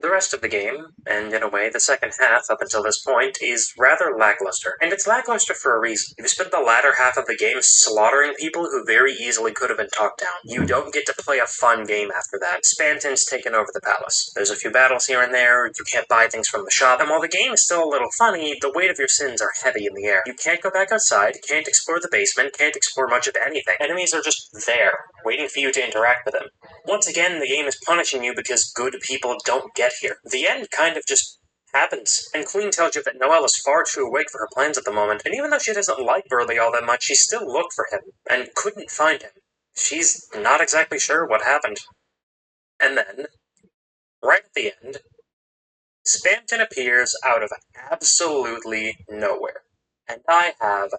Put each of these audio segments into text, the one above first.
The rest of the game, and in a way the second half up until this point, is rather lackluster. And it's lackluster for a reason. You've spent the latter half of the game slaughtering people who very easily could have been talked down. You don't get to play a fun game after that. Spanton's taken over the palace. There's a few battles here and there, you can't buy things from the shop, and while the game is still a little funny, the weight of your sins are heavy in the air. You can't go back outside, can't explore the basement, can't explore much of anything. Enemies are just there, waiting for you to interact with them. Once again, the game is punishing you because good people don't get here. The end kind of just happens, and Queen tells you that Noelle is far too awake for her plans at the moment, and even though she doesn't like Burley all that much, she still looked for him, and couldn't find him. She's not exactly sure what happened. And then, right at the end, Spamton appears out of absolutely nowhere. And I have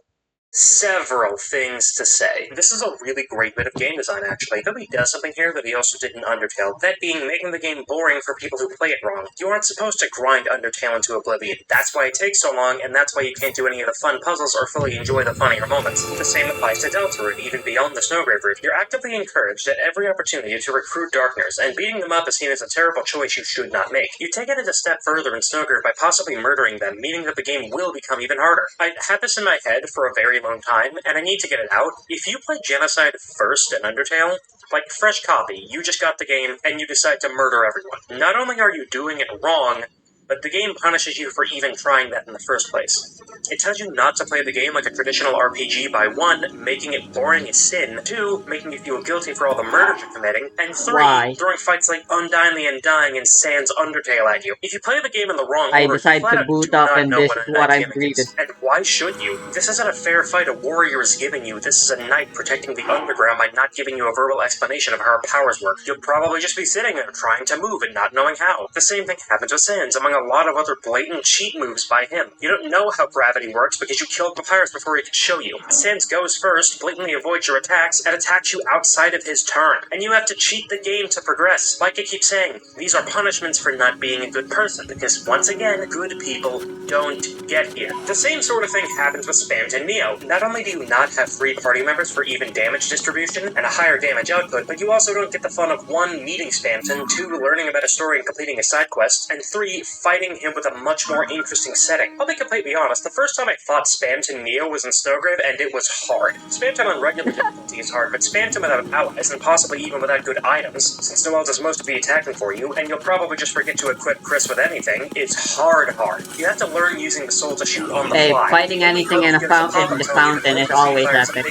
several things to say. This is a really great bit of game design, actually. Though he does something here that he also did in Undertale, that being making the game boring for people who play it wrong. You aren't supposed to grind Undertale into oblivion. That's why it takes so long, and that's why you can't do any of the fun puzzles or fully enjoy the funnier moments. The same applies to Delta Route, even beyond the Snowgrave route. You're actively encouraged at every opportunity to recruit Darkners, and beating them up is seen as a terrible choice you should not make. You take it a step further in Snowgrave by possibly murdering them, meaning that the game will become even harder. I had this in my head for a very long time, and I need to get it out. If you play Genocide first in Undertale, like fresh copy, you just got the game, and you decide to murder everyone. Not only are you doing it wrong, but the game punishes you for even trying that in the first place. It tells you not to play the game like a traditional RPG by 1, making it boring as sin, 2, making you feel guilty for all the murders you're committing, and 3, throwing fights like Undyingly Undying and Sans Undertale at you. If you play the game in the wrong order, you flat out do not know what a knight gimmick is. And why should you? This isn't a fair fight a warrior is giving you. This is a knight protecting the underground by not giving you a verbal explanation of how her powers work. You'll probably just be sitting there trying to move and not knowing how. The same thing happens with Sans, among a lot of other blatant cheat moves by him. You don't know how gravity works because you killed Papyrus before he could show you. Sans goes first, blatantly avoids your attacks, and attacks you outside of his turn. And you have to cheat the game to progress. Like I keep saying, these are punishments for not being a good person, because once again, good people don't get here. The same sort of thing happens with Spamton Neo. Not only do you not have free party members for even damage distribution and a higher damage output, but you also don't get the fun of 1, meeting Spamton, 2, learning about a story and completing a side quest, and 3, fighting him with a much more interesting setting. I'll be completely honest, the first time I fought Spamton Neo was in Snowgrave, and it was hard. Spamton on regular difficulty is hard, but Spamton without allies, and possibly even without good items, since Noelle does most of the attacking for you, and you'll probably just forget to equip Chris with anything, it's hard. You have to learn using the soul to shoot on the fly. Fighting anything in the fountain is always epic.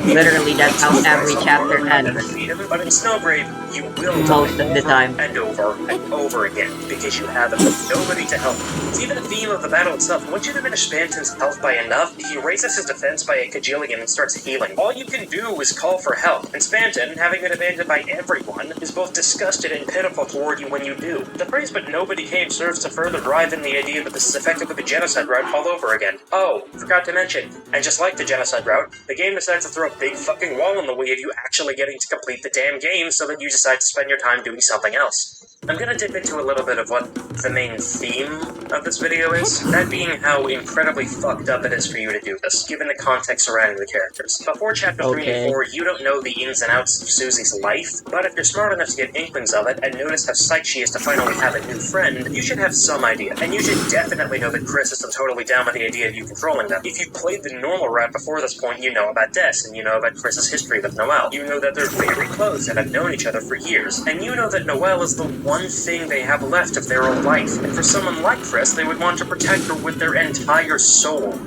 Literally, that's how every chapter ends. But in Snowgrave, you will most of the time. And over again, because you have nobody to help. It's even the theme of the battle itself. Once you diminish Spanton's health by enough, he raises his defense by a cajillion and starts healing. All you can do is call for help, and Spanton, having been abandoned by everyone, is both disgusted and pitiful toward you when you do. The phrase "but nobody came" serves to further drive in the idea that this is effectively the Genocide route all over again. Oh, forgot to mention, and just like the Genocide route, the game decides to throw a big fucking wall in the way of you actually getting to complete the damn game so that you decide to spend your time doing something else. I'm gonna dip into a little bit of what the main theme of this video is, that being how incredibly fucked up it is for you to do this, given the context surrounding the characters. Before Chapter 3 and 4, you don't know the ins and outs of Susie's life, but if you're smart enough to get inklings of it and notice how psyched she is to finally have a new friend, you should have some idea. And you should definitely know that Chris isn't totally down with the idea of you controlling them. If you've played the normal route before this point, you know about Des, and you know about Chris's history with Noelle. You know that they're very close and have known each other for years. And you know that Noelle is the one thing they have left of their own life. And for someone like Chris, they would want to protect her with their entire soul.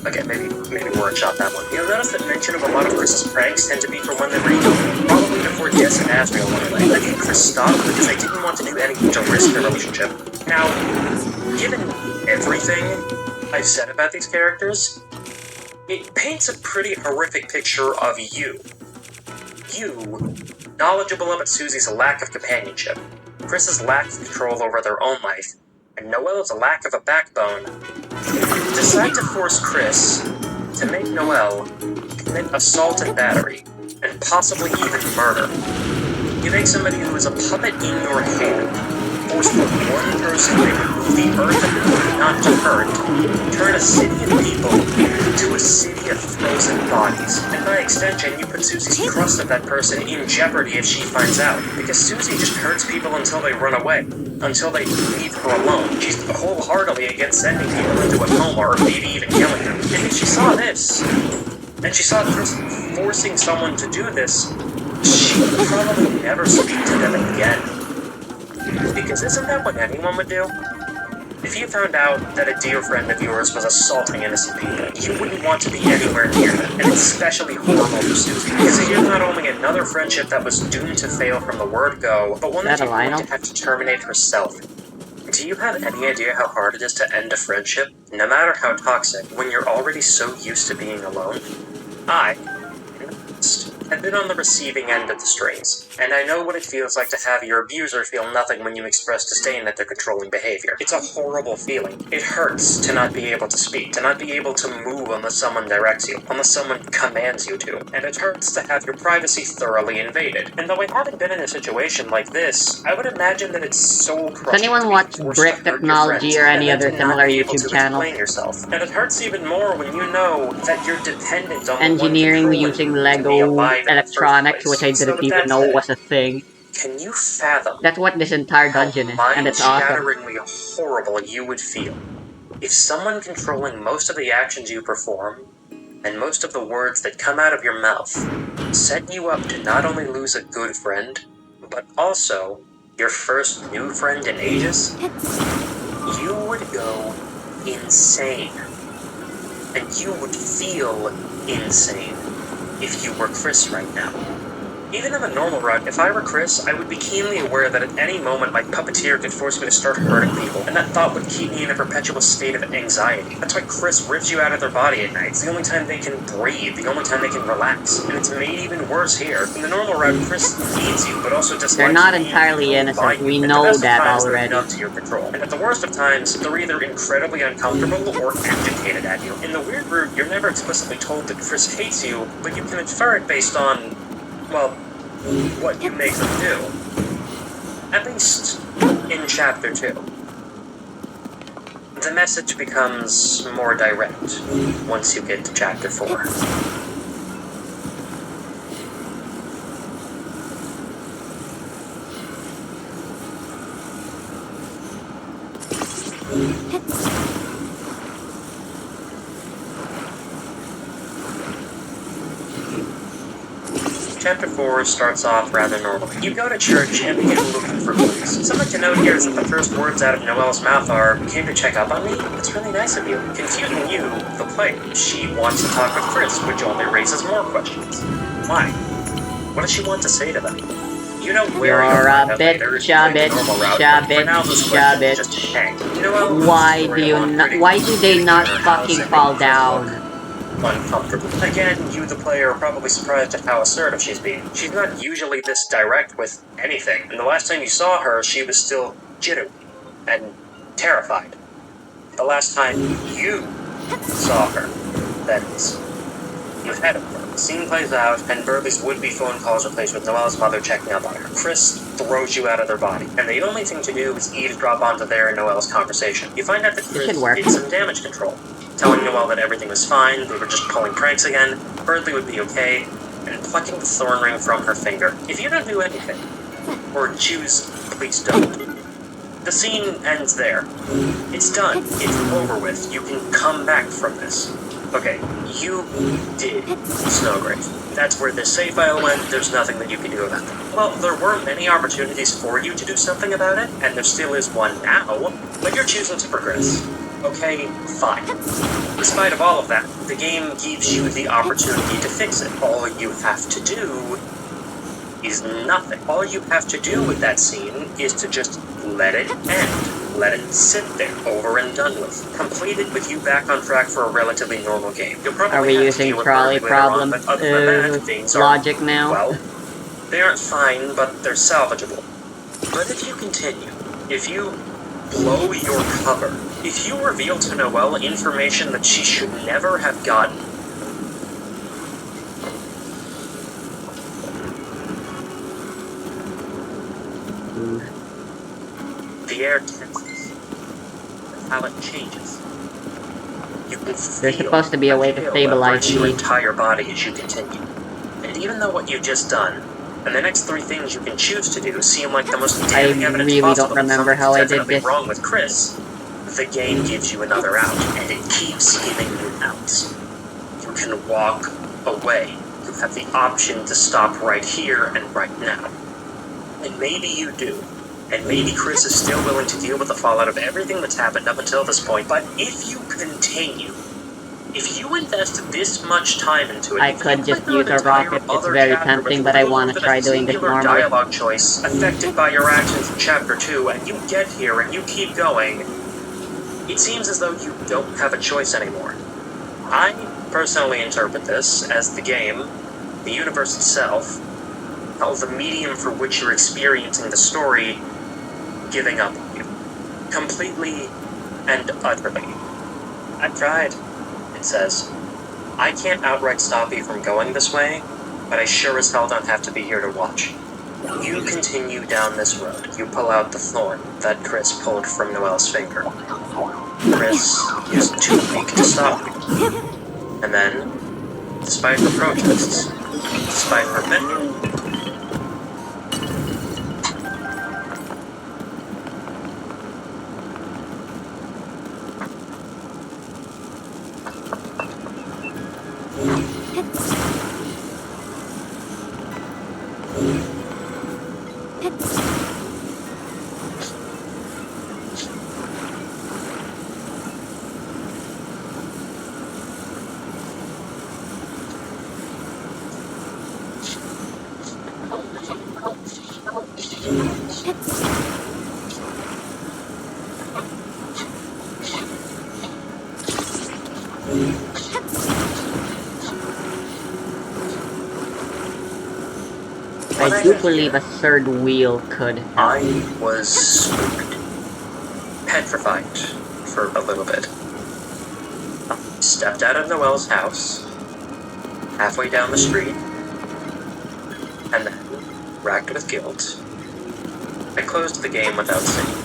Okay, maybe workshop that one. You'll notice that mention of a lot of Chris's pranks tend to be for when they were young. Probably before Des and Asriel went away. I think Chris stopped because they didn't want to do anything to risk their relationship. Now, given everything I've said about these characters, it paints a pretty horrific picture of you. You, knowledgeable about Susie's lack of companionship, Chris's lack of control over their own life, and Noelle's lack of a backbone, decide to force Chris to make Noelle commit assault and battery, and possibly even murder. You make somebody who is a puppet in your hand force the one person they would move the earth and not to hurt, turn a city of people to a city of frozen bodies. And by extension, you put Susie's trust of that person in jeopardy if she finds out. Because Susie just hurts people until they run away, until they leave her alone. She's wholeheartedly against sending people into a coma or maybe even killing them. And if she saw this, and she saw Chris forcing someone to do this, she would probably never speak to them again. Because isn't that what anyone would do? If you found out that a dear friend of yours was assaulting innocent people, you wouldn't want to be anywhere near them, and it's especially horrible for Susie, because here's not only another friendship that was doomed to fail from the word go, but one that you're going to have to terminate herself. Do you have any idea how hard it is to end a friendship, no matter how toxic, when you're already so used to being alone? I've been on the receiving end of the strings, and I know what it feels like to have your abuser feel nothing when you express disdain at their controlling behavior. It's a horrible feeling. It hurts to not be able to speak, to not be able to move unless someone directs you, unless someone commands you to, and it hurts to have your privacy thoroughly invaded. And though I haven't been in a situation like this, I would imagine that it's soul-crushing. Does anyone watch Brick Technology or any other similar YouTube channel? Yourself. And it hurts even more when you know that you're dependent on engineering using Lego electronics, which I didn't even know was a thing. Can you fathom? That's what this entire dungeon is, and it's awesome. Mind-shatteringly horrible you would feel if someone controlling most of the actions you perform and most of the words that come out of your mouth set you up to not only lose a good friend, but also your first new friend in ages. You would go insane, and you would feel insane if you were Chris right now. Even in the normal route, if I were Chris, I would be keenly aware that at any moment my puppeteer could force me to start hurting people, and that thought would keep me in a perpetual state of anxiety. That's why Chris rips you out of their body at night. It's the only time they can breathe, the only time they can relax. And it's made even worse here. In the normal route, Chris needs you, but also dislikes you. They're not entirely innocent, we know that already. To your control. And at the worst of times, they're either incredibly uncomfortable or agitated at you. In the weird route, you're never explicitly told that Chris hates you, but you can infer it based on, well, what you make them do. At least in Chapter 2. The message becomes more direct once you get to Chapter 4. Chapter 4 starts off rather normally. You go to church and begin looking for clues. Something to note here is that the first words out of Noelle's mouth are, "Came to check up on me? That's really nice of you." Confusing you, the player. She wants to talk with Chris, which only raises more questions. Why? What does she want to say to them? You know where you're a bitch, why do they not fucking fall down? Uncomfortable. Again, you, the player, are probably surprised at how assertive she's being. She's not usually this direct with anything, and the last time you saw her, she was still jittery and terrified. The last time you saw her, that is. Ahead of her. The scene plays out, and Burley's would-be phone calls replaced with Noelle's mother checking up on her. Chris throws you out of their body, and the only thing to do is eavesdrop onto their and Noelle's conversation. You find out that Chris did some damage control, telling Noelle that everything was fine, they were just pulling pranks again, Burley would be okay, and plucking the thorn ring from her finger. If you don't do anything, or choose, please don't. The scene ends there. It's done. It's over with. You can come back from this. Okay, you did Snowgrave. That's where this save file went, there's nothing that you can do about it. Well, there were many opportunities for you to do something about it, and there still is one now, but you're choosing to progress. Okay, fine. Despite of all of that, the game gives you the opportunity to fix it. All you have to do is nothing. All you have to do with that scene is to just let it end. Let it sit there, over and done with. Completed with you back on track for a relatively normal game. You'll probably are we using trolley problem logic now? Well, they aren't fine, but they're salvageable. But if you continue, if you blow your cover, if you reveal to Noelle information that she should never have gotten, the air tenses. The palette changes. You can feel There's supposed to be a way to stabilize your me. entire body as you continue. And even though what you've just done, and the next three things you can choose to do seem like the most damning evidence really possible don't that remember something's how I did definitely this. wrong with Chris, the game gives you another out, and it keeps giving you outs. You can walk away. You have the option to stop right here and right now. And maybe you do. And maybe Chris is still willing to deal with the fallout of everything that's happened up until this point, but if you continue, if you invest this much time into it, I could just use a rocket. It's very tempting, but I want to try doing this normally. Dialogue choice affected by your actions in Chapter 2, and you get here and you keep going, it seems as though you don't have a choice anymore. I personally interpret this as the game, the universe itself, the medium for which you're experiencing the story, giving up on you. Completely and utterly. I've tried, it says. I can't outright stop you from going this way, but I sure as hell don't have to be here to watch. You continue down this road. You pull out the thorn that Chris pulled from Noelle's finger. Chris is too weak to stop you. And then, despite her protests, despite her begging, I do believe a third wheel could help. I was spooked. Petrified for a little bit. I stepped out of Noelle's house, halfway down the street, and then, racked with guilt, I closed the game without saying.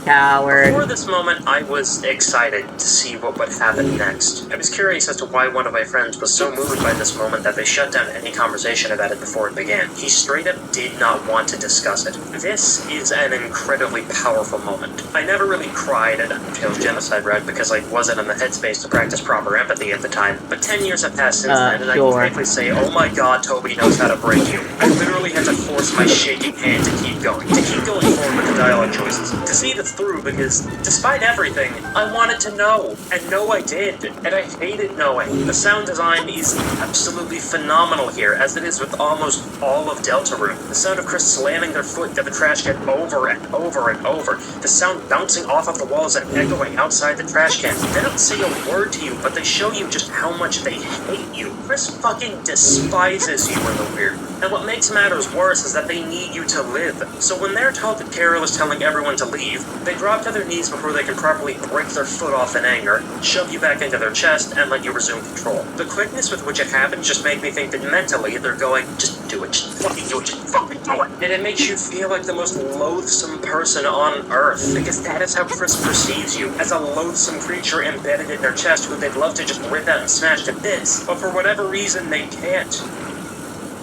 Coward. Before this moment, I was excited to see what would happen next. I was curious as to why one of my friends was so moved by this moment that they shut down any conversation about it before it began. He straight up did not want to discuss it. This is an incredibly powerful moment. I never really cried at Undertale's genocide route because I wasn't in the headspace to practice proper empathy at the time, but 10 years have passed since then, and sure. I can frankly say, oh my god, Toby knows how to break you. I literally had to force my shaking hand to keep going forward with the dialogue choices, to see this through, because despite everything, I wanted to know, and know I did, and I hated knowing. The sound design is absolutely phenomenal here, as it is with almost all of Deltarune. The sound of Chris slamming their foot to the trash can over and over and over, the sound bouncing off of the walls and echoing outside the trash can. They don't say a word to you, but they show you just how much they hate you. Chris fucking despises you in the weird. And what makes matters worse is that they need you to live. So when they're told that Carol is telling everyone to leave, they drop to their knees before they can properly break their foot off in anger, shove you back into their chest, and let you resume control. The quickness with which it happens just made me think that mentally they're going, just do it, just fucking do it, just fucking do it. And it makes you feel like the most loathsome person on Earth, because that is how Chris perceives you, as a loathsome creature embedded in their chest who they'd love to just rip out and smash to bits, but for whatever reason they can't.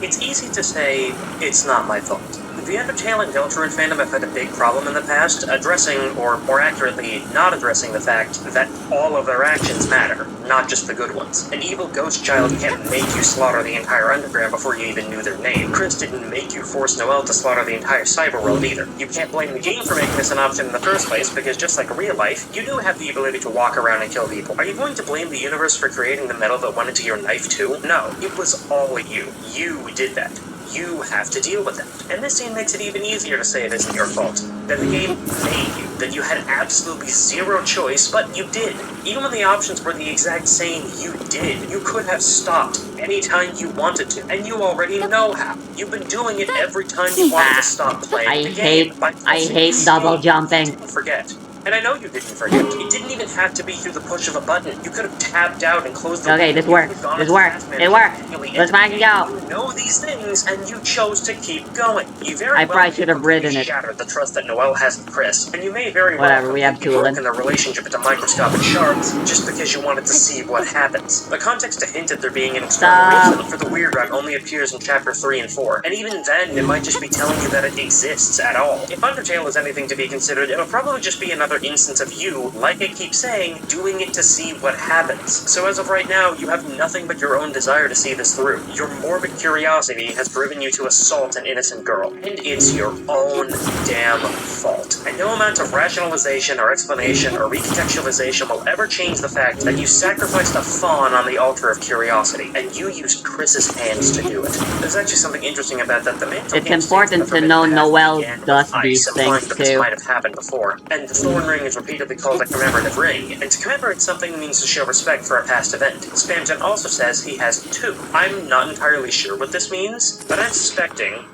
It's easy to say, it's not my fault. The Undertale and Deltarune fandom have had a big problem in the past, addressing, or more accurately, not addressing the fact that all of their actions matter, not just the good ones. An evil ghost child can't make you slaughter the entire underground before you even knew their name. Chris didn't make you force Noelle to slaughter the entire cyberworld either. You can't blame the game for making this an option in the first place, because just like real life, you do have the ability to walk around and kill people. Are you going to blame the universe for creating the metal that went into your knife too? No, it was all you. You did that. You have to deal with that. And this scene makes it even easier to say it isn't your fault. That the game made you. That you had absolutely zero choice, but you did. Even when the options were the exact same, you did. You could have stopped anytime you wanted to. And you already know how. You've been doing it every time you wanted to stop playing the game. I hate double jumping. Forget. And I know you didn't forget. It didn't even have to be through the push of a button. You could have tabbed out and closed the Okay, window. this works. This works. It works. Let's fucking go. You know these things, and you chose to keep going. You very I well probably should have ridden it. shattered the trust that Noelle has with Chris, and you may very well Whatever, we have completely Tulin. broken the relationship into microscopic shards just because you wanted to see what happens. The context to hint at there being an external reason for the weird rug only appears in chapter 3 and 4, and even then, it might just be telling you that it exists at all. If Undertale is anything to be considered, it'll probably just be another instance of you, like I keep saying, doing it to see what happens. So as of right now, you have nothing but your own desire to see this through. Your morbid curiosity has driven you to assault an innocent girl, and it's your own damn fault. And no amount of rationalization or explanation or recontextualization will ever change the fact that you sacrificed a fawn on the altar of curiosity, and you used Chris's hands to do it. There's actually something interesting about that. The mantle It's important to know Noelle does these things that too. this might have happened before, and the thorn ring is repeatedly called a commemorative ring, and to commemorate something means to show respect for a past event. Spamton also says he has 2. I'm not entirely sure what this means, but I'm suspecting,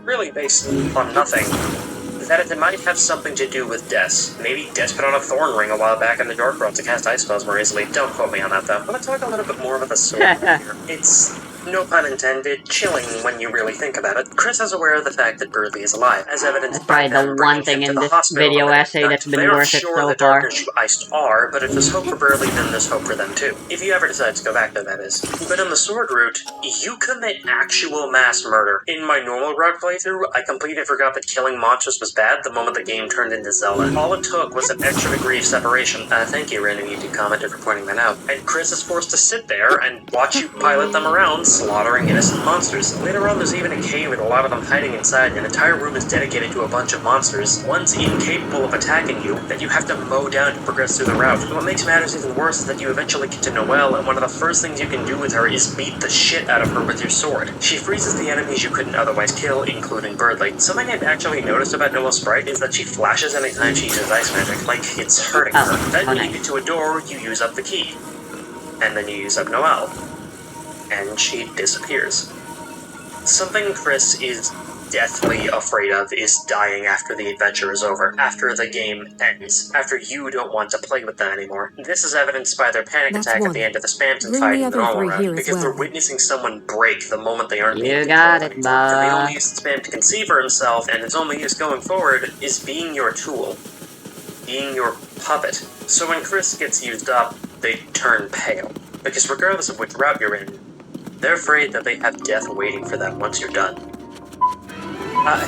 really based on nothing, that it might have something to do with Des. Maybe Des put on a thorn ring a while back in the Dark World to cast ice spells more easily. Don't quote me on that, though. I want to talk a little bit more about the sword here. It's, no pun intended, chilling when you really think about it. Chris is aware of the fact that Birdley is alive, as evidenced by That's probably the one thing in this video essay that's been worth it so the far. darkness you iced are, but if there's hope for Birdley, then there's hope for them too. If you ever decide to go back there, that is. But in the sword route, you commit actual mass murder. In my normal route playthrough, I completely forgot that killing monsters was bad the moment the game turned into Zelda. All it took was an extra degree of separation. Thank you, random YouTube commenter, for pointing that out. And Chris is forced to sit there and watch you pilot them around, slaughtering innocent monsters. Later on, there's even a cave with a lot of them hiding inside. An entire room is dedicated to a bunch of monsters, ones incapable of attacking you, that you have to mow down to progress through the route. And what makes matters even worse is that you eventually get to Noelle, and one of the first things you can do with her is beat the shit out of her with your sword. She freezes the enemies you couldn't otherwise kill, including Birdley. Something I've actually noticed about Noelle's sprite is that she flashes anytime she uses ice magic, like it's hurting her. Then when you get to a door, you use up the key. And then you use up Noelle. And she disappears. Something Chris is deathly afraid of is dying after the adventure is over, after the game ends, after you don't want to play with them anymore. This is evidenced by their panic attack at the end of the Spamton fight in the normal round, because they're witnessing someone break the moment they aren't being got it, And the only use Spam can conceive for himself, and his only use going forward, is being your tool. Being your puppet. So when Chris gets used up, they turn pale. Because regardless of which route you're in, they're afraid that they have death waiting for them once you're done.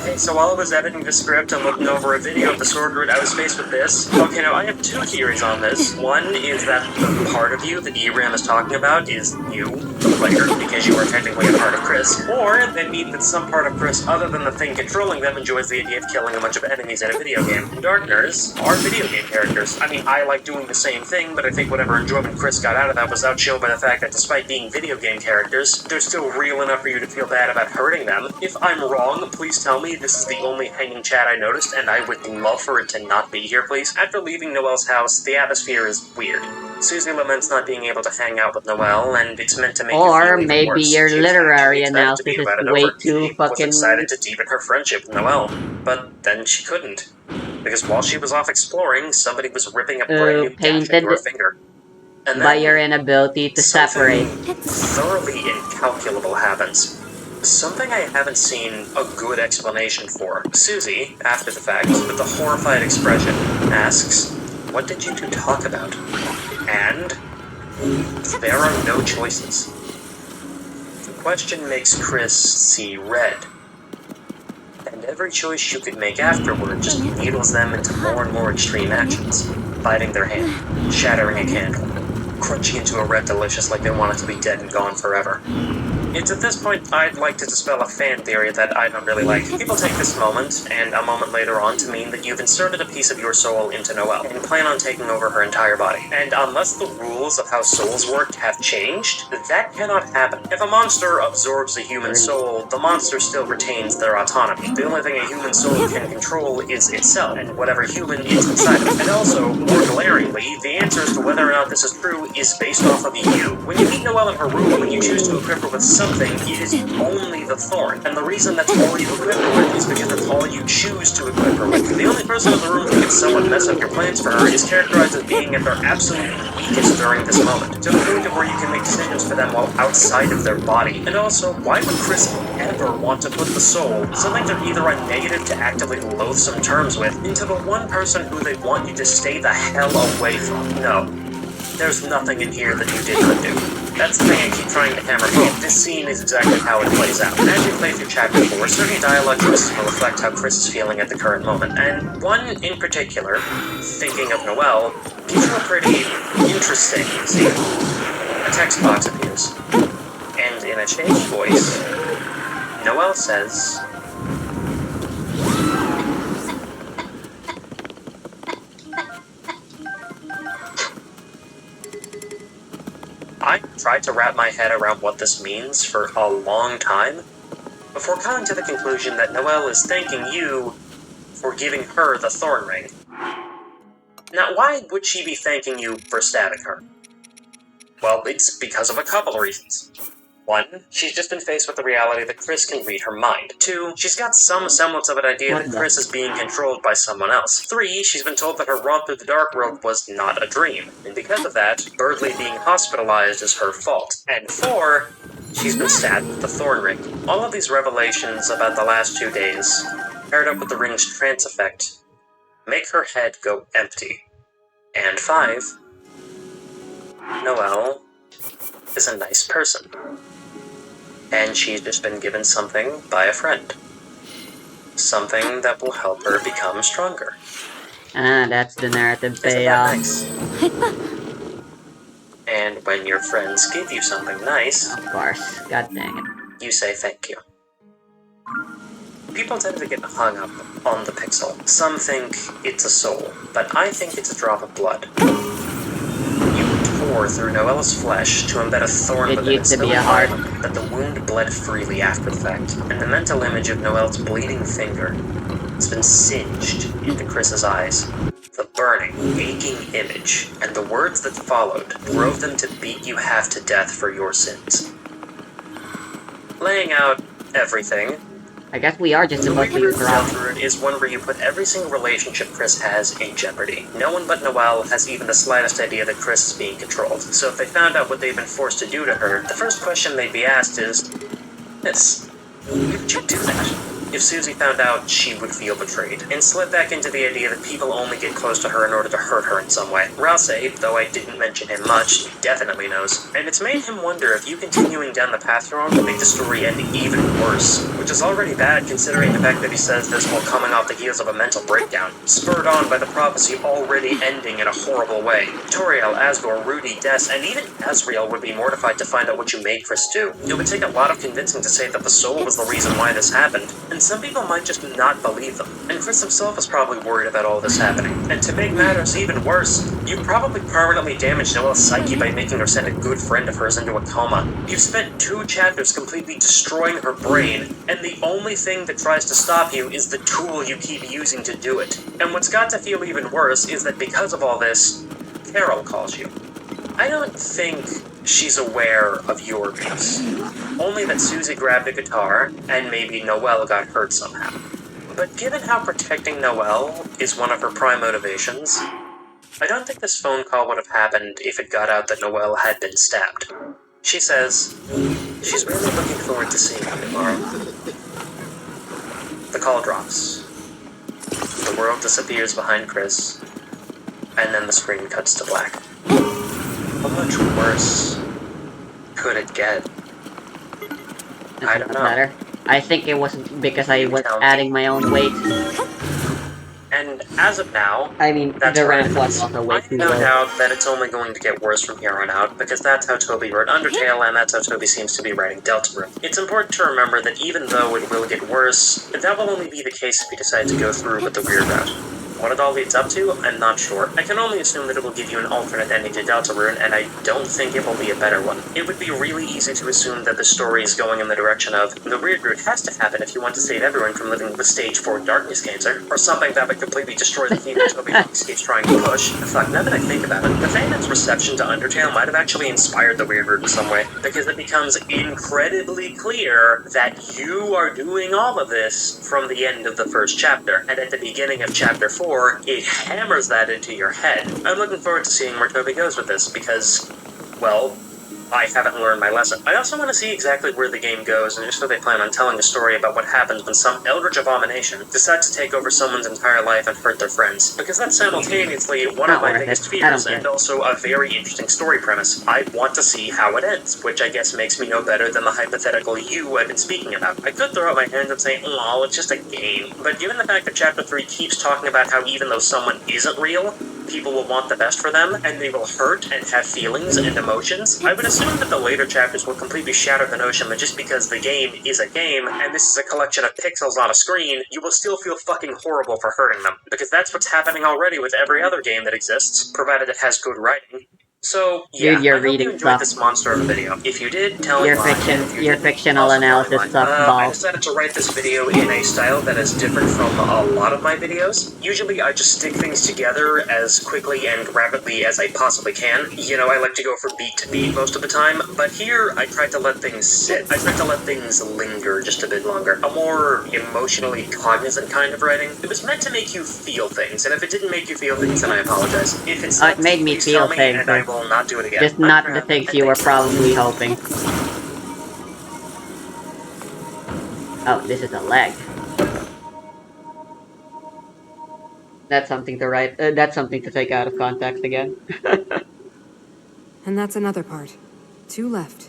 Hey, so while I was editing the script and looking over a video of the sword route, I was faced with this. Okay, now I have 2 theories on this. One is that the part of you that ERAM is talking about is you, the player, because you are technically a part of Chris. Or they mean that some part of Chris, other than the thing controlling them, enjoys the idea of killing a bunch of enemies in a video game. Darkners are video game characters. I mean, I like doing the same thing, but I think whatever enjoyment Chris got out of that was outshown by the fact that despite being video game characters, they're still real enough for you to feel bad about hurting them. If I'm wrong, please tell me. This is the only hanging chat I noticed, and I would love for it to not be here, please. After leaving Noelle's house, the atmosphere is weird. Susie laments not being able to hang out with Noelle, and it's meant to make you feel even maybe worse. your She was literary actually excited to analysis be is invited way over. too She was fucking... excited to deepen her friendship with Noelle, but then she couldn't. Because while she was off exploring, somebody was ripping a brand new gash into her finger. And by your inability to separate. Thoroughly incalculable happens. Something I haven't seen a good explanation for. Susie, after the fact, with a horrified expression, asks, "What did you two talk about?" And there are no choices. The question makes Chris see red. And every choice you could make afterward just needles them into more and more extreme actions. Biting their hand, shattering a candle, crunching into a red delicious like they want it to be dead and gone forever. It's at this point I'd like to dispel a fan theory that I don't really like. People take this moment, and a moment later on, to mean that you've inserted a piece of your soul into Noelle, and plan on taking over her entire body. And unless the rules of how souls work have changed, that cannot happen. If a monster absorbs a human soul, the monster still retains their autonomy. The only thing a human soul can control is itself, and whatever human is inside of it. And also, more glaringly, the answer as to whether or not this is true is based off of you. When you meet Noelle in her room, when you choose to equip her with some something, it is only the thorn. And the reason that's all you equip her with is because that's all you choose to equip her with. The only person in the room who can somewhat mess up your plans for her is characterized as being at their absolute weakest during this moment, to the point of where you can make decisions for them while outside of their body. And also, why would Chris ever want to put the soul, something they're either on negative to actively loathsome terms with, into the one person who they want you to stay the hell away from? No. There's nothing in here that you didn't do. That's the thing I keep trying to hammer home. This scene is exactly how it plays out. As you play through Chapter 4, certain dialogue choices will reflect how Chris is feeling at the current moment, and one in particular, thinking of Noelle, gives you a pretty interesting scene. A text box appears, and in a changed voice, Noelle says, I tried to wrap my head around what this means for a long time, before coming to the conclusion that Noelle is thanking you for giving her the thorn ring. Now, why would she be thanking you for stabbing her? Well, it's because of a couple of reasons. 1, she's just been faced with the reality that Chris can read her mind. 2, she's got some semblance of an idea that Chris is being controlled by someone else. 3, she's been told that her romp through the dark world was not a dream, and because of that, Birdley being hospitalized is her fault. And 4, she's been stabbed with the thorn ring. All of these revelations about the last 2 days, paired up with the ring's trance effect, make her head go empty. And 5, Noelle is a nice person. And she's just been given something by a friend. Something that will help her become stronger. Ah, that's the narrative Isn't that payoff. nice? And when your friends give you something nice, Of course. God dang it. you say thank you. People tend to get hung up on the pixel. Some think it's a soul, but I think it's a drop of blood. Tore through Noelle's flesh to embed a thorn within it so violent that the wound bled freely after the fact, and the mental image of Noelle's bleeding finger has been singed into Chris's eyes. The burning, aching image, and the words that followed drove them to beat you half to death for your sins. Laying out everything, I guess we are just the supposed to Weird drop. route is one where you put every single relationship Chris has in jeopardy. No one but Noelle has even the slightest idea that Chris is being controlled, so if they found out what they've been forced to do to her, the first question they'd be asked is, Miss, why did you do that? If Susie found out, she would feel betrayed, and slip back into the idea that people only get close to her in order to hurt her in some way. Rousey, though I didn't mention him much, definitely knows, and it's made him wonder if you continuing down the path you're on will make the story end even worse, which is already bad considering the fact that he says this while coming off the heels of a mental breakdown, spurred on by the prophecy already ending in a horrible way. Toriel, Asgore, Rudy, Des, and even Asriel would be mortified to find out what you made Chris do. It would take a lot of convincing to say that the soul was the reason why this happened, and some people might just not believe them. And Chris himself is probably worried about all this happening. And to make matters even worse, you probably permanently damaged Noelle's psyche by making her send a good friend of hers into a coma. You've spent 2 chapters completely destroying her brain, and the only thing that tries to stop you is the tool you keep using to do it. And what's got to feel even worse is that because of all this, Carol calls you. I don't think she's aware of your case. Only that Susie grabbed a guitar, and maybe Noelle got hurt somehow. But given how protecting Noelle is one of her prime motivations, I don't think this phone call would have happened if it got out that Noelle had been stabbed. She says, she's really looking forward to seeing you tomorrow. The call drops. The world disappears behind Chris, and then the screen cuts to black. How much worse could it get? I don't know. Better. I think it was because I was adding my own weight. And as of now, I mean, that's the where it ramp was is. also I way have too no low. doubt that it's only going to get worse from here on out, because that's how Toby wrote Undertale, and that's how Toby seems to be writing Deltarune. It's important to remember that even though it will get worse, that will only be the case if you decide to go through with the weird route. What it all leads up to, I'm not sure. I can only assume that it will give you an alternate ending to Deltarune, and I don't think it will be a better one. It would be really easy to assume that the story is going in the direction of, the weird root has to happen if you want to save everyone from living with stage 4 darkness cancer, or something that would completely destroy the theme that Toby Fox keeps trying to push. Fuck, now that I think about it, the fandom's reception to Undertale might have actually inspired the weird root in some way, because it becomes incredibly clear that you are doing all of this from the end of the first chapter, and at the beginning of chapter 4, it hammers that into your head. I'm looking forward to seeing where Toby goes with this, because, well, I haven't learned my lesson. I also want to see exactly where the game goes, and just so they plan on telling a story about what happens when some eldritch abomination decides to take over someone's entire life and hurt their friends. Because that's simultaneously one of Not my worth biggest it. I don't fears, and care. also a very interesting story premise. I want to see how it ends, which I guess makes me no better than the hypothetical you I've been speaking about. I could throw up my hands and say, oh, it's just a game. But given the fact that Chapter 3 keeps talking about how even though someone isn't real, people will want the best for them, and they will hurt and have feelings and emotions, I would assume that the later chapters will completely shatter the notion that just because the game is a game, and this is a collection of pixels on a screen, you will still feel fucking horrible for hurting them. Because that's what's happening already with every other game that exists, provided it has good writing. So, yeah, Dude, your I hope you reading enjoyed this sucks. monster of a video. If you did, telling lie, and if you Your didn't, fictional also telling analysis lie. sucks I balls. decided to write this video in a style that is different from a lot of my videos. Usually I just stick things together as quickly and rapidly as I possibly can. You know, I like to go from beat to beat most of the time, but here I tried to let things sit. I tried to let things linger just a bit longer. A more emotionally cognizant kind of writing. It was meant to make you feel things, and if it didn't make you feel things, then I apologize. If it's It not, made me please tell feel me, things, and I will not do it again. just I'm not the Crab, things and you were thanks for probably listening. hoping. Oh, this is a leg. That's something to write. That's something to take out of context again. And that's another part. 2 left.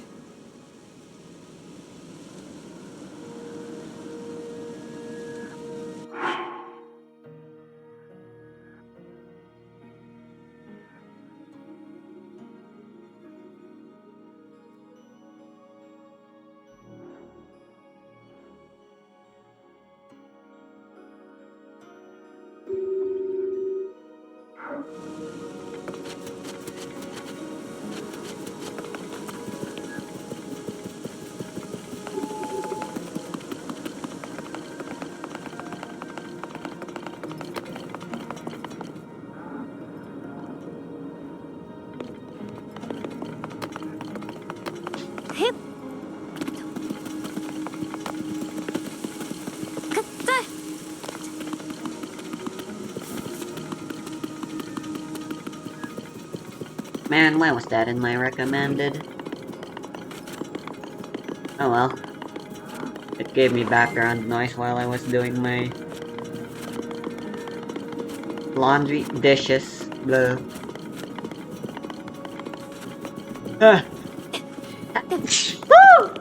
Man, why was that in my recommended? Oh well. It gave me background noise while I was doing my laundry, dishes, blah. Ah. Woo!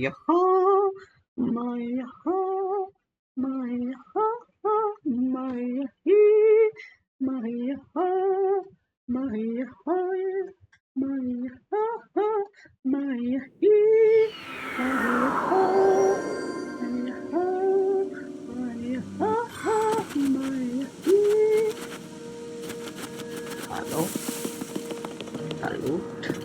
ho, my ho, my ho, my he, my ho, my ho, my ho, my he, my ho, my ho, my ho, my he. Hello? Salute.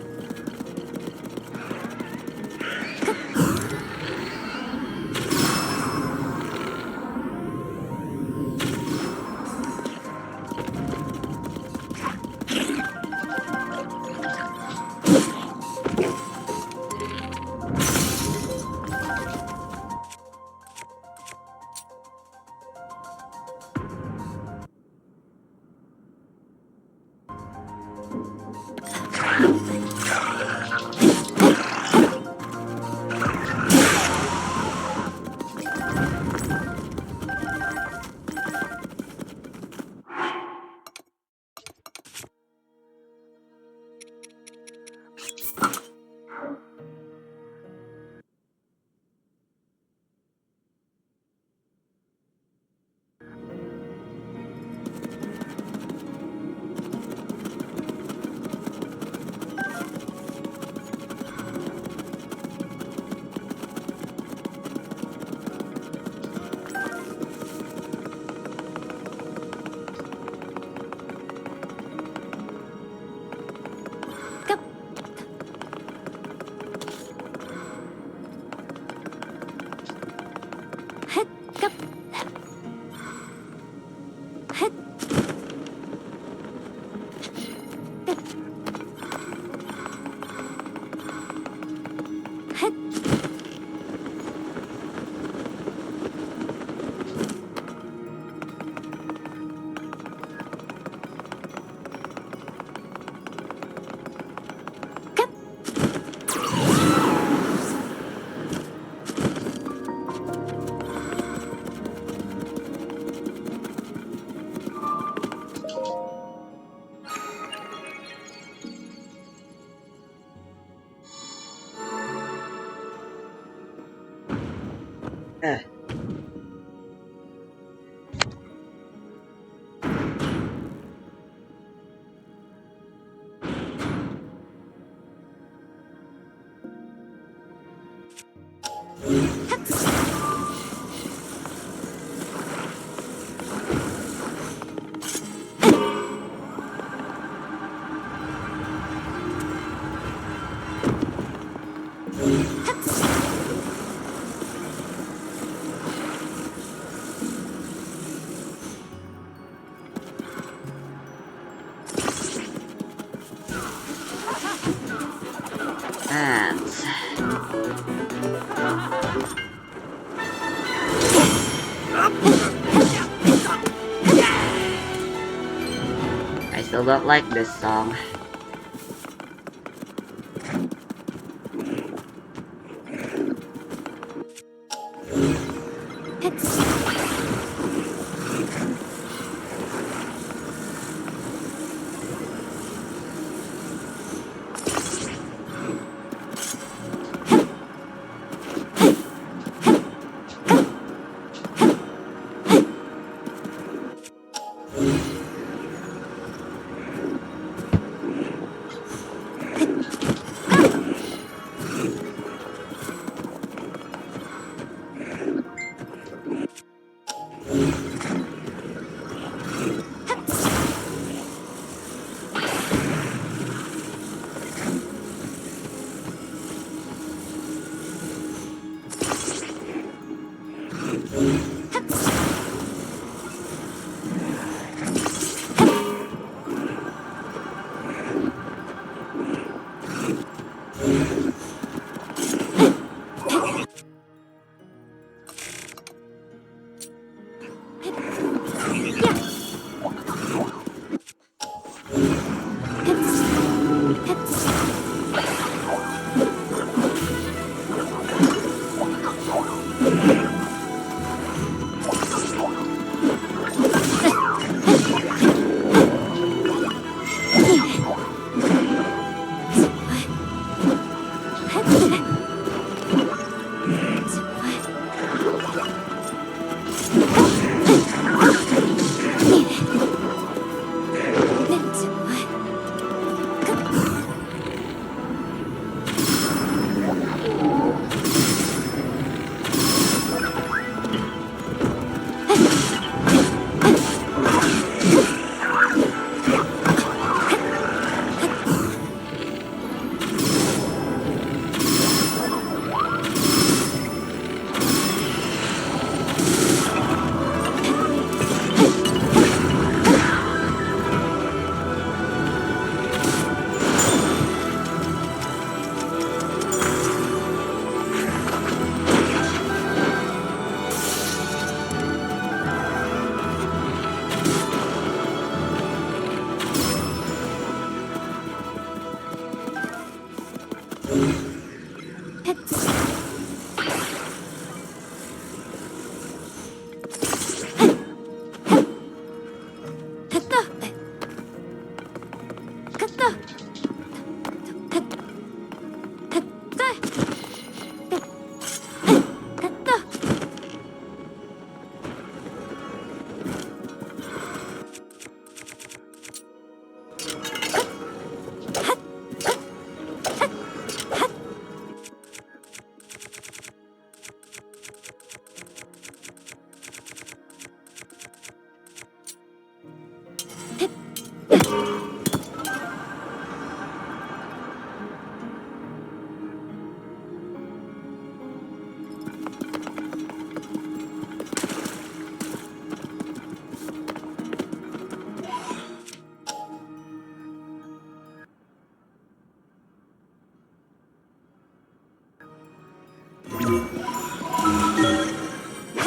Eh. Ants. I still don't like this song.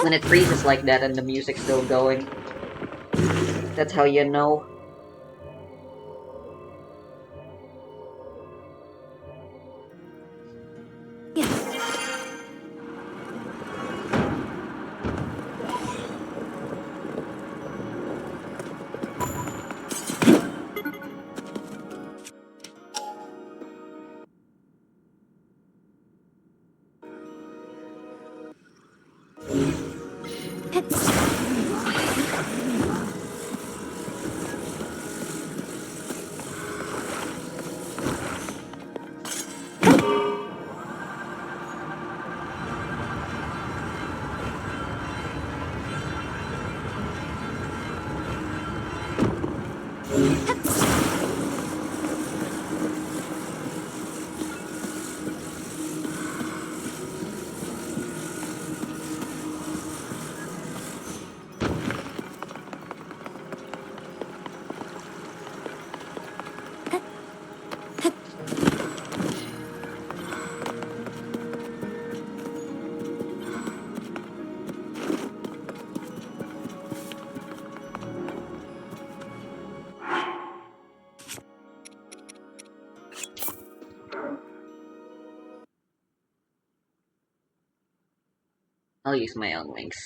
When it freezes like that and the music's still going, that's how you know. I'll use my own wings.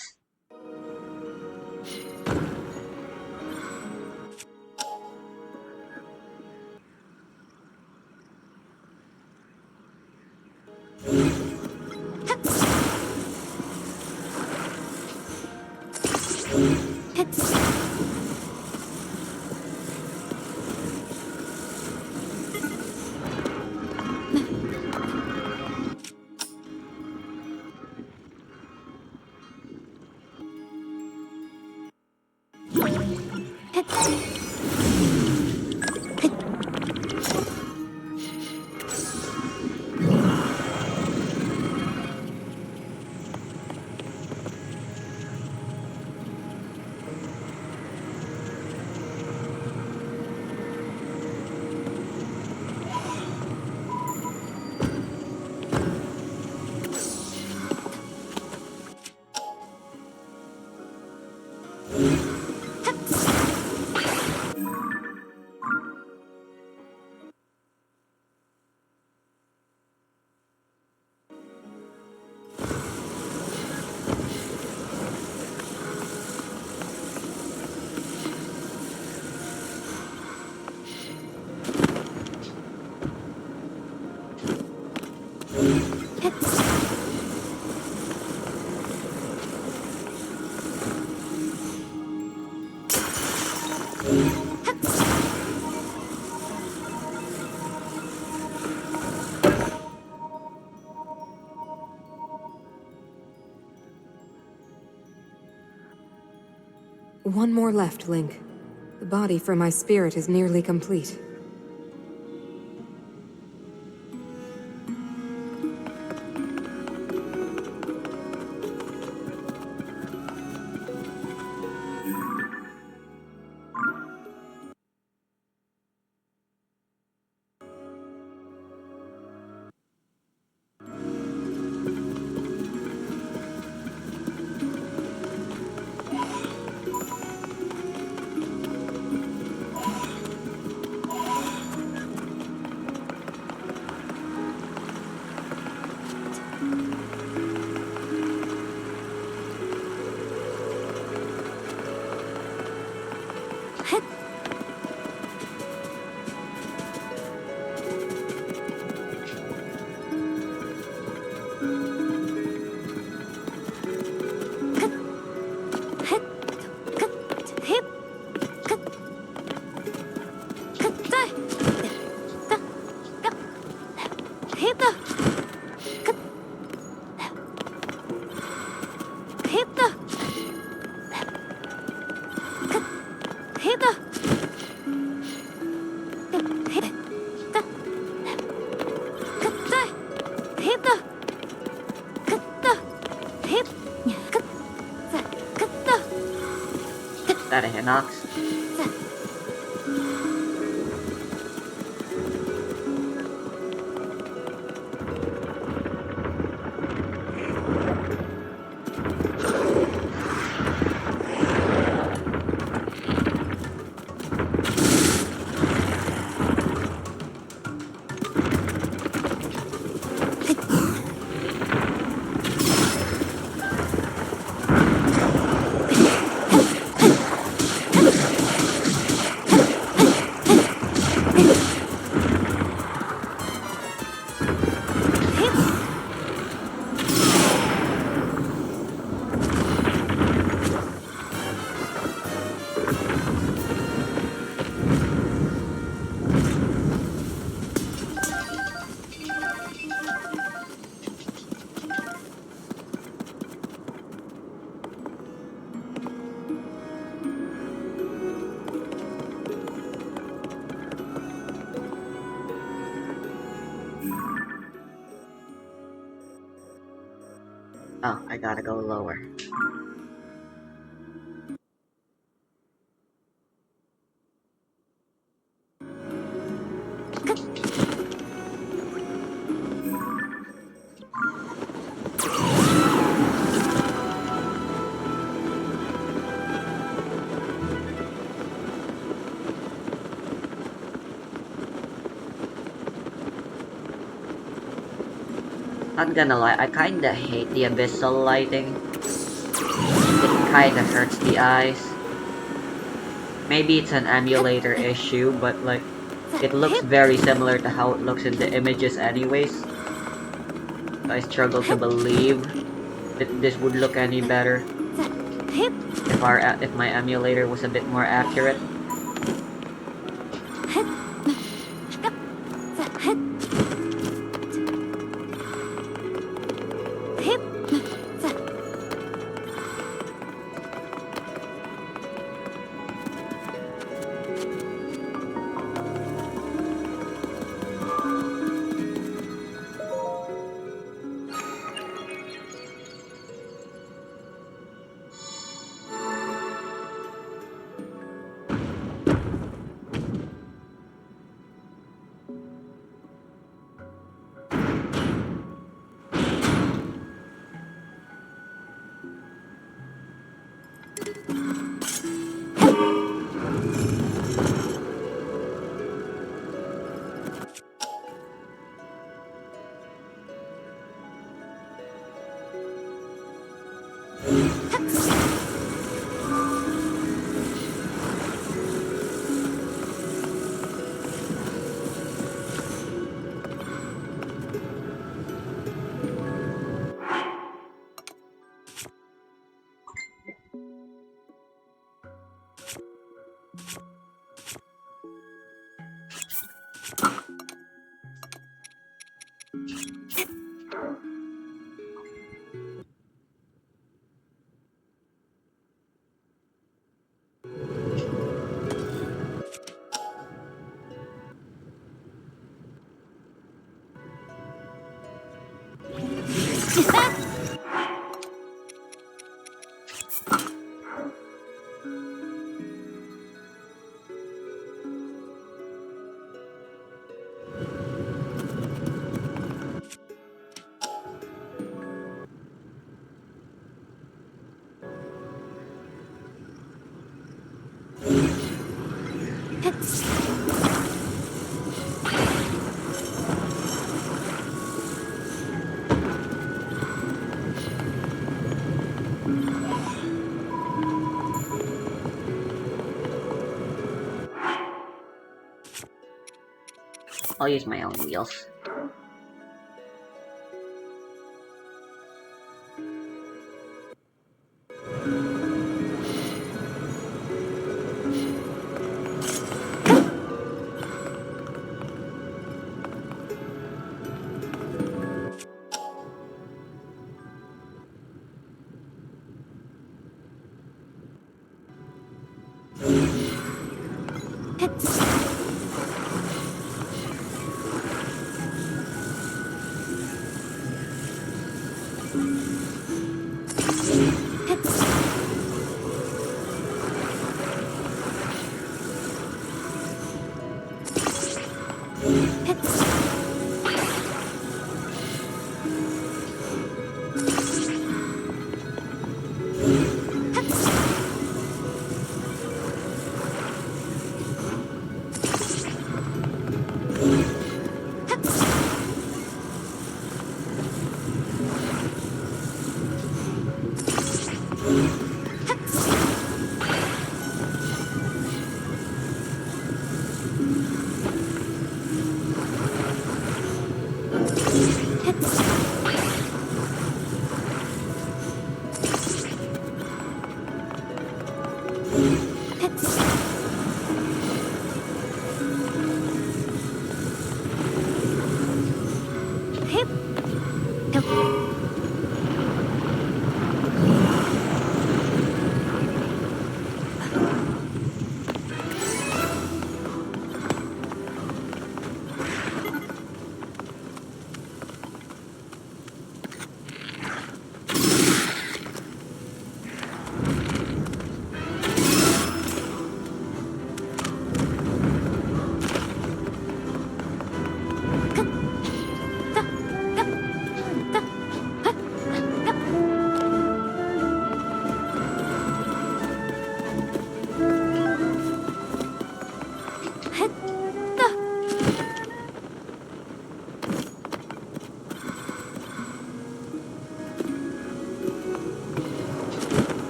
One more left, Link. The body for my spirit is nearly complete. Is that a Hinox? Oh, I gotta go lower. Not gonna lie, I kinda hate the abyssal lighting. It kinda hurts the eyes. Maybe it's an emulator issue, but like, it looks very similar to how it looks in the images anyways. I struggle to believe that this would look any better if my emulator was a bit more accurate. I'll use my own wheels.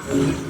Where'd the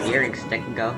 steering stick go?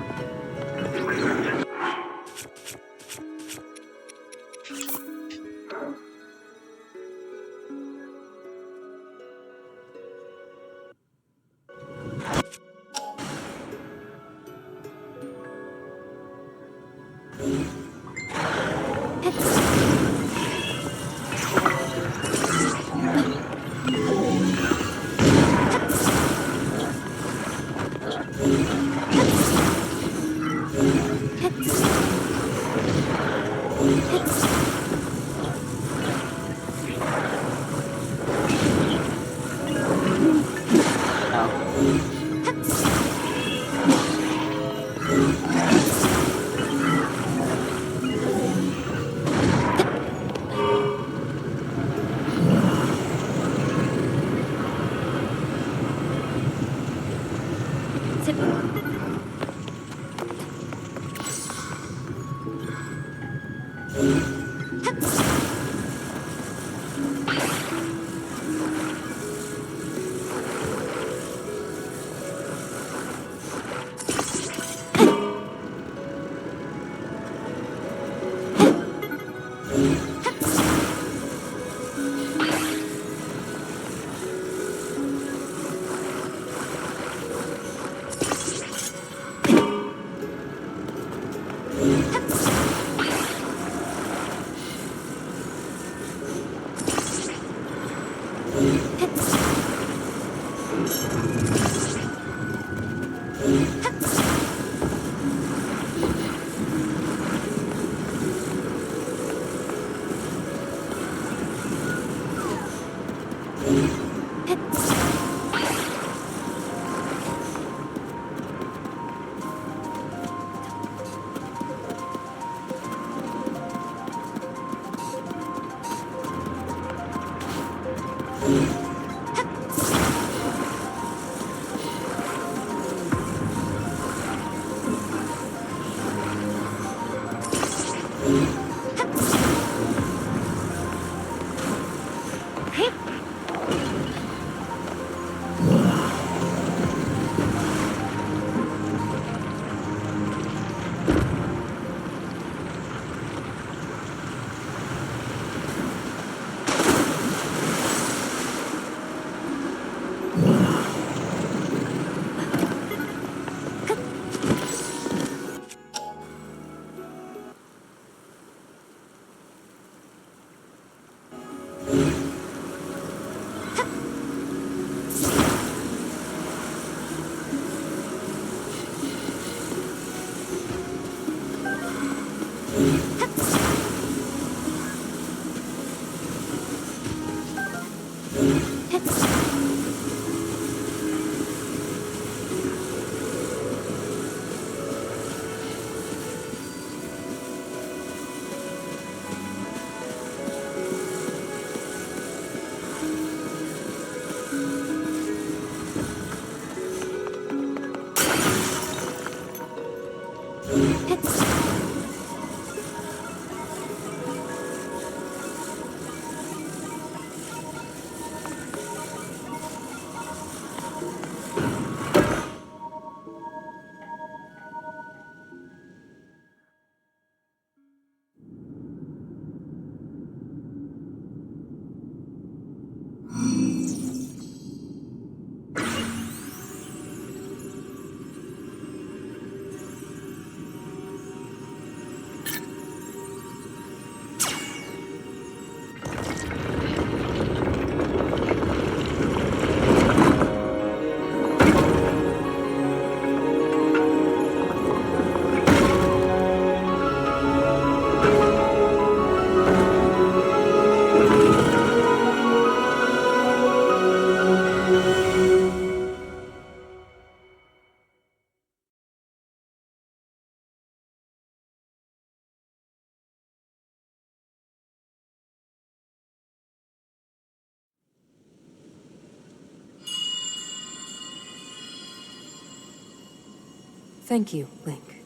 Thank you, Link.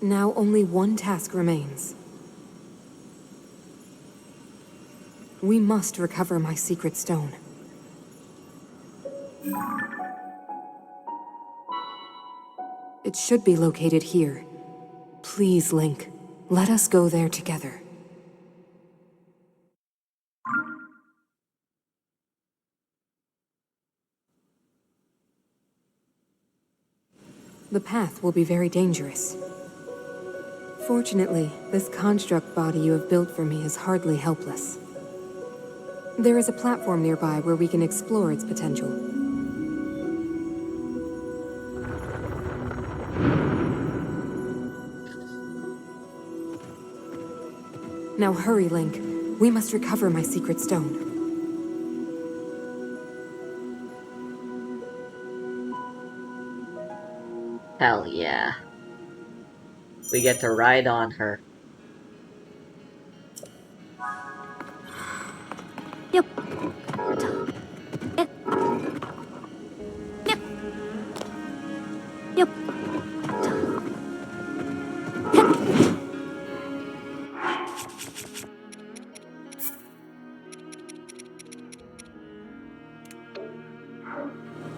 Now only one task remains. We must recover my secret stone. It should be located here. Please, Link, let us go there together. The path will be very dangerous. Fortunately, this construct body you have built for me is hardly helpless. There is a platform nearby where we can explore its potential. Now hurry, Link. We must recover my secret stone. Hell yeah. We get to ride on her. Yep. Yep. Yep.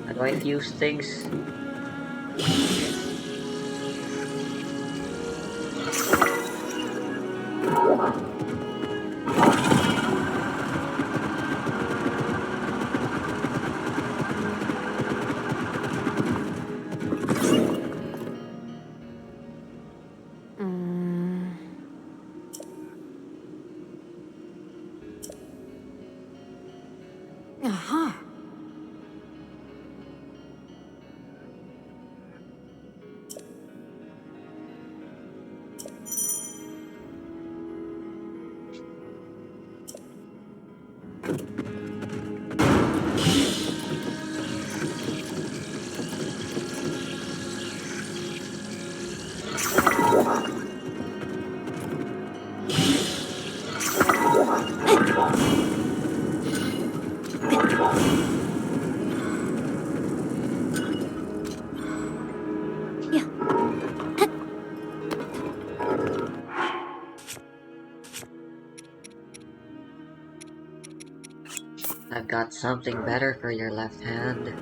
How do I fuse things? Aha! Yeah. I've got something better for your left hand.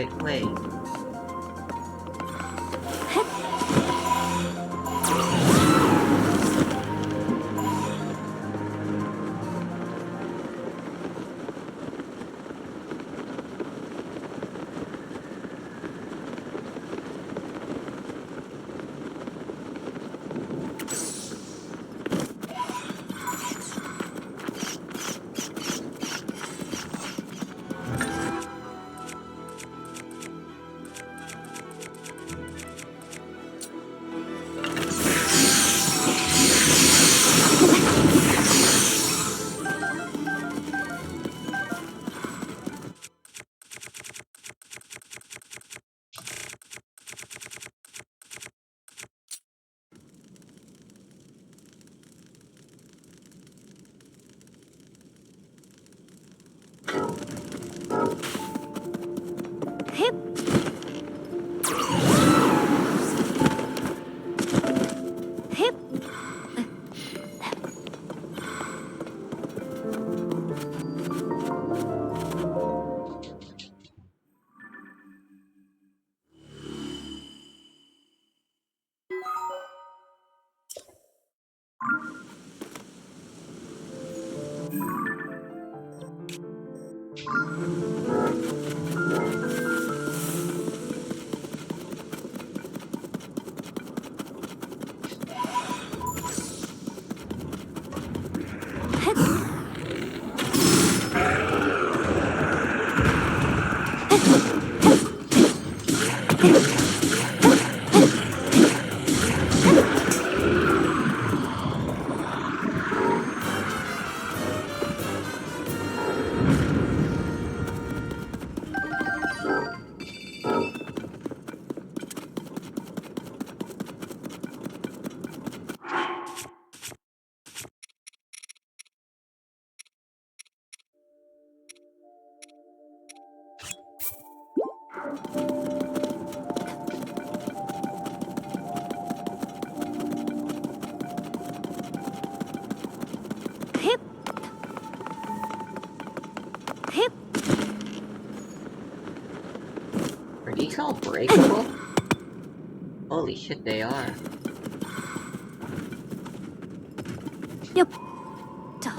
way. Hip. Hip. Hip. Hip. Are these all breakable? Holy shit, they are. Yep. Duh.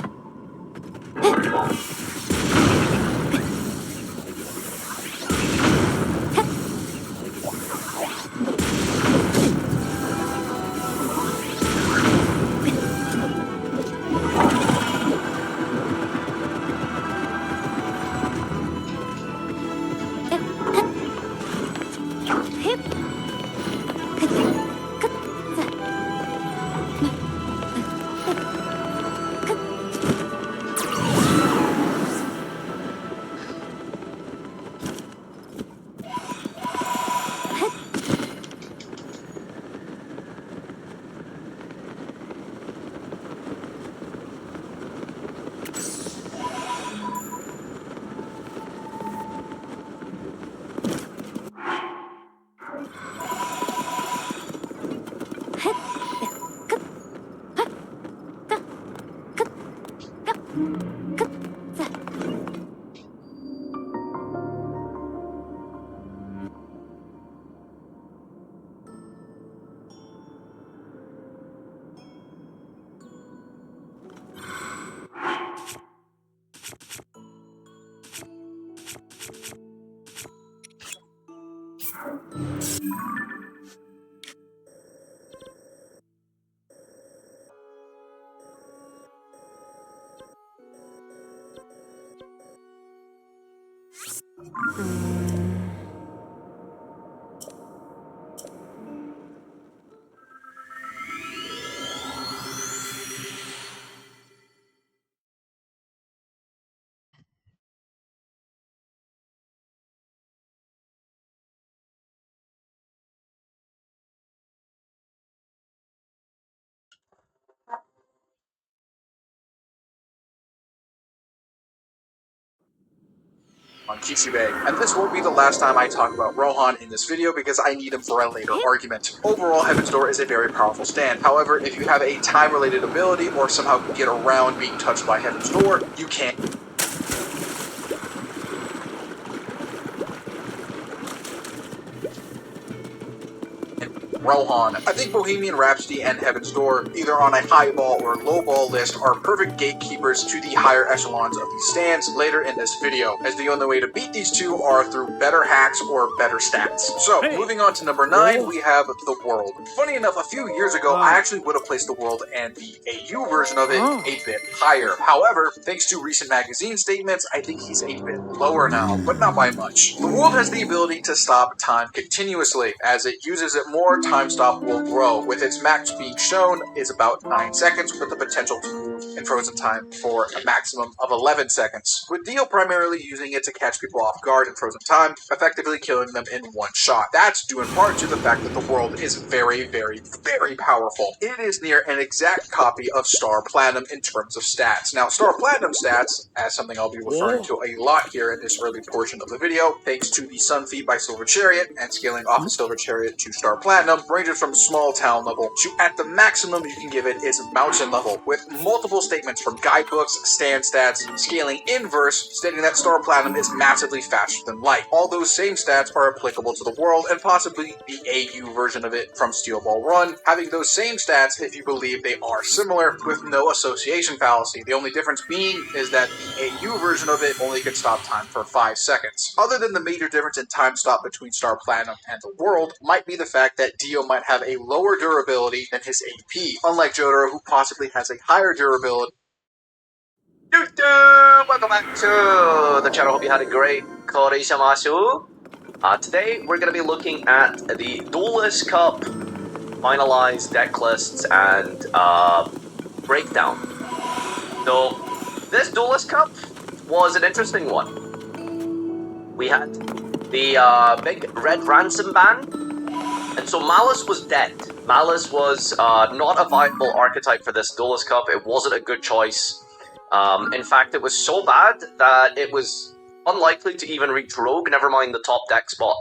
Hip. On Kisube, and this won't be the last time I talk about Rohan in this video because I need him for a later argument. Overall, Heaven's Door is a very powerful stand. However, if you have a time-related ability or somehow can get around being touched by Heaven's Door, you can't. Rohan. I think Bohemian Rhapsody and Heaven's Door, either on a high ball or low ball list, are perfect gatekeepers to the higher echelons of these stands later in this video, as the only way to beat these two are through better hacks or better stats. So, moving on to number 9, we have the World. Funny enough, a few years ago, I actually would have placed the World and the AU version of it a bit higher. However, thanks to recent magazine statements, I think he's a bit lower now, but not by much. The World has the ability to stop time continuously. As it uses it more, time stop will grow, with its max being shown is about 9 seconds, with the potential to move in frozen time for a maximum of 11 seconds, with Dio primarily using it to catch people off guard in frozen time, effectively killing them in one shot. That's due in part to the fact that the World is very, very, very powerful. It is near an exact copy of Star Platinum in terms of stats. Now, Star Platinum stats, as something I'll be referring to a lot here in this early portion of the video, thanks to the Sun Feat by Silver Chariot and scaling off of Silver Chariot to Star Platinum, ranges from small town level to at the maximum you can give it is mountain level, with multiple statements from guidebooks, stand stats, scaling inverse, stating that Star Platinum is massively faster than light. All those same stats are applicable to the World and possibly the AU version of it from Steel Ball Run, having those same stats if you believe they are similar, with no association fallacy. The only difference being is that the AU version of it only can stop time for 5 seconds. Other than the major difference in time stop between Star Platinum and the World might be the fact that Dio might have a lower durability than his AP, unlike Jotaro, who possibly has a higher durability. Welcome back to the channel. Hope you had a great Koreishamasu. Today we're going to be looking at the Duelist Cup finalized deck lists and breakdown. So this Duelist Cup was an interesting one. We had the big red ransom ban, and so Malice was dead. Malice was not a viable archetype for this Duelist Cup. It wasn't a good choice. In fact, it was so bad that it was unlikely to even reach Rogue, never mind the top deck spot.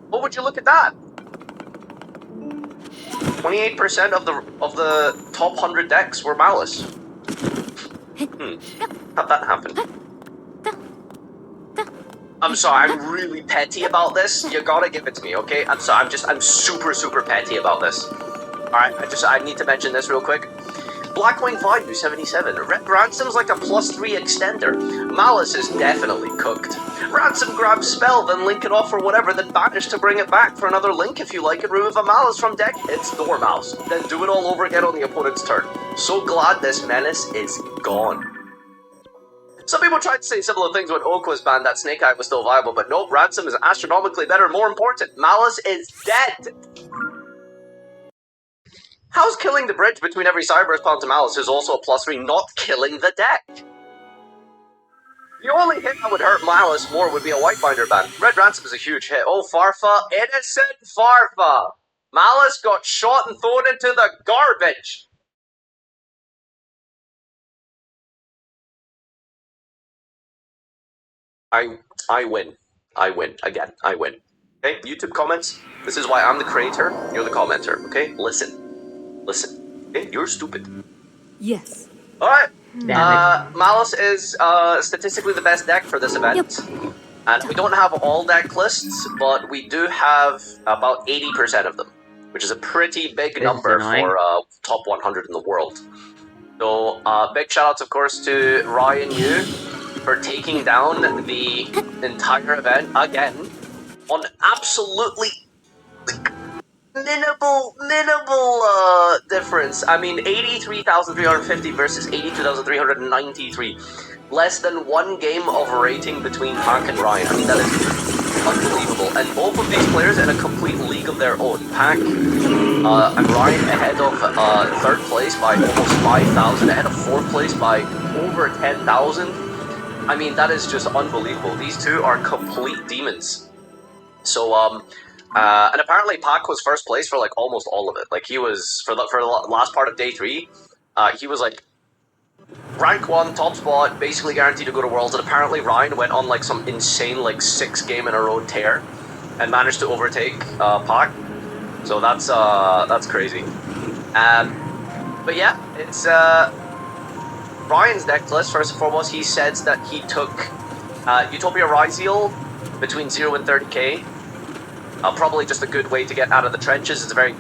What would you look at that? 28% of the top 100 decks were Malice. How'd that happen? I'm sorry, I'm really petty about this. You gotta give it to me, okay? I'm sorry, I'm super, super petty about this. Alright, I need to mention this real quick. Blackwing Value 77. Red Ransom's like a +3 extender. Malice is definitely cooked. Ransom grabs spell, then link it off or whatever, then banish to bring it back for another link if you like, and remove a Malice from deck. It's Dormouse. Then do it all over again on the opponent's turn. So glad this menace is gone. Some people tried to say similar things when Oak was banned, that Snake Eye was still viable, but nope, Ransom is astronomically better. More important, Malice is dead! How's killing the bridge between every Cyberburst Pound to Malice, who's also a +3, not killing the deck? The only hit that would hurt Malice more would be a Whitebinder ban. Red Ransom is a huge hit. Oh, Farfa, innocent Farfa! Malice got shot and thrown into the garbage! I win. I win. Again, I win. Okay, YouTube comments, this is why I'm the creator, you're the commenter, okay? Listen. Okay, you're stupid. Yes. Alright. Damn Malice is statistically the best deck for this event. And we don't have all deck lists, but we do have about 80% of them, which is a pretty big number for top 100 in the world. So, big shoutouts, of course, to Ryan Yu for taking down the entire event again on absolutely minimal difference. I mean, 83,350 versus 82,393. Less than 1 game of rating between Pac and Ryan. I mean, that is unbelievable. And both of these players in a complete league of their own. Pac and Ryan ahead of 3rd place by almost 5,000, ahead of 4th place by over 10,000. I mean, that is just unbelievable. These two are complete demons. So, and apparently Pac was 1st place for like almost all of it. Like he was, for the last part of day 3, he was like rank 1, top spot, basically guaranteed to go to Worlds, and apparently Ryan went on like some insane like 6 game in a row tear and managed to overtake Pac. So that's crazy. But yeah, it's Ryan's deck list. First and foremost, he says that he took Utopia Ryzeal between 0 and 30k. Probably just a good way to get out of the trenches. It's a very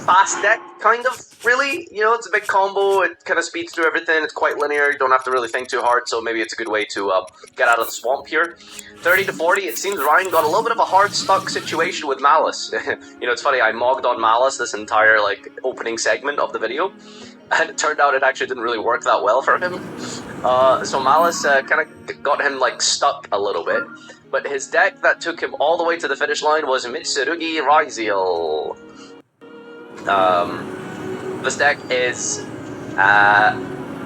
fast deck, kind of, really. You know, it's a big combo, it kind of speeds through everything, it's quite linear, you don't have to really think too hard, so maybe it's a good way to get out of the swamp here. 30 to 40, it seems Ryan got a little bit of a hard stuck situation with Malice. You know, it's funny, I mogged on Malice this entire, like, opening segment of the video, and it turned out it actually didn't really work that well for him. So Malice kind of got him, like, stuck a little bit. But his deck that took him all the way to the finish line was Mitsurugi Raiziel. This deck is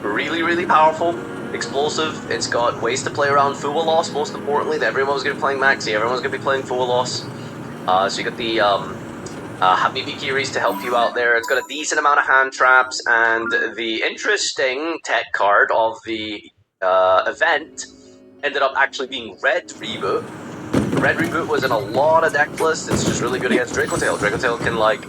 really, really powerful, explosive. It's got ways to play around Fuwa Loss, most importantly. Everyone's going to be playing Maxi, everyone's going to be playing Fuwa Loss. So you got the Habibi Kiris to help you out there. It's got a decent amount of hand traps, and the interesting tech card of the event ended up actually being Red Reboot. Red Reboot was in a lot of deck lists. It's just really good against Dracotail. Dracotail can, like,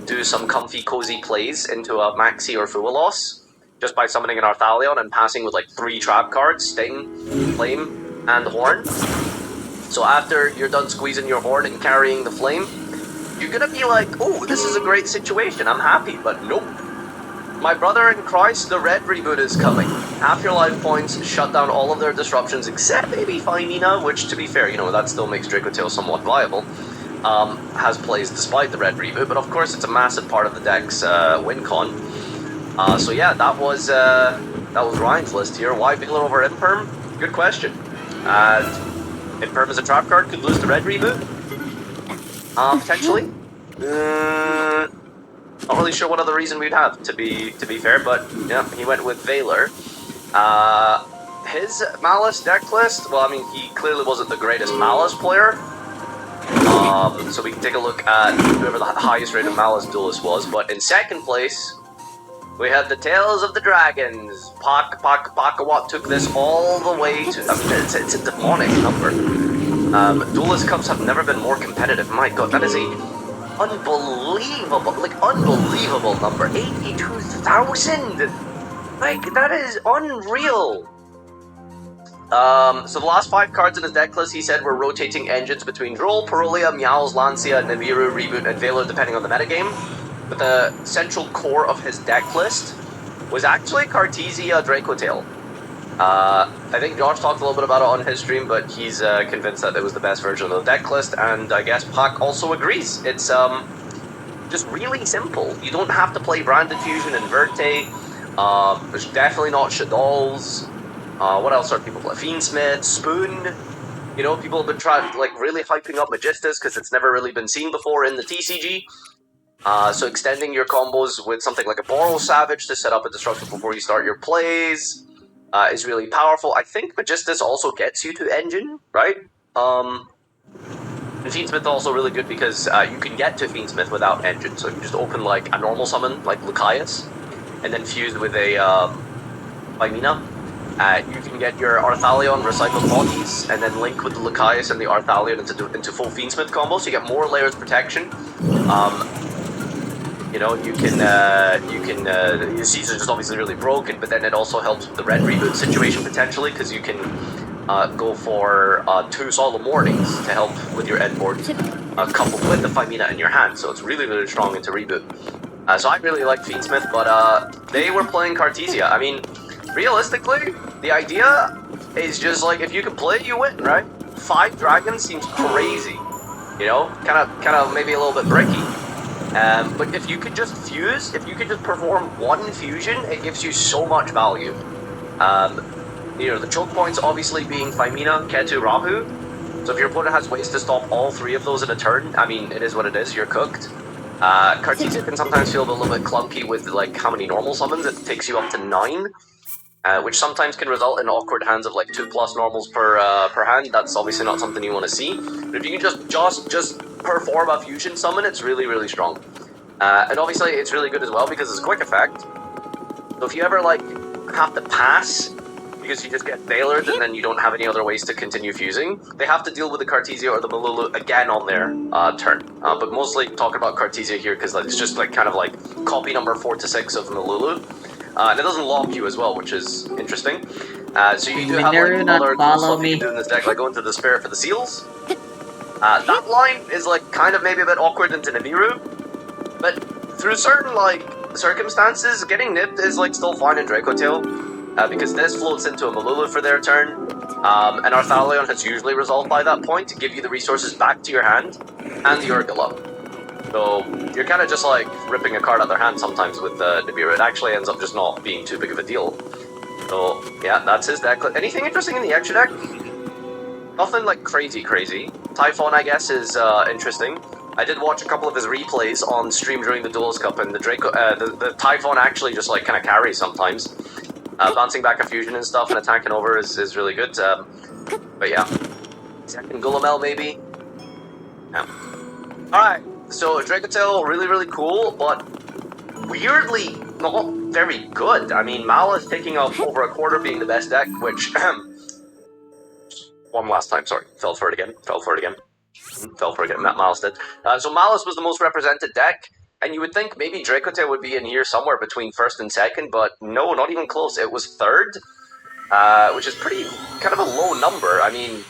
do some comfy, cozy plays into a Maxi or Fuwa Loss just by summoning an Arthalion and passing with, like, 3 trap cards, Sting, Flame, and Horn. So after you're done squeezing your Horn and carrying the Flame, you're gonna be like, oh, this is a great situation, I'm happy, but nope. My brother in Christ, the Red Reboot is coming. Half your life points, shut down all of their disruptions, except maybe Faimina, which, to be fair, you know, that still makes Dracotail somewhat viable. Has plays despite the Red Reboot, but of course it's a massive part of the deck's win con. So yeah, that was Ryan's list here. Why Vigilor over Imperm? Good question. Imperm as a trap card could lose the Red Reboot? Potentially. Not really sure what other reason we'd have, to be fair, but yeah, he went with Valor. His Malice deck list, well, I mean, he clearly wasn't the greatest Malice player. So we can take a look at whoever the highest rated Malice duelist was, but in second place, we had the Tales of the Dragons. Pakawat took this all the way to, I mean, it's a demonic number. Duelist Cups have never been more competitive. My god, that is a unbelievable number. 82,000! Like, that is unreal! So the last 5 cards in his deck list, he said, were rotating engines between Droll, Parolia, Meowls, Lancia, Nibiru, Reboot, and Valor, depending on the metagame. But the central core of his deck list was actually Cartesia Dracotail. I think Josh talked a little bit about it on his stream, but he's convinced that it was the best version of the deck list, and I guess Pak also agrees. It's just really simple. You don't have to play Branded Fusion and Verte. There's definitely not Shadows. What else are people playing? Fiendsmith, Spoon. You know, people have been really hyping up Magistus because it's never really been seen before in the TCG. So extending your combos with something like a Boros Savage to set up a Disruption before you start your plays is really powerful. I think Magistus also gets you to Engine, right? And Fiendsmith also really good because you can get to Fiendsmith without Engine. So you just open like a normal summon, like Lucaeus, and then fuse with a Faimina. You can get your Arthalion Recycled Bodies, and then link with the Lucaeus and the Arthalion into full Fiendsmith combos, so you get more layers of protection. You know, Caesar's just obviously really broken, but then it also helps with the Red Reboot situation potentially, because you can go for 2 Solemn Warnings to help with your end board, coupled with the Faimina in your hand, so it's really, really strong into Reboot. So I really like Fiendsmith, but they were playing Cartesia. I mean, realistically, the idea is just like, if you can play, you win, right? 5 dragons seems crazy, you know? Kind of maybe a little bit bricky. But if you could just fuse, if you could just perform 1 fusion, it gives you so much value. You know, the choke points obviously being Faimina, Ketu, Rahu. So if your opponent has ways to stop all 3 of those in a turn, I mean, it is what it is, you're cooked. Cartesia can sometimes feel a little bit clunky with like how many normal summons. It takes you up to 9. Which sometimes can result in awkward hands of like 2+ normals per hand. That's obviously not something you want to see. But if you can just perform a fusion summon, it's really, really strong. And obviously it's really good as well because it's a quick effect. So if you ever like have to pass because you just get Valored and then you don't have any other ways to continue fusing, they have to deal with the Cartesia or the Malulu again on their turn. But mostly talking about Cartesia here because it's just like kind of like copy number 4 to 6 of Malulu. And it doesn't lock you as well, which is interesting. So you do have like other cool stuff you can do in this deck, like go into the Spirit for the Seals. That line is like kind of maybe a bit awkward into Nibiru, but through certain, like, circumstances, getting nipped is, like, still fine in Draco Tail, because this floats into a Malula for their turn, and our Thalion has usually resolved by that point to give you the resources back to your hand, and the Urgala. So, you're kind of just, like, ripping a card out their hand sometimes with Nibiru. It actually ends up just not being too big of a deal. So, yeah, that's his deck. Anything interesting in the extra deck? Nothing, like, crazy. Typhon, I guess, is interesting. I did watch a couple of his replays on stream during the Duels Cup, and the Typhon actually just, like, kind of carries sometimes. Bouncing back a fusion and stuff and attacking over is really good. But yeah. Second Gulamel, maybe? Yeah. Alright, so Dracotail, really cool, but weirdly not very good. I mean, Mala is taking up over a quarter being the best deck, which... one last time, sorry. Fell for it again. Malice did. So Malice was the most represented deck, and you would think maybe Dracotail would be in here somewhere between first and second, but no, not even close. It was third, which is pretty kind of a low number. I mean,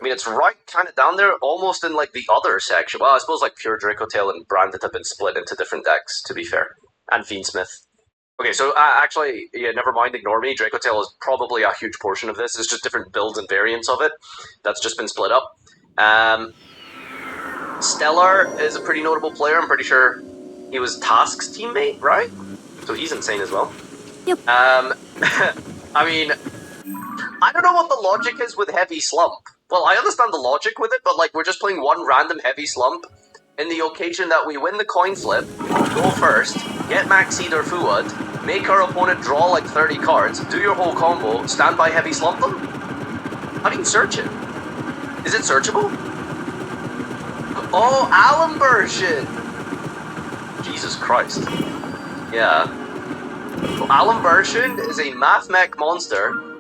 it's right kind of down there, almost in like the other section. Well, I suppose like pure Dracotail and Branded have been split into different decks, to be fair, and Fiendsmith. Okay, so actually, yeah, never mind, ignore me. Dracotail is probably a huge portion of this. It's just different builds and variants of it that's just been split up. Stellar is a pretty notable player. I'm pretty sure he was Task's teammate, right? So he's insane as well. Yep. I mean, I don't know what the logic is with Heavy Slump. Well, I understand the logic with it, but like, we're just playing one random Heavy Slump in the occasion that we win the coin flip, go first, get Max Seed or Fuad, make our opponent draw like 30 cards, do your whole combo, stand by Heavy Slump them? How do you search it? Is it searchable? Oh, Alum version! Jesus Christ. Yeah. So Alum version is a math mech monster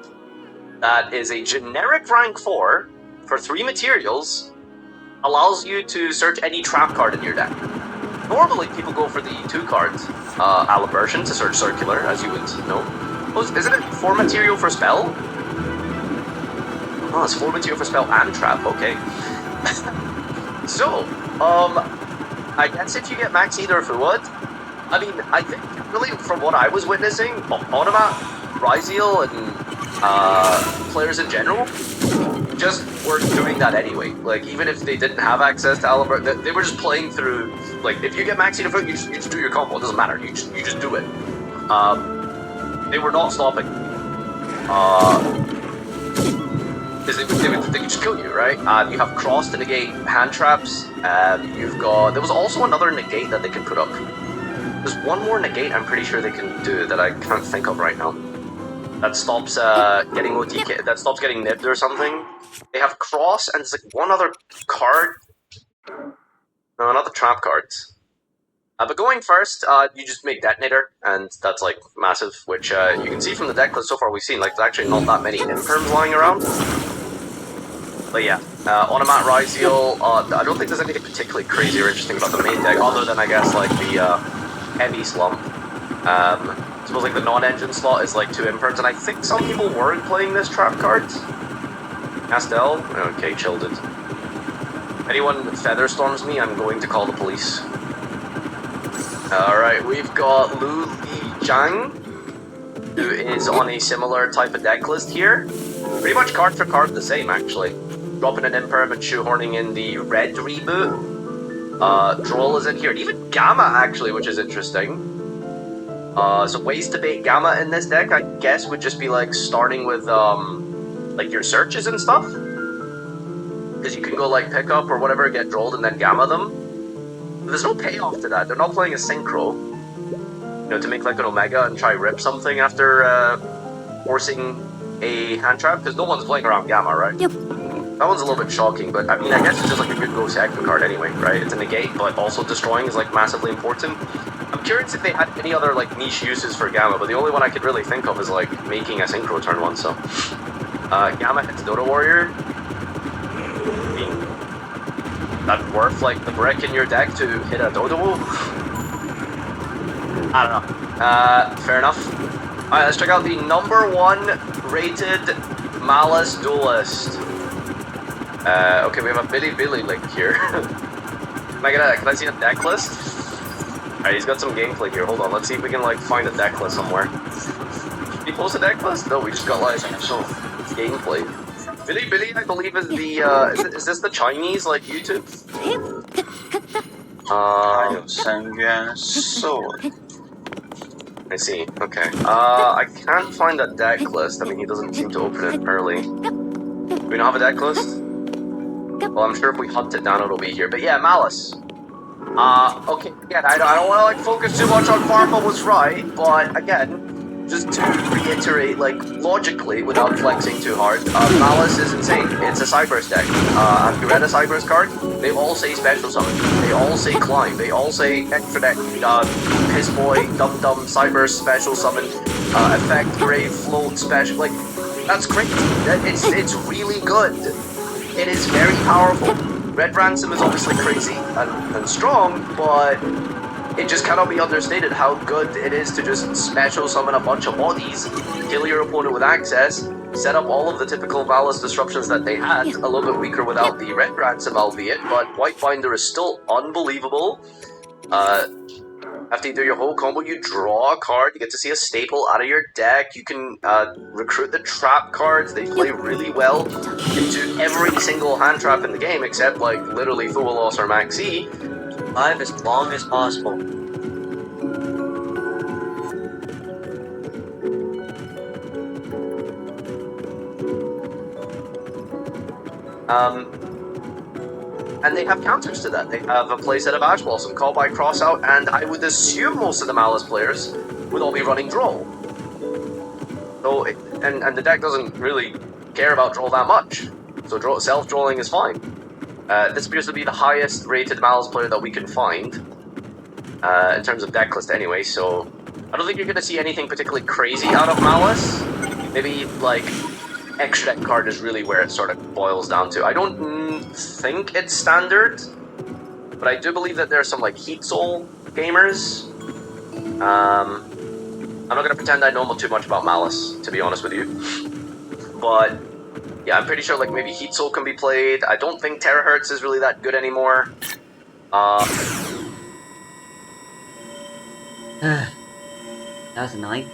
that is a generic rank 4 for 3 materials, allows you to search any trap card in your deck. Normally, people go for the 2 cards, Alum version, to search circular, as you would know. Oh, isn't it 4 material for spell? Oh, it's 4 material for spell and trap, okay. So, I guess if you get Max Seed or Fuad, I mean, I think, really, from what I was witnessing, Automat, Ryziel, and players in general, just were doing that anyway. Like, even if they didn't have access to Alum, they were just playing through, like, if you get Max Seed or Fuad, you just do your combo, it doesn't matter, you just do it. They were not stopping. Because they could just kill you, right? You have Cross to negate hand traps. You've got... There was also another negate that they can put up. There's one more negate I'm pretty sure they can do that I can't think of right now. That stops getting OTK... That stops getting nibbed or something. They have Cross, and there's like one other card. No, not the trap cards. But going first, you just make Detonator, and that's like massive, which you can see from the deck list so far we've seen, like, there's actually not that many Imperms lying around. But yeah, Automat Ryziel, I don't think there's anything particularly crazy or interesting about the main deck, other than, I guess, like, the Heavy Slump. I suppose, like, the non-engine slot is, like, 2 Imperms, and I think some people weren't playing this trap card. Castel? Okay, chilled it. Anyone Featherstorms me, I'm going to call the police. Alright, we've got Lu Li Zhang, who is on a similar type of deck list here. Pretty much card for card the same, actually. Dropping an Imperm and shoehorning in the red reboot. Droll is in here, and even Gamma, actually, which is interesting. So ways to bait Gamma in this deck, I guess, would just be, like, starting with, like, your searches and stuff. Because you can go, like, pick up or whatever, get drolled, and then Gamma them. There's no payoff to that. They're not playing a synchro, you know, to make like an Omega and try rip something after forcing a hand trap, because no one's playing around Gamma, right? Yep. That one's a little bit shocking, but I mean, I guess it's just like a good go second card anyway, right? It's a negate, but also destroying is like massively important. I'm curious if they had any other like niche uses for Gamma, but the only one I could really think of is like making a synchro turn 1, so. Gamma hits Dodo Warrior. I mean, that worth like the brick in your deck to hit a Dodo? I don't know. Fair enough. Alright, let's check out the #1 rated Malice Duelist. Okay, we have a Billy link here. Can I see a deck list? Alright, he's got some gameplay here. Hold on, let's see if we can like find a deck list somewhere. Did he post a deck list? No, we just got like some gameplay. Billy, I believe is the is this the Chinese like YouTube? 还有深渊兽。 I see. Okay. I can't find that deck list. I mean, he doesn't seem to open it early. Do we not have a deck list? Well, I'm sure if we hunt it down, it'll be here. But yeah, Malice. Okay. Again, I don't want to like focus too much on Farfa was right, but again, just to reiterate, like logically, without flexing too hard, Malice is insane. It's a Cyberse deck. Have you read a Cyberse card? They all say special summon. They all say climb. They all say extra deck. Piss boy, dum dum, Cyberse special summon, effect, grave, float, special. Like that's great. It's really good. It is very powerful. Red Ransom is obviously crazy and strong, but it just cannot be understated how good it is to just special summon a bunch of bodies, kill your opponent with access, set up all of the typical Malice disruptions that they had, a little bit weaker without the Red Ransom albeit, but White Binder is still unbelievable. After you do your whole combo, you draw a card, you get to see a staple out of your deck, you can recruit the trap cards, they play really well into every single hand trap in the game, except like literally Thualos or Maxi. Live as long as possible. And they have counters to that. They have a playset of Ash Blossom, Call by Crossout, and I would assume most of the Malice players would all be running Droll. So, and the deck doesn't really care about Droll that much. So self-drolling is fine. This appears to be the highest rated Malice player that we can find. In terms of deck list anyway, so I don't think you're going to see anything particularly crazy out of Malice. Maybe, like, extra deck card is really where it sort of boils down to. I don't think it's standard, but I do believe that there are some, like, Heat Soul gamers. I'm not going to pretend I know too much about Malice, to be honest with you. But yeah, I'm pretty sure like maybe Heat Soul can be played. I don't think Terahertz is really that good anymore. That was annoying.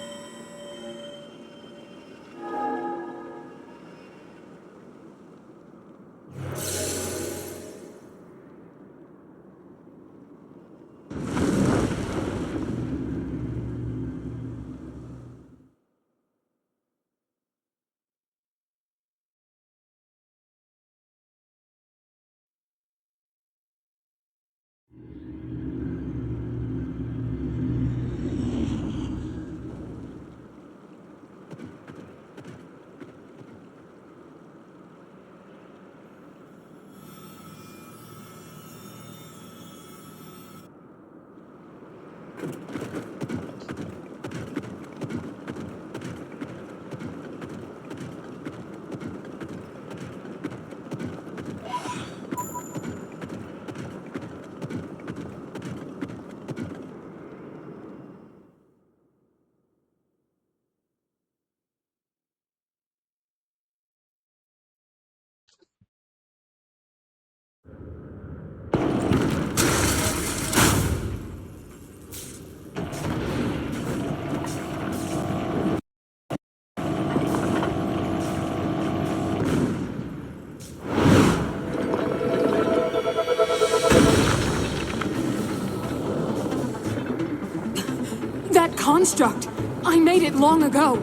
That construct! I made it long ago!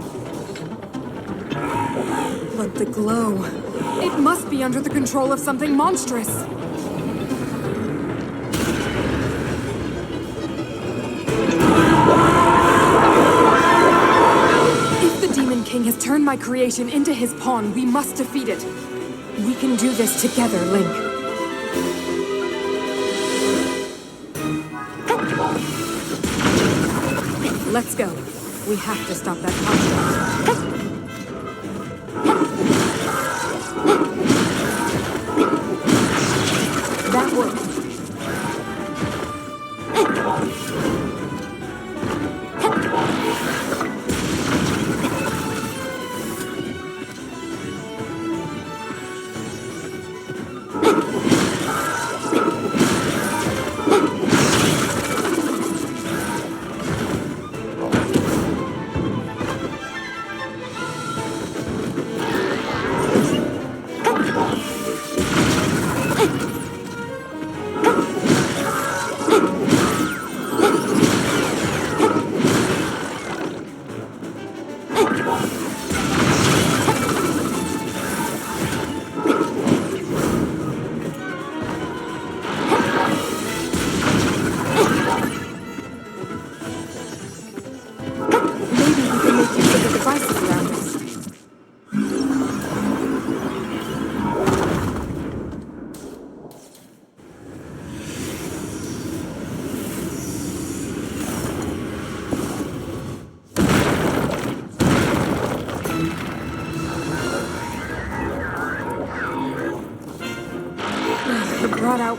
But the glow... It must be under the control of something monstrous! If the Demon King has turned my creation into his pawn, we must defeat it. We can do this together, Link. Let's go. We have to stop that construct. That worked.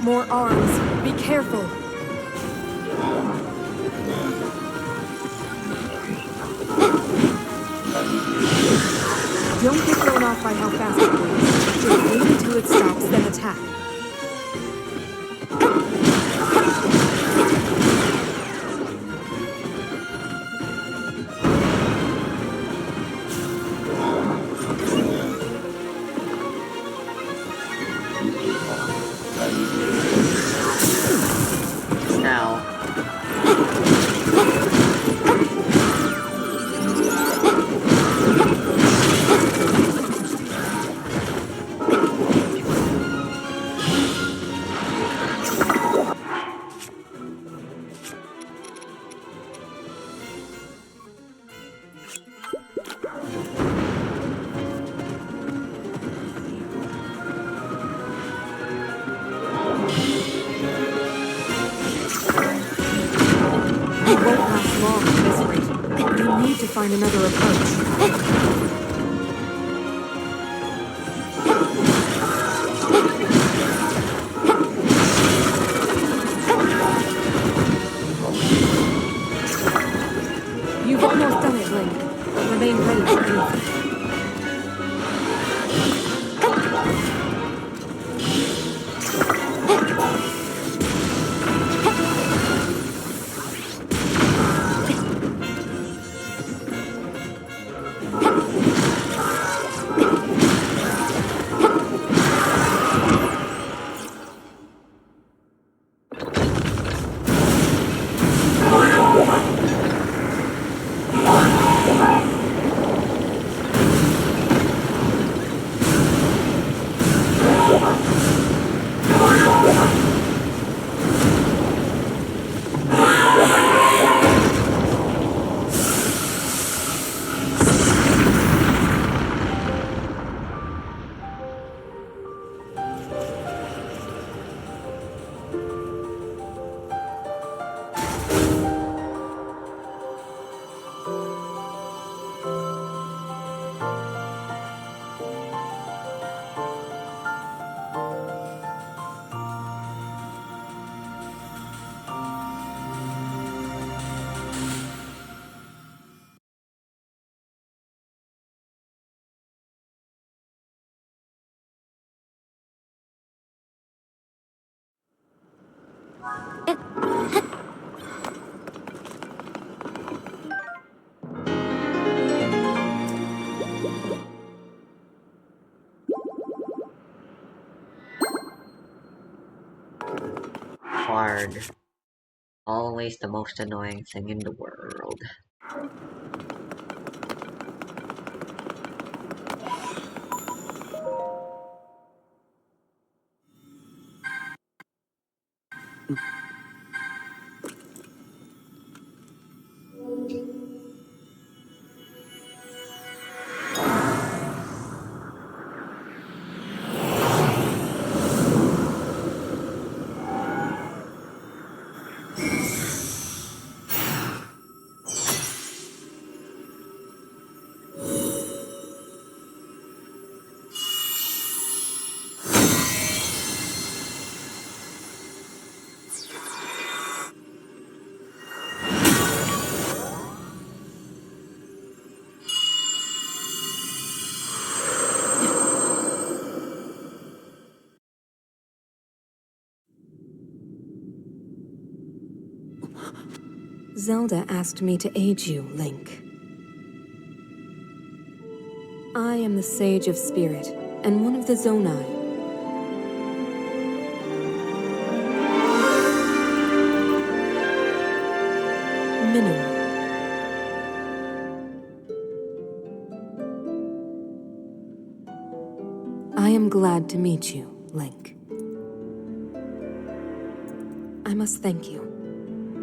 More arms. Be careful. Don't get thrown off by how fast it moves. Just wait until it stops, then attack. Now. It won't last long at this rate. We need to find another approach. You've almost done it, Link. Remain ready for anything. Hard. Always the most annoying thing in the world. Zelda asked me to aid you, Link. I am the Sage of Spirit, and one of the Zonai. Minimum. I am glad to meet you, Link. I must thank you.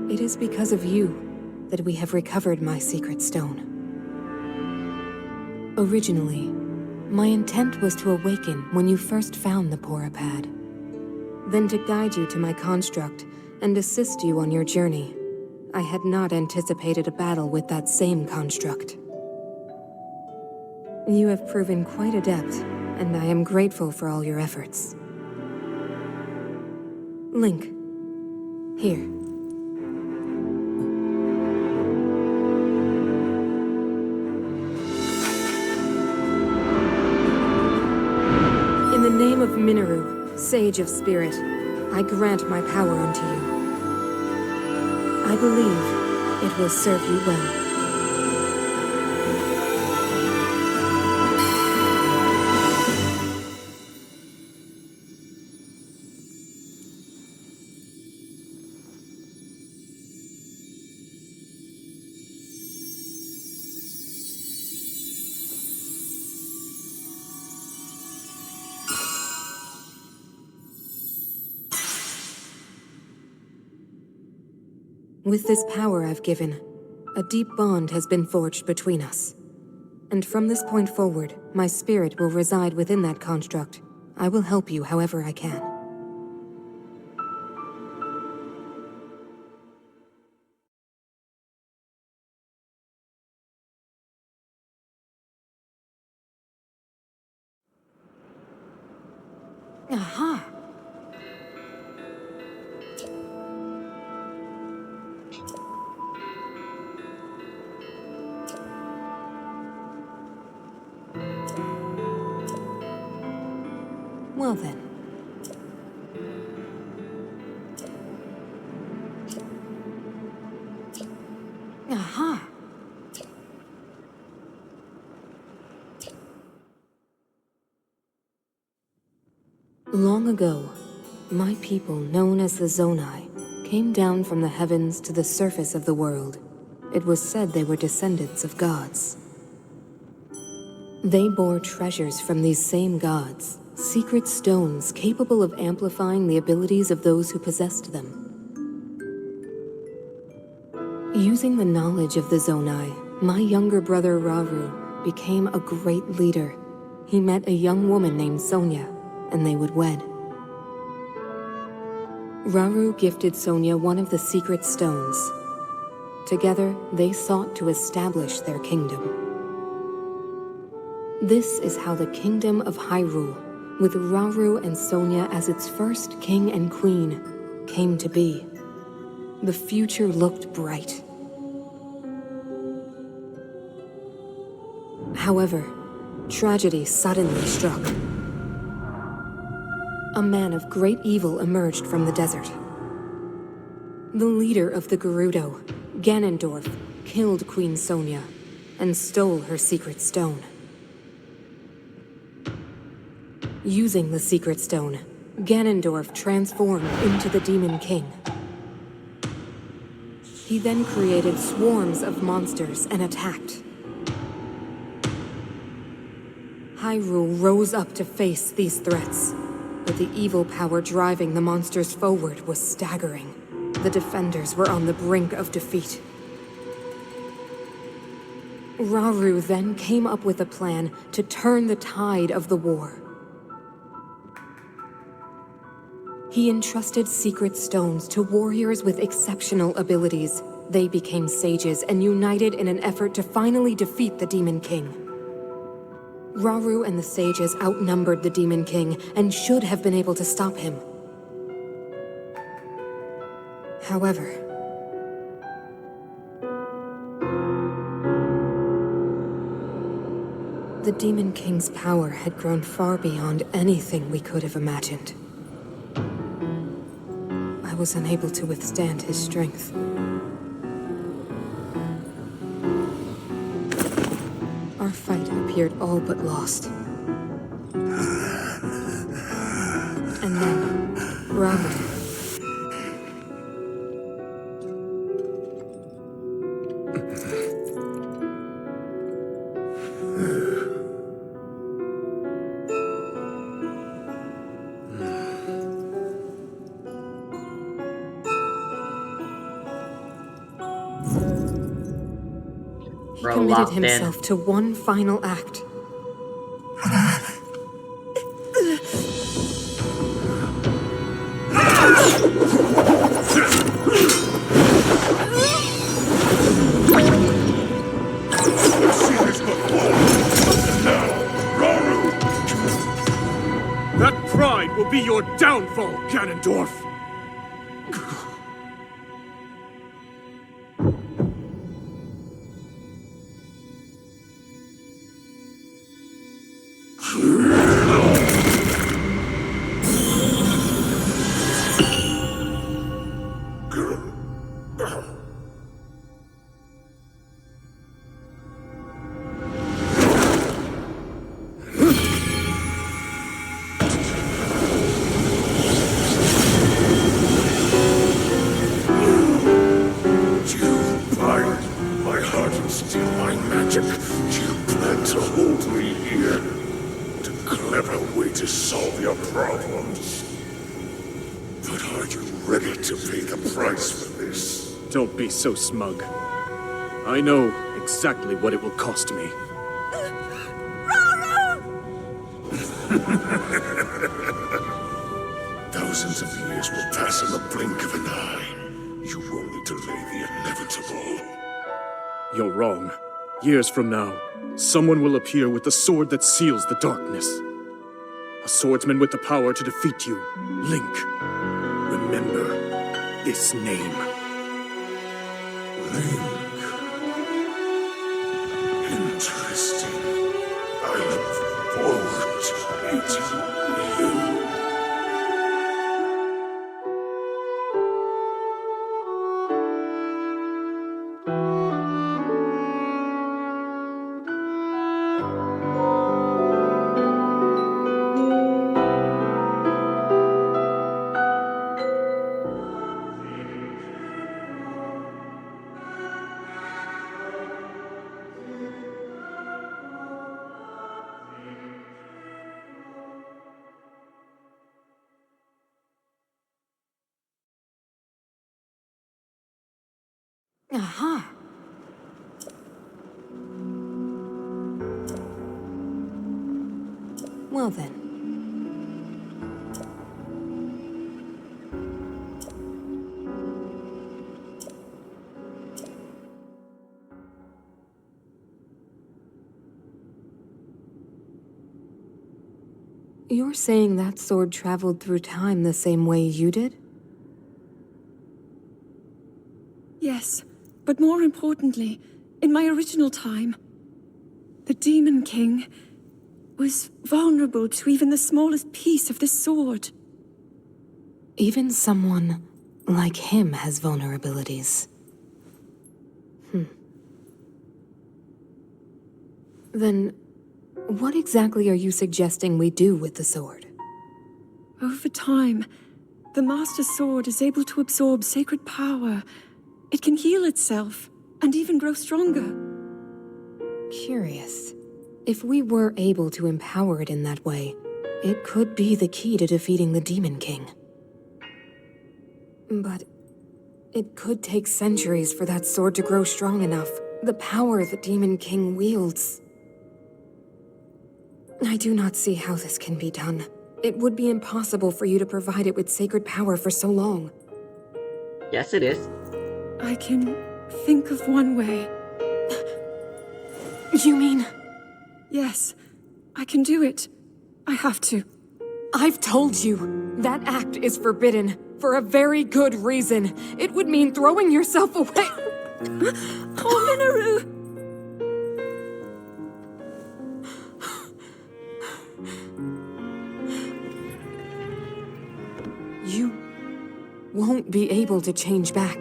It is because of you that we have recovered my secret stone. Originally, my intent was to awaken when you first found the Porapad. Then to guide you to my construct and assist you on your journey. I had not anticipated a battle with that same construct. You have proven quite adept, and I am grateful for all your efforts. Link. Here. In the name of Minoru, Sage of Spirit, I grant my power unto you. I believe it will serve you well. With this power I've given, a deep bond has been forged between us. And from this point forward, my spirit will reside within that construct. I will help you however I can. Aha! Well then. Aha! Long ago, my people, known as the Zonai, came down from the heavens to the surface of the world. It was said they were descendants of gods. They bore treasures from these same gods, secret stones capable of amplifying the abilities of those who possessed them. Using the knowledge of the Zonai, my younger brother Rauru became a great leader. He met a young woman named Sonia, and they would wed. Rauru gifted Sonia one of the secret stones. Together, they sought to establish their kingdom. This is how the kingdom of Hyrule, with Rauru and Sonia as its first king and queen, came to be. The future looked bright. However, tragedy suddenly struck. A man of great evil emerged from the desert. The leader of the Gerudo, Ganondorf, killed Queen Sonia and stole her secret stone. Using the secret stone, Ganondorf transformed into the Demon King. He then created swarms of monsters and attacked. Hyrule rose up to face these threats, but the evil power driving the monsters forward was staggering. The defenders were on the brink of defeat. Rauru then came up with a plan to turn the tide of the war. He entrusted secret stones to warriors with exceptional abilities. They became sages and united in an effort to finally defeat the Demon King. Rauru and the sages outnumbered the Demon King and should have been able to stop him. However, the Demon King's power had grown far beyond anything we could have imagined. I was unable to withstand his strength. Our fight appeared all but lost. And then, Rauru. Bro, Committed locked himself to one final act. That pride will be your downfall, Ganondorf! My heart and steal my magic. You plan to hold me here. What a clever way to solve your problems. But are you ready to pay the price for this? Don't be so smug. I know exactly what it will cost me. Thousands of years will pass in the blink of an eye. You only delay the inevitable. You're wrong. Years from now, someone will appear with the sword that seals the darkness. A swordsman with the power to defeat you, Link. Remember this name. Link. Interesting. I look forward to meeting you. Aha! Well then. You're saying that sword traveled through time the same way you did? Yes, but more importantly, in my original time, the Demon King was vulnerable to even the smallest piece of this sword. Even someone like him has vulnerabilities. Then, what exactly are you suggesting we do with the sword? Over time, the Master Sword is able to absorb sacred power. It can heal itself, and even grow stronger. Curious. If we were able to empower it in that way, it could be the key to defeating the Demon King. But it could take centuries for that sword to grow strong enough. The power the Demon King wields. I do not see how this can be done. It would be impossible for you to provide it with sacred power for so long. Yes, it is. I can think of one way. You mean? Yes, I can do it. I have to. I've told you, that act is forbidden, for a very good reason. It would mean throwing yourself away. Oh, Minoru! You won't be able to change back.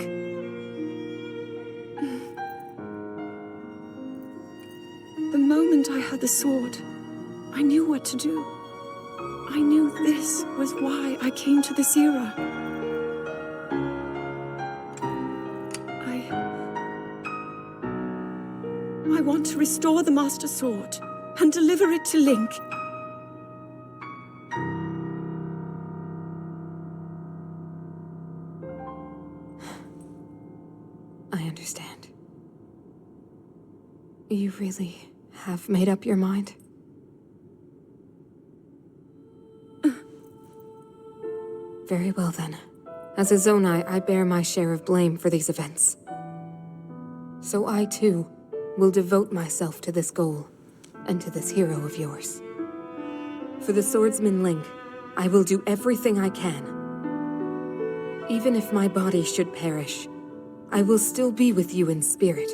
The moment I had the sword, I knew what to do. I knew this was why I came to this era. I want to restore the Master Sword and deliver it to Link. I understand. You really have made up your mind? Very well then. As a Zonai, I bear my share of blame for these events. So I too will devote myself to this goal, and to this hero of yours. For the swordsman Link, I will do everything I can. Even if my body should perish, I will still be with you in spirit.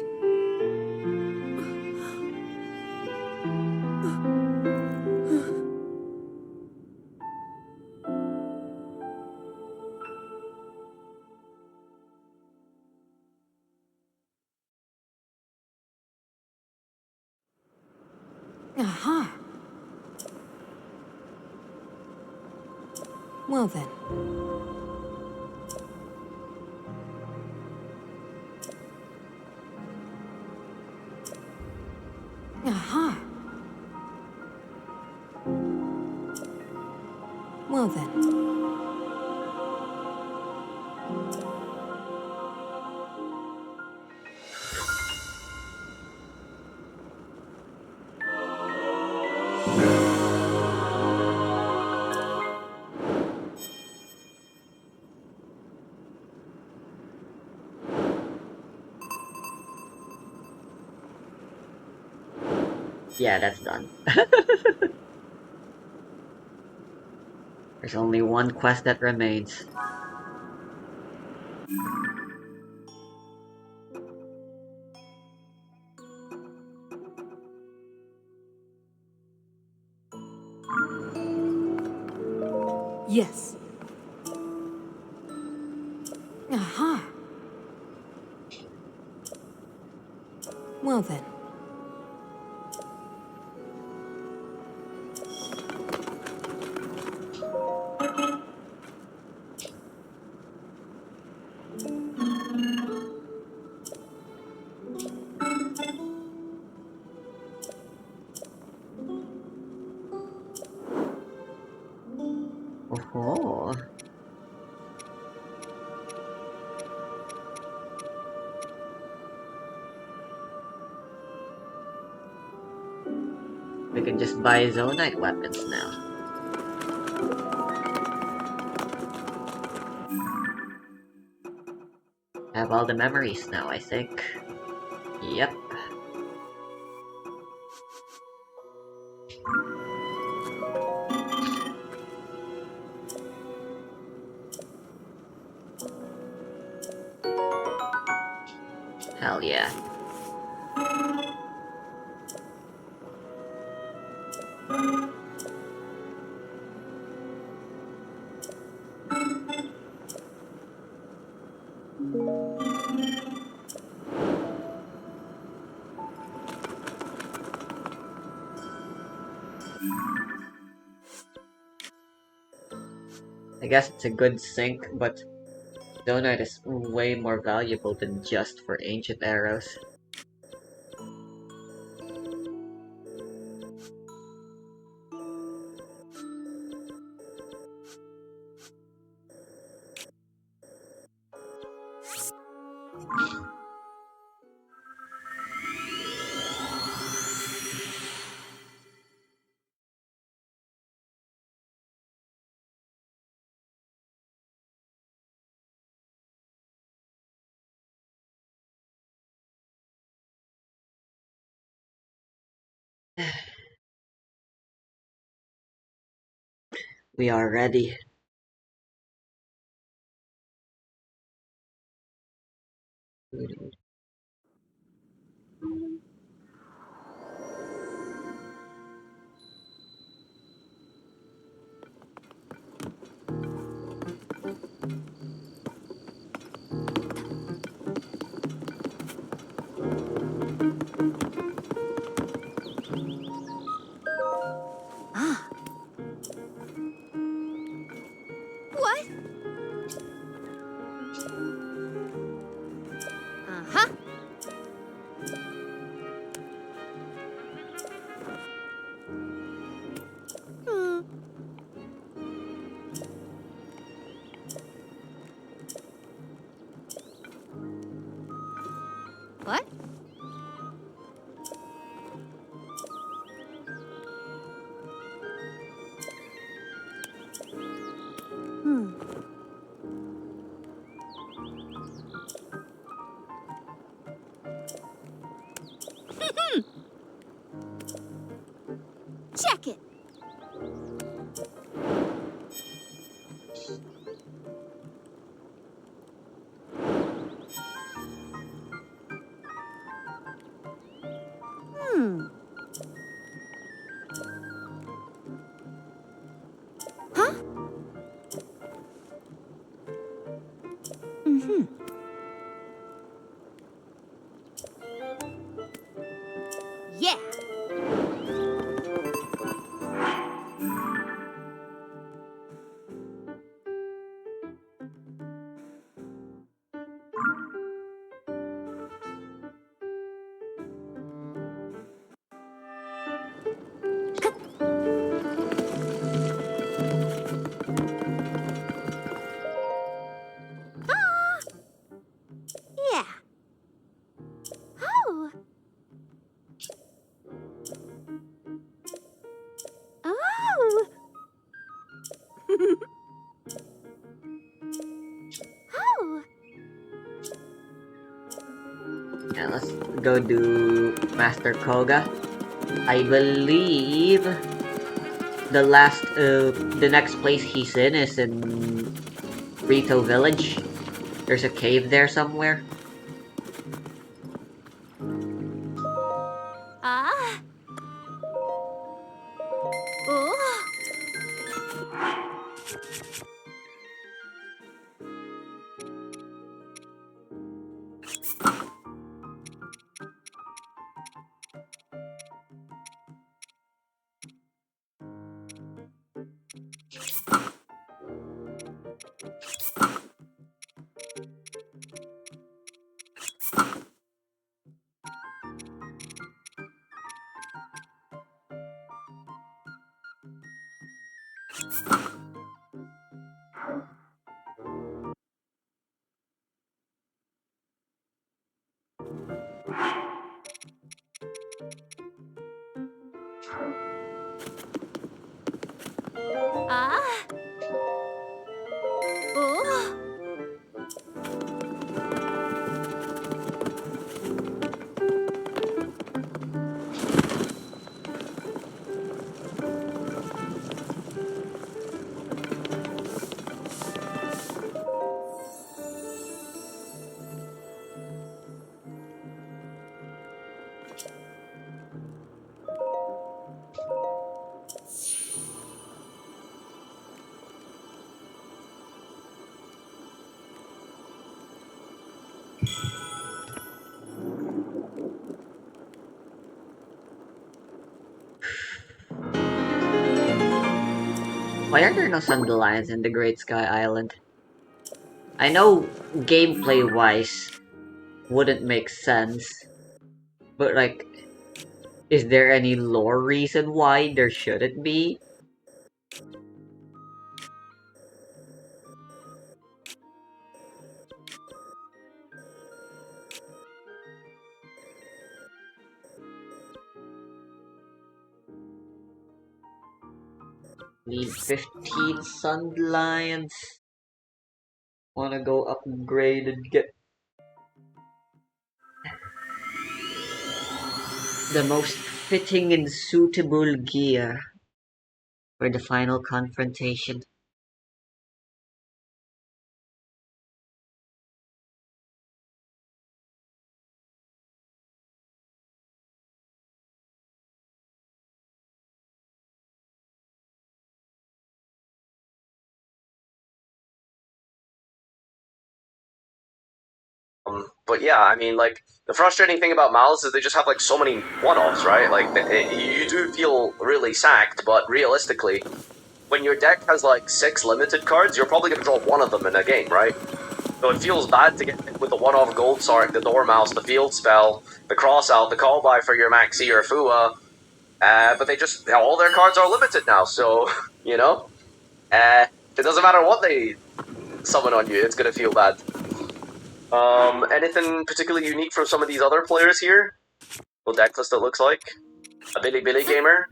Aha! Well then. Aha! Well then. Yeah, that's done. There's only one quest that remains. Yes. Aha! Well then. Oh, we can just buy Zonite weapons now. Have all the memories now, I think. Yep. Hell yeah. I guess it's a good sync, but Zonite is way more valuable than just for ancient arrows. We are ready. Ah. What? Uh-huh. Hmm. What? Hmm. Check it. Yeah, let's go do Master Koga. I believe the next place he's in is in Rito Village. There's a cave there somewhere. Ah. Oh. Ah. Oh. Why are there no Sundelions in the Great Sky Island? I know gameplay-wise wouldn't make sense, but like, is there any lore reason why there shouldn't be? Need 15 Sundelions. Wanna go upgrade and get the most fitting and suitable gear for the final confrontation. But yeah, I mean, like, the frustrating thing about Malice is they just have, like, so many one-offs, right? Like, you do feel really sacked, but realistically, when your deck has, like, 6 limited cards, you're probably gonna draw one of them in a game, right? So it feels bad to get hit with the one-off Gold Sark, the Dormouse, the Field Spell, the Cross-Out, the Call-By for your Maxi or Fua, but they just, all their cards are limited now, so, you know? It doesn't matter what they summon on you, it's gonna feel bad. Anything particularly unique from some of these other players here? What deck list it looks like? A Billy Billy gamer?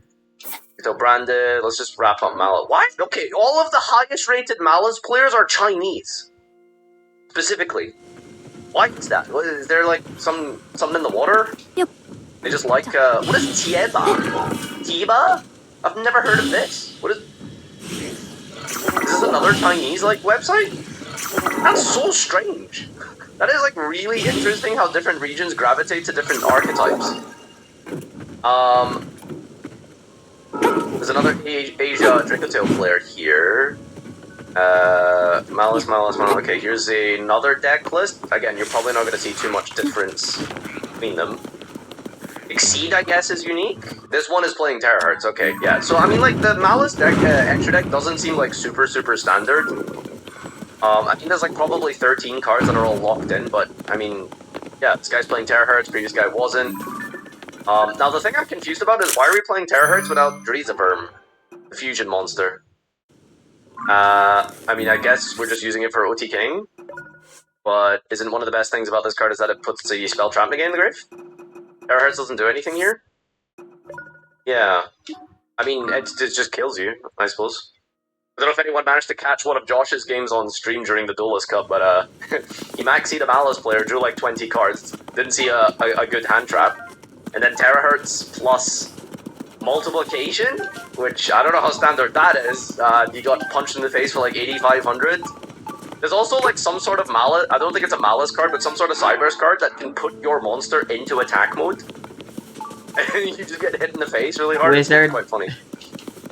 Vito Branded, let's just wrap up Malice. Why? Okay, all of the highest rated Malice players are Chinese. Specifically. Why is that? Is there like something in the water? Yep. They just like, what is Tieba? Tiba? I've never heard of this. What is this another Chinese, like, website? That's so strange. That is, like, really interesting how different regions gravitate to different archetypes. There's another Asia Drickotail player here. Malice. Okay, here's another deck list. Again, you're probably not going to see too much difference between them. Exceed, I guess, is unique. This one is playing Terahertz. Okay, yeah. So, I mean, like, the Malice deck, extra deck doesn't seem, like, super standard. I think there's, like, probably 13 cards that are all locked in, but, I mean, yeah, this guy's playing Terahertz, previous guy wasn't. Now, the thing I'm confused about is why are we playing Terahertz without Drizaverm, the fusion monster? I mean, I guess we're just using it for OTKing, but isn't one of the best things about this card is that it puts the spell trap negate in the grave? Terahertz doesn't do anything here? Yeah. I mean, it just kills you, I suppose. I don't know if anyone managed to catch one of Josh's games on stream during the Duelist Cup, but he maxied a Malice player, drew like 20 cards, didn't see a good hand trap, and then Terahertz plus multiplication, which I don't know how standard that is. He got punched in the face for like 8,500. There's also like some sort of Malice, I don't think it's a Malice card, but some sort of Cyberse card that can put your monster into attack mode. And you just get hit in the face really hard. Wizard. It's quite funny.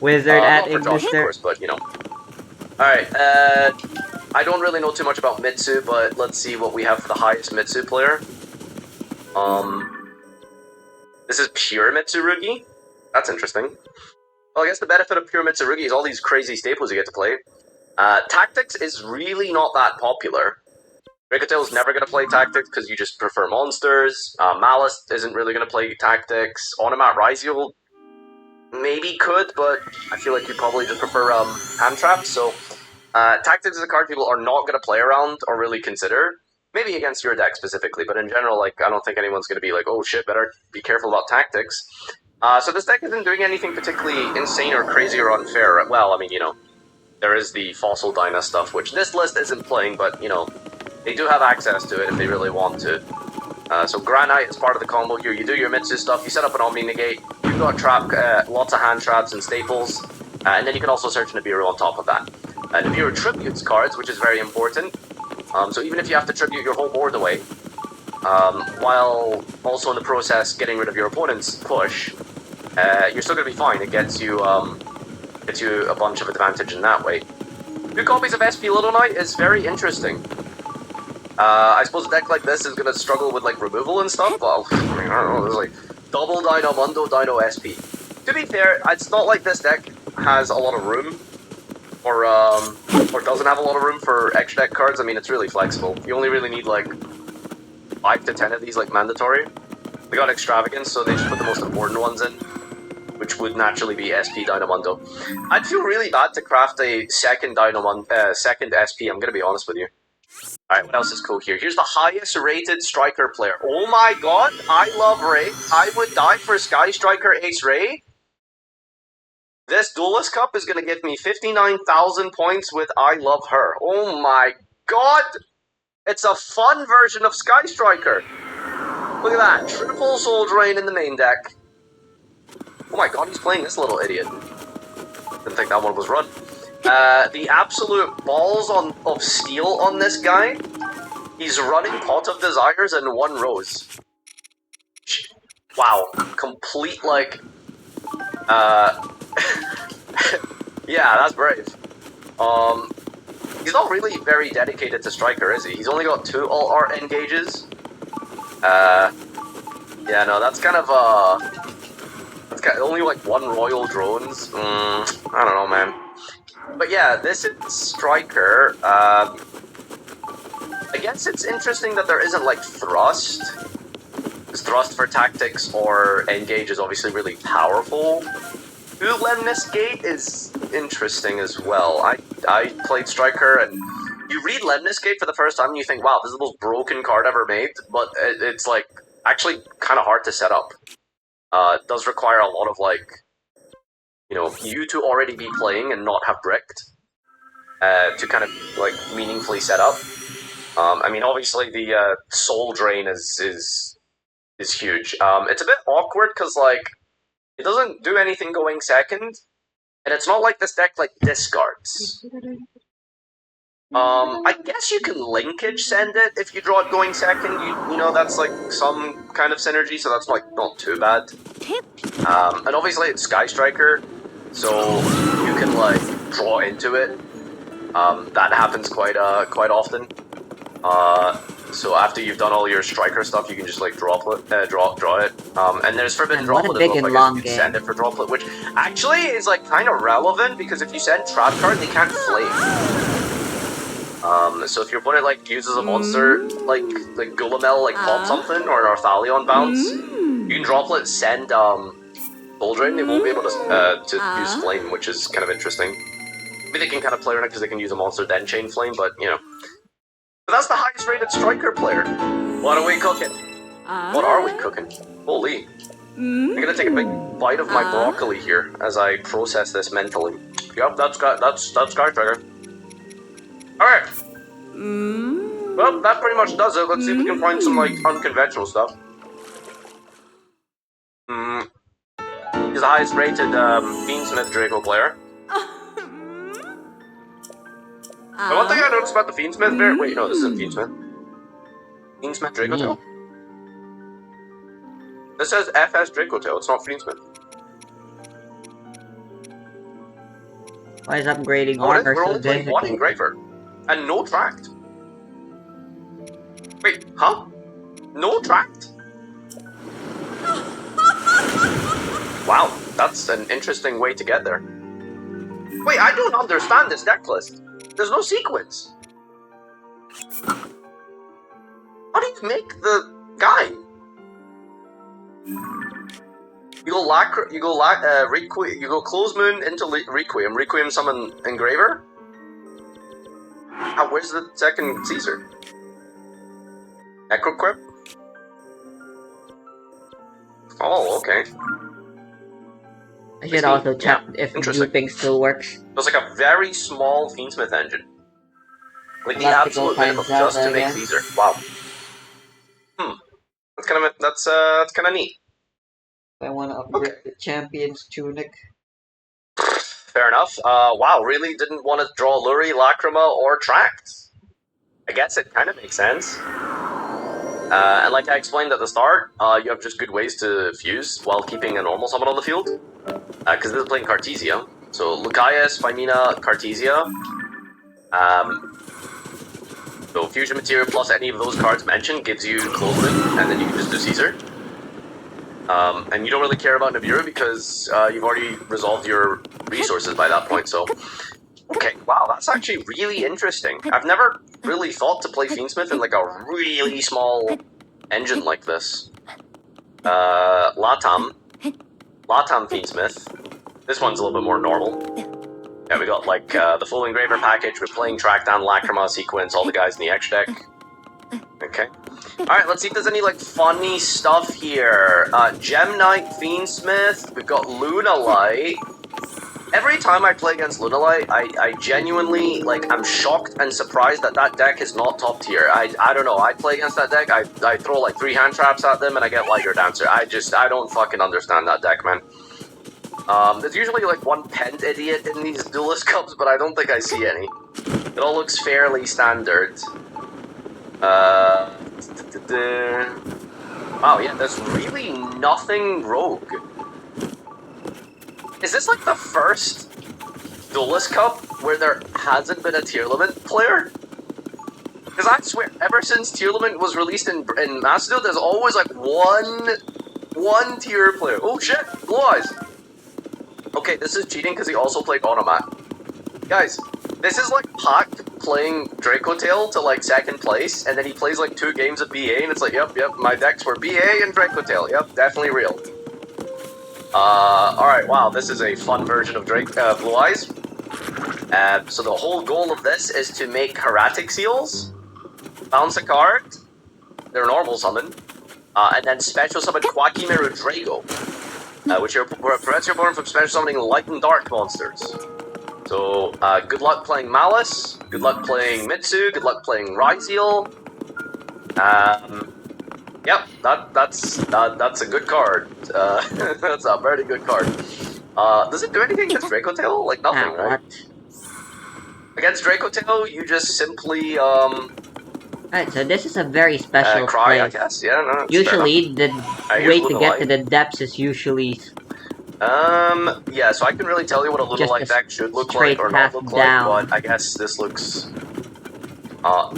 Wizard at Not for Josh, of Ignister. course, but you know. Alright, I don't really know too much about Mitsu, but let's see what we have for the highest Mitsu player. This is pure Mitsurugi? That's interesting. Well, I guess the benefit of pure Mitsurugi is all these crazy staples you get to play. Tactics is really not that popular. Rickettail's never going to play Tactics because you just prefer monsters. Malice isn't really going to play Tactics. Onomat Ryziel maybe could, but I feel like you probably just prefer hand traps, so Tactics is a card people are not going to play around or really consider. Maybe against your deck specifically, but in general, like, I don't think anyone's going to be like, oh shit, better be careful about Tactics. So this deck isn't doing anything particularly insane or crazy or unfair. Well, I mean, you know, there is the Fossil Dyna stuff, which this list isn't playing, but, you know, they do have access to it if they really want to. So Granite is part of the combo here. You do your Mitsu stuff, you set up an Omni Negate, you've got trap, lots of hand traps and staples, and then you can also search Nibiru on top of that. Nibiru tributes cards, which is very important. So even if you have to tribute your whole board away, while also in the process getting rid of your opponent's push, you're still going to be fine. It gets you a bunch of advantage in that way. 2 copies of SP Little Knight is very interesting. I suppose a deck like this is going to struggle with like removal and stuff. Well, I mean, I don't know, there's like double Dino Mundo, Dino SP. To be fair, it's not like this deck has a lot of room, or doesn't have a lot of room for extra deck cards. I mean, it's really flexible. You only really need like 5 to 10 of these like mandatory. They got Extravagance, so they just put the most important ones in, which would naturally be SP Dynamundo. I'd feel really bad to craft a second second SP, I'm gonna be honest with you. Alright, what else is cool here? Here's the highest rated striker player. Oh my god, I love Ray. I would die for Sky Striker Ace Ray. This Duelist Cup is gonna give me 59,000 points with I love her. Oh my god! It's a fun version of Sky Striker. Look at that, triple Soul Drain in the main deck. Oh my god, he's playing this little idiot. Didn't think that one was run. The absolute balls of steel on this guy. He's running Pot of Desires and 1 Rose. Wow, complete like... yeah, that's brave. He's not really very dedicated to Striker, is he? He's only got 2 Alt-Art engages. Yeah, no, that's kind of, only like 1 Royal Drones. I don't know, man. But yeah, this is Striker. I guess it's interesting that there isn't like Thrust. Because Thrust for Tactics or Engage is obviously really powerful. Lemnis Gate is interesting as well. I played Striker, and you read Lemnis Gate for the first time and you think, wow, this is the most broken card ever made, but it's like actually kind of hard to set up. It does require a lot of like, you know, you to already be playing and not have bricked to kind of like meaningfully set up. I mean, obviously the Soul Drain is huge. It's a bit awkward because like it doesn't do anything going second, and it's not like this deck like discards. I guess you can linkage send it if you draw it going second. You know, that's like some kind of synergy, so that's like not too bad. And obviously it's Sky Striker, so you can like draw into it. That happens quite often. So after you've done all your Striker stuff, you can just like draw it. And there's Forbidden Droplet as well, so I guess you can send it for Droplet, which actually is like kind of relevant because if you send Trap Card, they can't flame. So if your opponent like uses a monster like Gulamel like pop something or an Arthalion bounce, you can Droplet send Soul Drain. They won't be able to use Flame, which is kind of interesting. Maybe they can kind of play around it because they can use a monster then chain Flame, but you know. But that's the highest rated Striker player. What are we cooking? What are we cooking? Holy. I'm gonna take a big bite of my broccoli here as I process this mentally. Yep, that's Sky Trigger. Alright. Well, that pretty much does it. Let's see if we can find some, like, unconventional stuff. He's the highest rated Fiendsmith Draco player. The one thing I noticed about the Fiendsmith variant. Wait, no, this isn't Fiendsmith. Fiendsmith Draco Tail? This says FS Draco Tail, it's not Fiendsmith. Why is upgrading Oh, it is? armor We're so only playing one difficult? engraver. And no tracked. Wait, huh? No tracked? Wow, that's an interesting way to get there. Wait, I don't understand this deck list. There's no sequence. How do you make the guy? You go Close Moon into Requiem. Requiem summon Engraver? Where's the second Caesar? Necroquip? Oh, okay. I should also check if duping still works. It's like a very small Fiendsmith engine. Like the I'll have to go absolute find minimum, Zelda just to make again. Caesar. Wow. That's kind of neat. I want to upgrade the champion's tunic. Fair enough. Wow, really didn't want to draw Luri, Lacrima, or Tract. I guess it kind of makes sense. And like I explained at the start, you have just good ways to fuse while keeping a normal summon on the field. Because this is playing Cartesia. So Lucaeus, Phymina, Cartesia. So Fusion Material plus any of those cards mentioned gives you Close Moon, and then you can just do Caesar. And you don't really care about Nibiru because you've already resolved your resources by that point, so... Okay, wow, that's actually really interesting. I've never really thought to play Fiendsmith in like a really small engine like this. Latam Fiendsmith. This one's a little bit more normal. Yeah, we got like the full Engraver package, we're playing Track Down, Lacrima sequence, all the guys in the X deck. Okay. Alright, let's see if there's any like funny stuff here. Gem Knight Fiendsmith, we've got Lunalight. Every time I play against Lunalight, I genuinely, like, I'm shocked and surprised that that deck is not top tier. I don't know, I play against that deck, I throw like 3 hand traps at them and I get Liger Dancer. I don't fucking understand that deck, man. There's usually like one pent idiot in these Duelist Cups, but I don't think I see any. It all looks fairly standard. Wow, yeah, there's really nothing rogue. Is this like the first Duelist Cup where there hasn't been a Tier Limit player? Because I swear, ever since Tier Limit was released in Macedon, there's always like one tier player. Oh shit, Blue Eyes! Okay, this is cheating because he also played Automat. Guys, this is like Pac playing Draco Tail to like 2nd place, and then he plays like 2 games of BA, and it's like, yep, my decks were BA and Draco Tail. Yep, definitely real. Alright, wow, this is a fun version of Blue Eyes. So the whole goal of this is to make Hieratic Seals, bounce a card, their normal summon, and then special summon Quakimeru Drago, which prevents your opponent from special summoning light and dark monsters. So, good luck playing Malice, good luck playing Mitsu, good luck playing Ryzeal. Yep, that's a good card. That's a very good card. Does it do anything against Draco Tail? Like nothing, right? Against Draco Tail, you just simply Alright, so this is a very special cry, place. I guess. Yeah, no. Usually, the way to get to the depths is usually yeah, so I can really tell you what a Lunalight deck should look like or not look like, but I guess this looks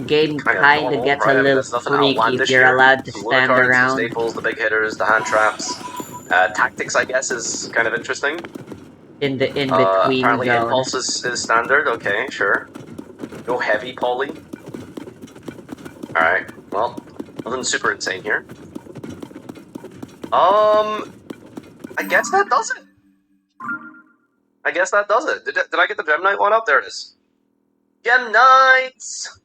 game kinda gets a little freaky if you're allowed to stand around. The staples, the big hitters, the hand traps. Tactics, I guess, is kind of interesting. In between apparently zone. Impulse is standard, okay, sure. No heavy poly. Alright, well, nothing super insane here. I guess that does it. I guess that does it. Did I get the Gem Knight one up? There it is. Gem Knights!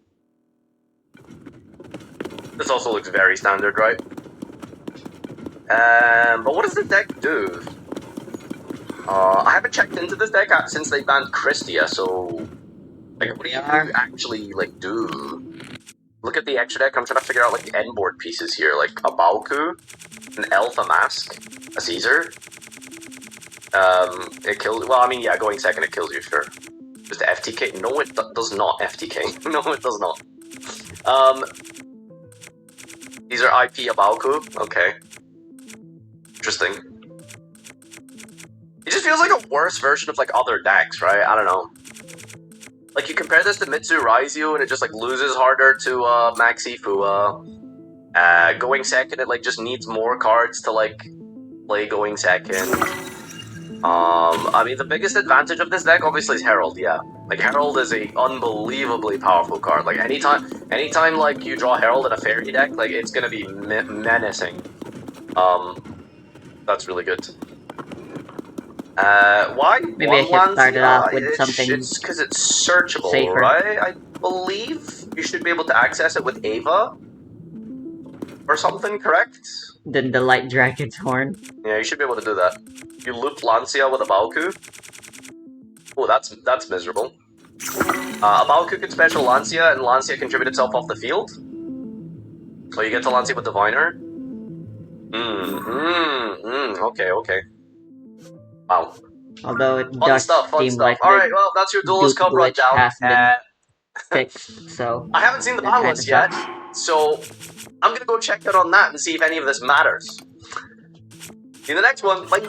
This also looks very standard, right? But what does the deck do? I haven't checked into this deck since they banned Christia, so like, what do you actually like do? Look at the extra deck. I'm trying to figure out like the end board pieces here, like a Balku, an Elf, a Mask, a Caesar. It kills. Well, I mean, yeah, going second it kills you, sure. Just the FTK? No, it does not FTK. No, it does not. These are IP Abalku. Okay, interesting. It just feels like a worse version of like other decks, right? I don't know. Like you compare this to Mitsu Raizu, and it just like loses harder to Max Ifua. Going second, it like just needs more cards to like play going second. I mean, the biggest advantage of this deck obviously is Herald. Yeah, like Herald is a unbelievably powerful card. Like anytime like you draw Herald in a fairy deck, like it's gonna be menacing. That's really good. Why Maybe I one should start it off Lancia? with something It's because it's searchable, safer. right? I believe you should be able to access it with Ava or something, correct? Then the Light Dragon's Horn. Yeah, you should be able to do that. You loop Lancia with a Balku. Oh, that's miserable. A Balku can special Lancia, and Lancia can tribute itself off the field. Oh, you get to Lancia with Diviner? Okay. Wow. Although it Fun does stuff. seem like Alright, well, that's your Duelist Duke Cup Glitch rundown. has been fixed, so I haven't seen the that battle kind list of yet, sucks. so I'm gonna go check out on that and see if any of this matters. In the next one, bye!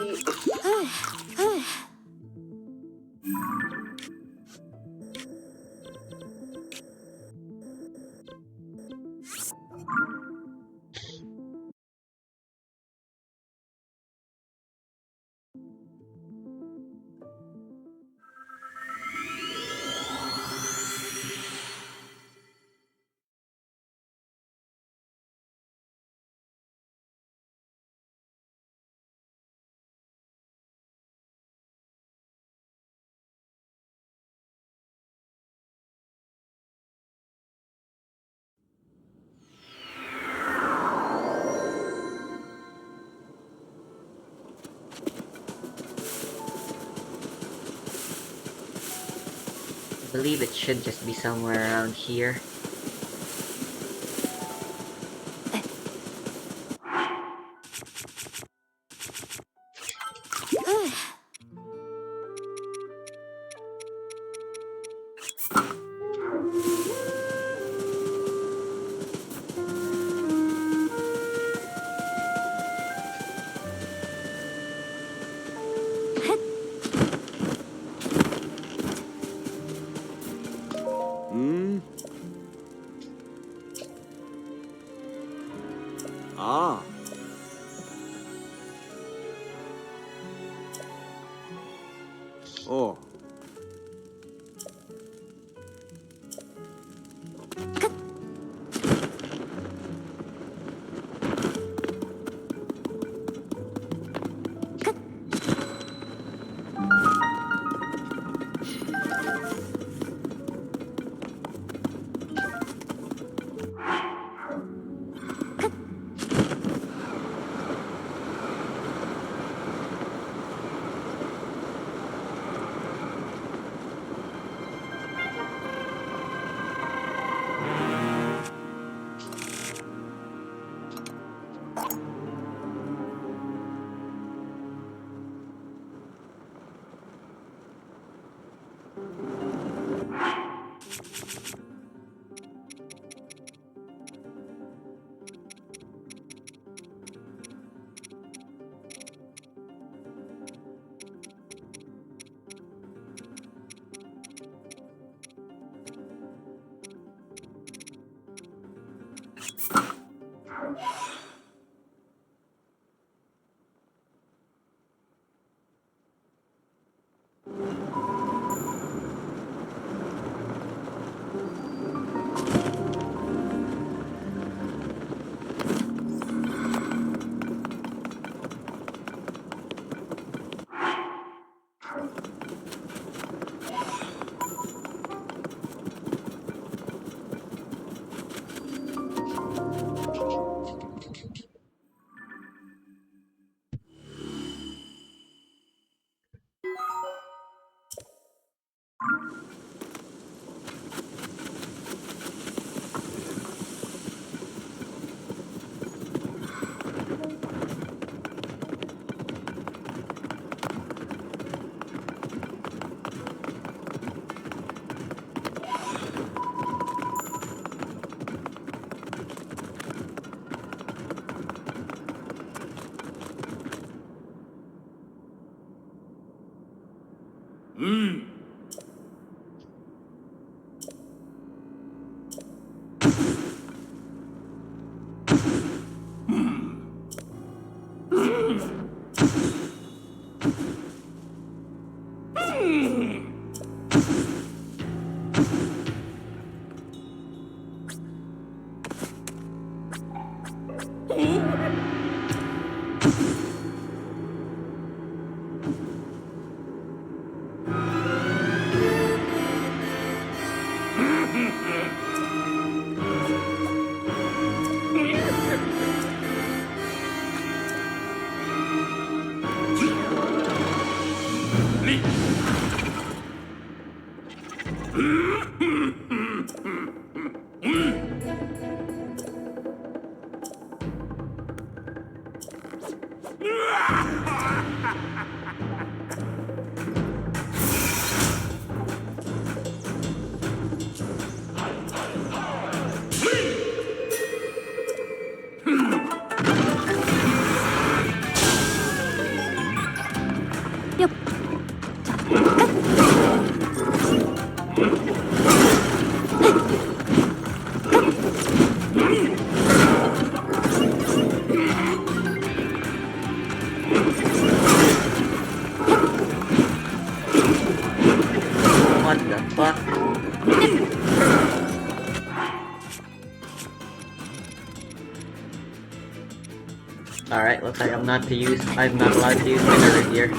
I believe it should just be somewhere around here. Ah. Oh. What the fuck? Alright, looks like I'm not allowed to use Mineral here.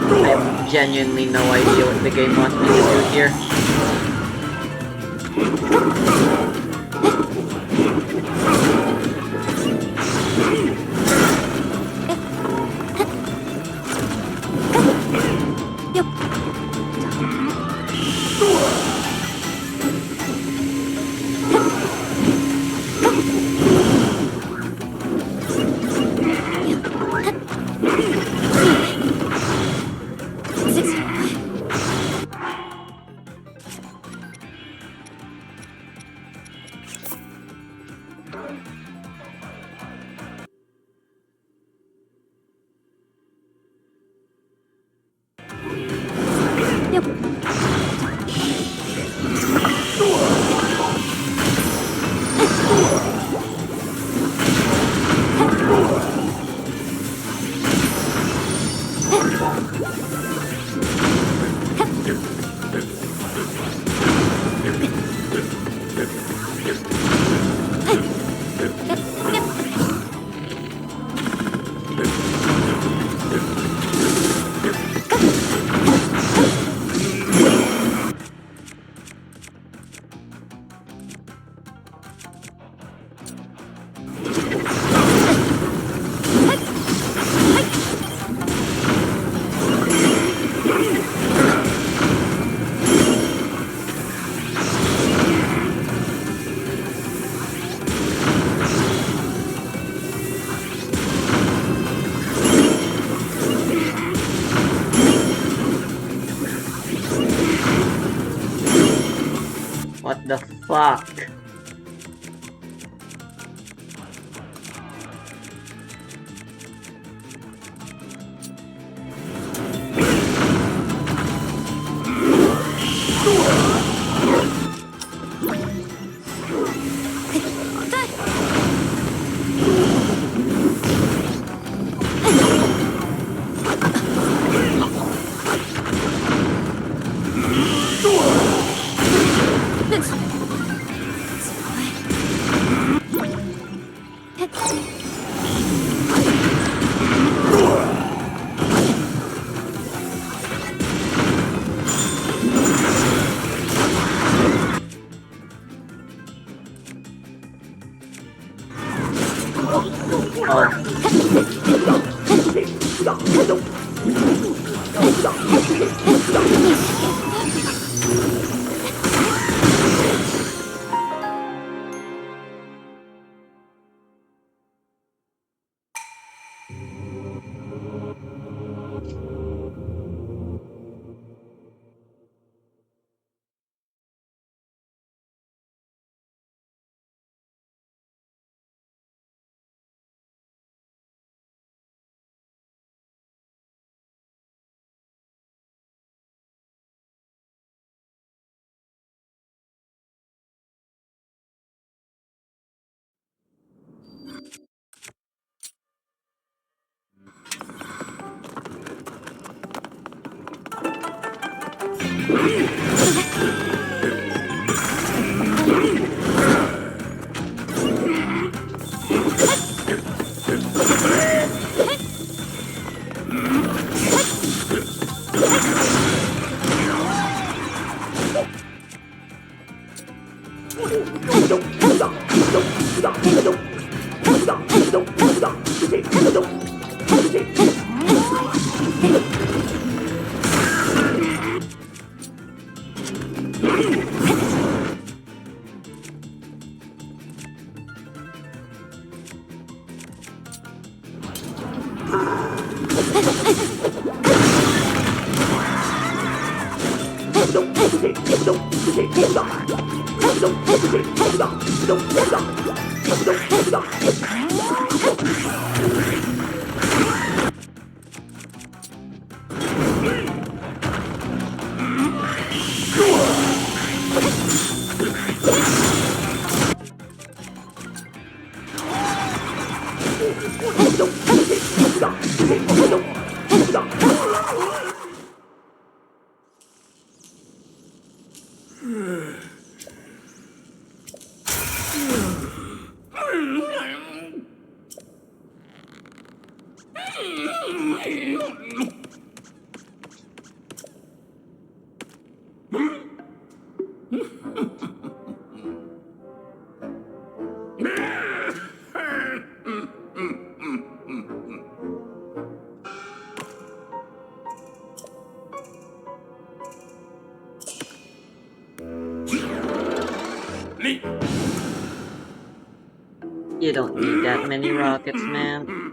I have genuinely no idea what the game wants me to do here. What the fuck? You don't need that many rockets, man.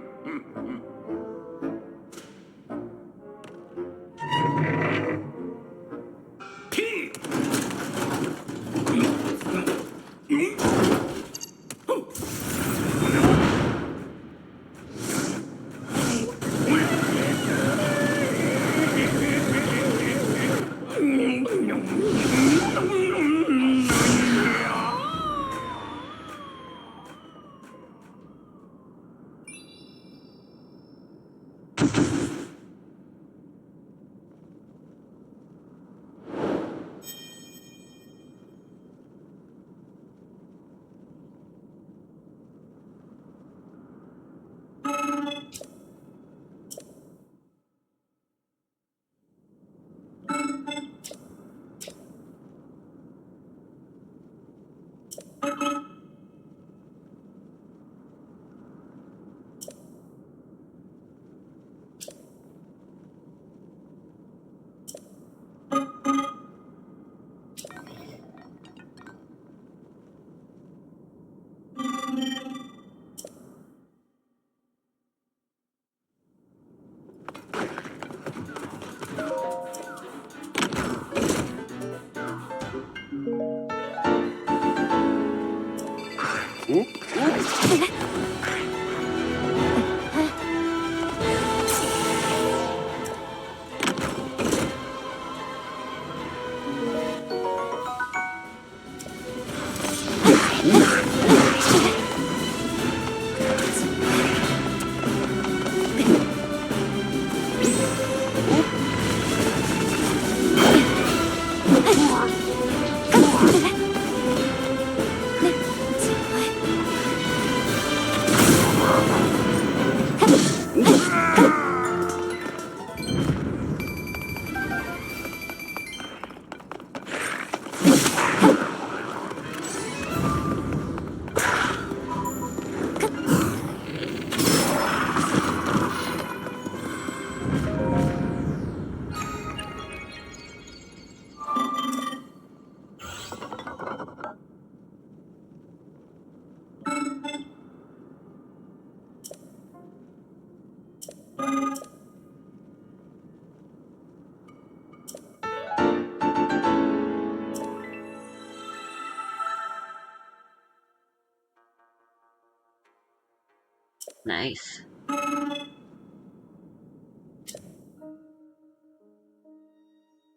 Nice.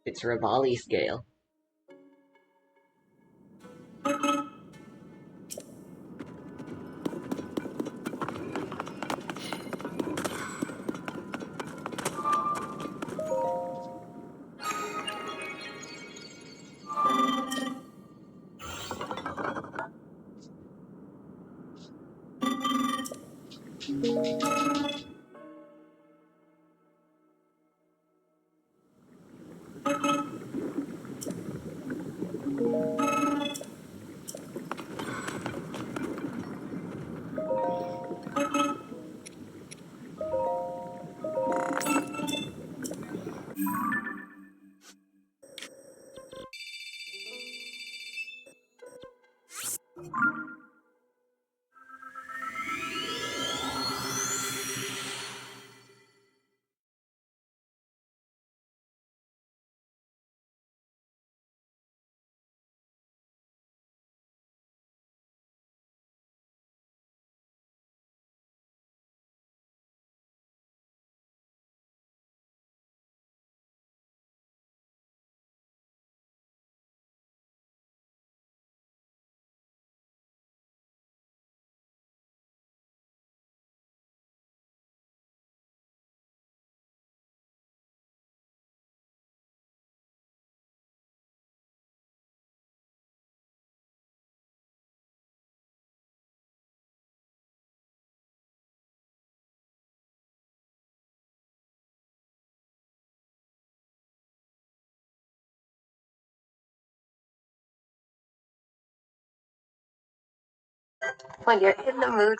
It's Rivali scale. When you're in the mood.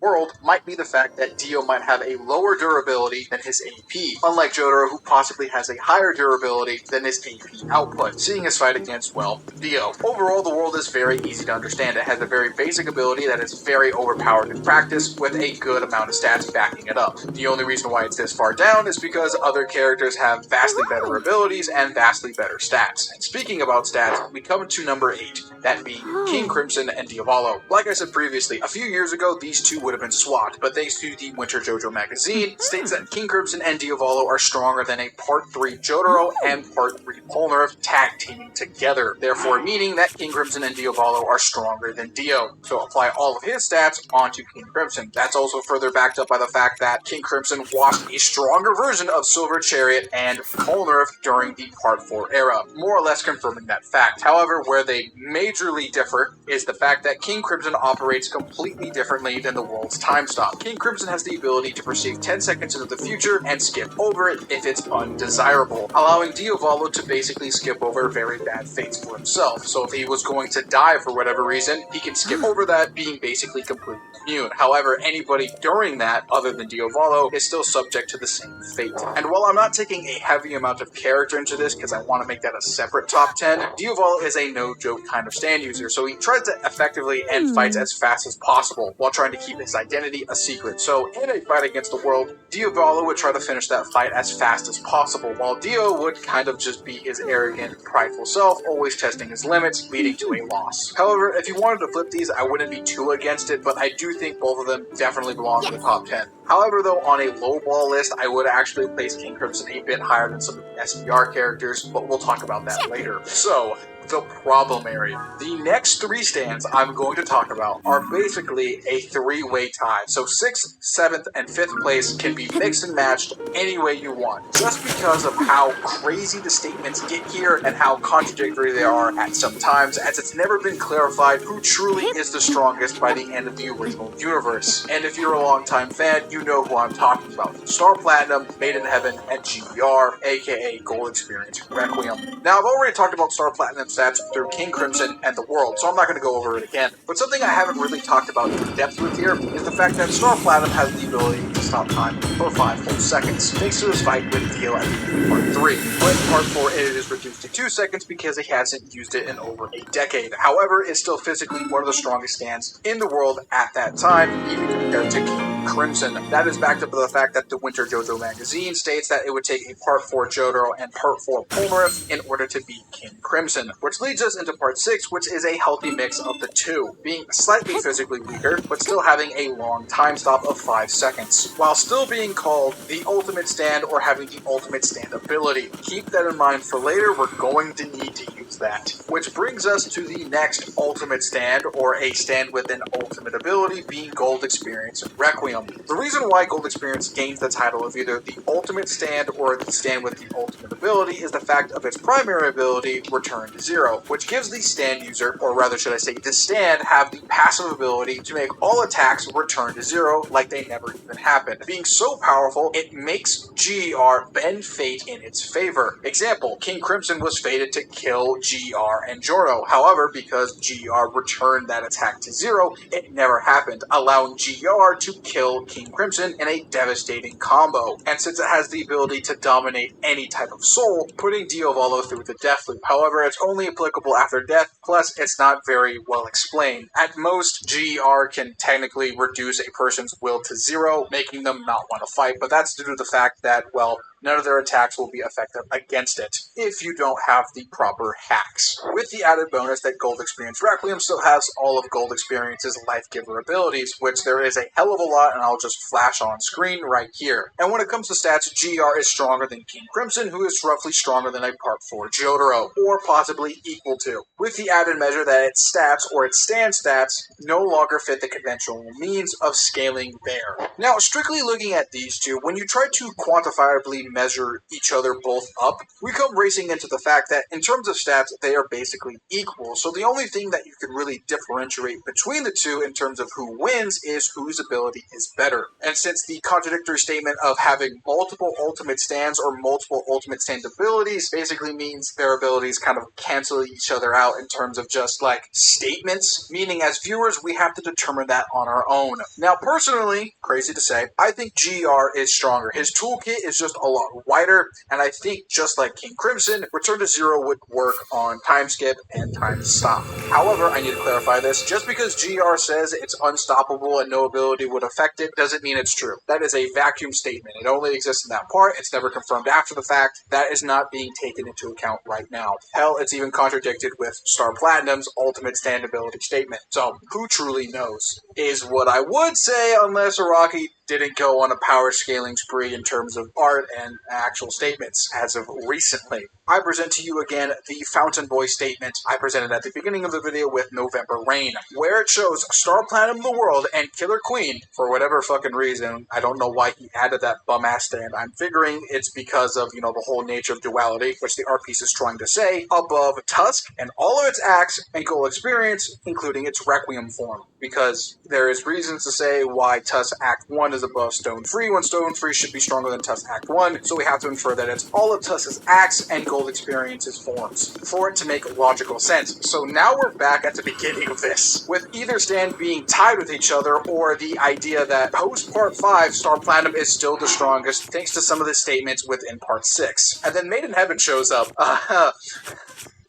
World might be the fact that Dio might have a lower durability than his AP, unlike Jotaro, who possibly has a higher durability than his AP output, seeing his fight against, well, Dio. Overall, the world is very easy to understand. It has a very basic ability that is very overpowered in practice, with a good amount of stats backing it up. The only reason why it's this far down is because other characters have vastly better abilities and vastly better stats. And speaking about stats, we come to number 8, that being King Crimson and Diavolo. Like I said previously, a few years ago, these two would have been swapped, but thanks to the Winter JoJo magazine, states that King Crimson and Diavolo are stronger than a Part 3 Jotaro and Part 3 Polnareff tag teaming together, therefore meaning that King Crimson and Diavolo are stronger than Dio. So apply all of his stats onto King Crimson. That's also further backed up by the fact that King Crimson watched a stronger version of Silver Chariot and Polnareff during the Part 4 era, more or less confirming that fact. However, where they majorly differ is the fact that King Crimson operates completely differently than the world's time stop. King Crimson has the ability to perceive 10 seconds into the future and skip over it if it's undesirable, allowing Diavolo to basically skip over very bad fates for himself. So if he was going to die for whatever reason, he can skip over that, being basically completely immune. However, anybody during that, other than Diavolo, is still subject to the same fate. And while I'm not taking a heavy amount of character into this because I want to make that a separate top 10, Diavolo is a no-joke kind of stand user, so he tries to effectively end fights as fast as possible while trying to keep his identity a secret. So in a fight against the world, Diavolo would try to finish that fight as fast as possible, while Dio would kind of just be his arrogant, prideful self, always testing his limits, leading to a loss. However, if you wanted to flip these, I wouldn't be too against it, but I do think both of them definitely belong in the top 10. However, though, on a low ball list, I would actually place King Crimson a bit higher than some of the SVR characters, but we'll talk about that later. So, the problem area. The next 3 stands I'm going to talk about are basically a 3-way tie. So 6th, 7th, and 5th place can be mixed and matched any way you want, just because of how crazy the statements get here and how contradictory they are at some times, as it's never been clarified who truly is the strongest by the end of the original universe. And if you're a longtime fan, you know who I'm talking about. Star Platinum, Made in Heaven, and GBR, aka Gold Experience Requiem. Now, I've already talked about Star Platinum stats through King Crimson and the world, so I'm not going to go over it again. But something I haven't really talked about in depth with here is the fact that Star Platinum has the ability stop time for 5 full seconds, thanks to his fight with Dio at the end of Part 3. But in Part 4 it is reduced to 2 seconds because he hasn't used it in over a decade. However, it's still physically one of the strongest stands in the world at that time, even compared to King Crimson. That is backed up by the fact that the Winter JoJo magazine states that it would take a Part 4 Jotaro and Part 4 Polnareff in order to beat King Crimson, which leads us into Part 6, which is a healthy mix of the two, being slightly physically weaker, but still having a long time stop of 5 seconds, while still being called the ultimate stand or having the ultimate stand ability. Keep that in mind for later, we're going to need to use that. Which brings us to the next ultimate stand, or a stand with an ultimate ability, being Gold Experience Requiem. The reason why Gold Experience gains the title of either the ultimate stand or the stand with the ultimate ability is the fact of its primary ability, Return to Zero, which gives the stand user, or rather should I say the stand, have the passive ability to make all attacks return to zero like they never even happened. Being so powerful, it makes GR bend fate in its favor. Example, King Crimson was fated to kill GR and Joro. However, because GR returned that attack to zero, it never happened, allowing GR to kill King Crimson in a devastating combo. And since it has the ability to dominate any type of soul, putting Diavolo through the death loop. However, it's only applicable after death, plus it's not very well explained. At most, GR can technically reduce a person's will to zero, making them not want to fight, but that's due to the fact that, well, none of their attacks will be effective against it if you don't have the proper hacks. With the added bonus that Gold Experience Requiem still has all of Gold Experience's Life Giver abilities, which there is a hell of a lot, and I'll just flash on screen right here. And when it comes to stats, GR is stronger than King Crimson, who is roughly stronger than a Part 4 Jotaro, or possibly equal to, with the added measure that its stats, or its stand stats, no longer fit the conventional means of scaling there. Now, strictly looking at these two, when you try to quantifiably measure each other both up, we come racing into the fact that in terms of stats, they are basically equal. So the only thing that you could really differentiate between the two in terms of who wins is whose ability is better. And since the contradictory statement of having multiple ultimate stands or multiple ultimate stand abilities basically means their abilities kind of cancel each other out in terms of just like statements, meaning as viewers we have to determine that on our own. Now personally, crazy to say, I think GR is stronger. His toolkit is just a lot wider, and I think just like King Crimson, Return to Zero would work on time skip and time stop. However, I need to clarify this. Just because GR says it's unstoppable and no ability would affect it doesn't mean it's true. That is a vacuum statement. It only exists in that part. It's never confirmed after the fact. That is not being taken into account right now. Hell, it's even contradicted with Star Platinum's ultimate stand ability statement. So, who truly knows? Is what I would say, unless Araki didn't go on a power scaling spree in terms of art and actual statements as of recently. I present to you again the Fountain Boy statement I presented at the beginning of the video with November Rain, where it shows Star Platinum the World and Killer Queen, for whatever fucking reason. I don't know why he added that bum-ass stand. I'm figuring it's because of, you know, the whole nature of duality, which the art piece is trying to say, above Tusk and all of its acts and Gold Experience, including its Requiem form. Because there is reasons to say why Tusk Act 1 is above Stone Free, when Stone Free should be stronger than Tusk Act 1, so we have to infer that it's all of Tusk's acts and Gold Experience's forms, for it to make logical sense. So now we're back at the beginning of this, with either stand being tied with each other, or the idea that post Part 5, Star Platinum is still the strongest, thanks to some of the statements within Part 6. And then Maiden Heaven shows up.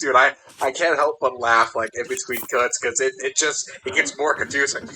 Dude, I can't help but laugh, like, in between cuts, because it gets more confusing.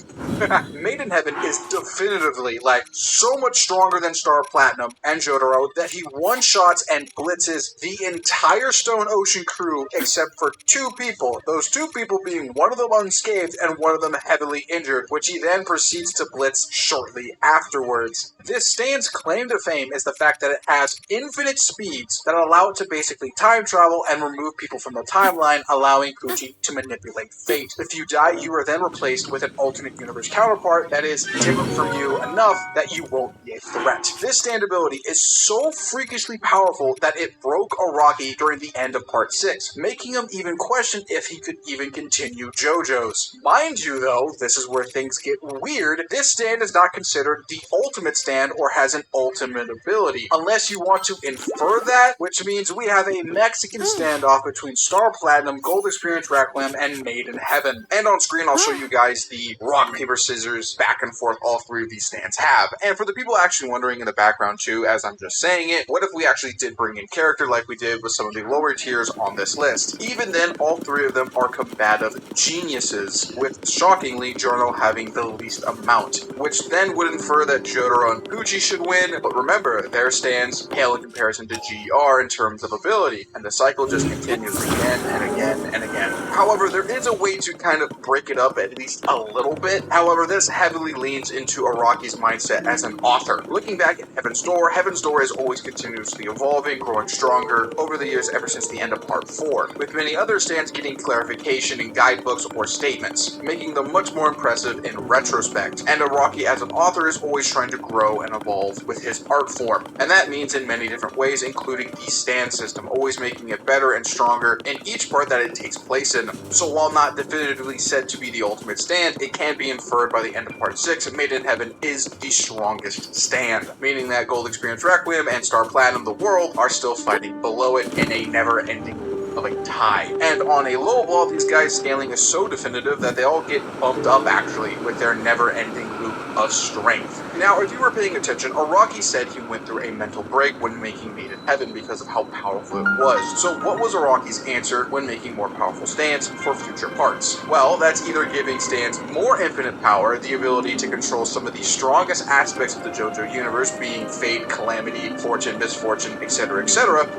Maiden Heaven is definitively, like, so much stronger than Star Platinum and Jotaro that he one-shots and blitzes the entire Stone Ocean crew except for 2 people. Those 2 people being one of them unscathed and one of them heavily injured, which he then proceeds to blitz shortly afterwards. This stand's claim to fame is the fact that it has infinite speeds that allow it to basically time travel and remove people from the timeline, allowing Kuchi to manipulate fate. If you die, you are then replaced with an alternate universe counterpart that is different from you enough that you won't be a threat. This stand ability is so freakishly powerful that it broke Araki during the end of Part 6, making him even question if he could even continue JoJo's. Mind you though, this is where things get weird, this stand is not considered the ultimate stand or has an ultimate ability, unless you want to infer that, which means we have a Mexican standoff between Star Platinum Platinum, Gold Experience Requiem, and Made in Heaven. And on screen, I'll show you guys the rock, paper, scissors, back and forth all three of these stands have. And for the people actually wondering in the background too, as I'm just saying it, what if we actually did bring in character like we did with some of the lower tiers on this list? Even then, all three of them are combative geniuses, with shockingly Giorno having the least amount, which then would infer that Jotaro and Pucci should win, but remember, their stands pale in comparison to GR in terms of ability, and the cycle just continues again and again and again. However, there is a way to kind of break it up at least a little bit. However, this heavily leans into Araki's mindset as an author. Looking back at Heaven's Door is always continuously evolving, growing stronger over the years ever since the end of Part 4, with many other stands getting clarification in guidebooks or statements, making them much more impressive in retrospect. And Araki as an author is always trying to grow and evolve with his art form, and that means in many different ways, including the stand system, always making it better and stronger in each part that it takes place in. So while not definitively said to be the ultimate stand, it can be inferred by the end of Part 6 Made in Heaven is the strongest stand, meaning that Gold Experience Requiem and Star Platinum the World are still fighting below it in a never-ending loop of a tie. And on a low ball, these guys' scaling is so definitive that they all get bumped up actually with their never-ending loop of strength. Now, if you were paying attention, Araki said he went through a mental break when making Made in Heaven because of how powerful it was. So what was Araki's answer when making more powerful stands for future parts? Well, that's either giving stands more infinite power, the ability to control some of the strongest aspects of the JoJo universe, being fate, calamity, fortune, misfortune, etc.,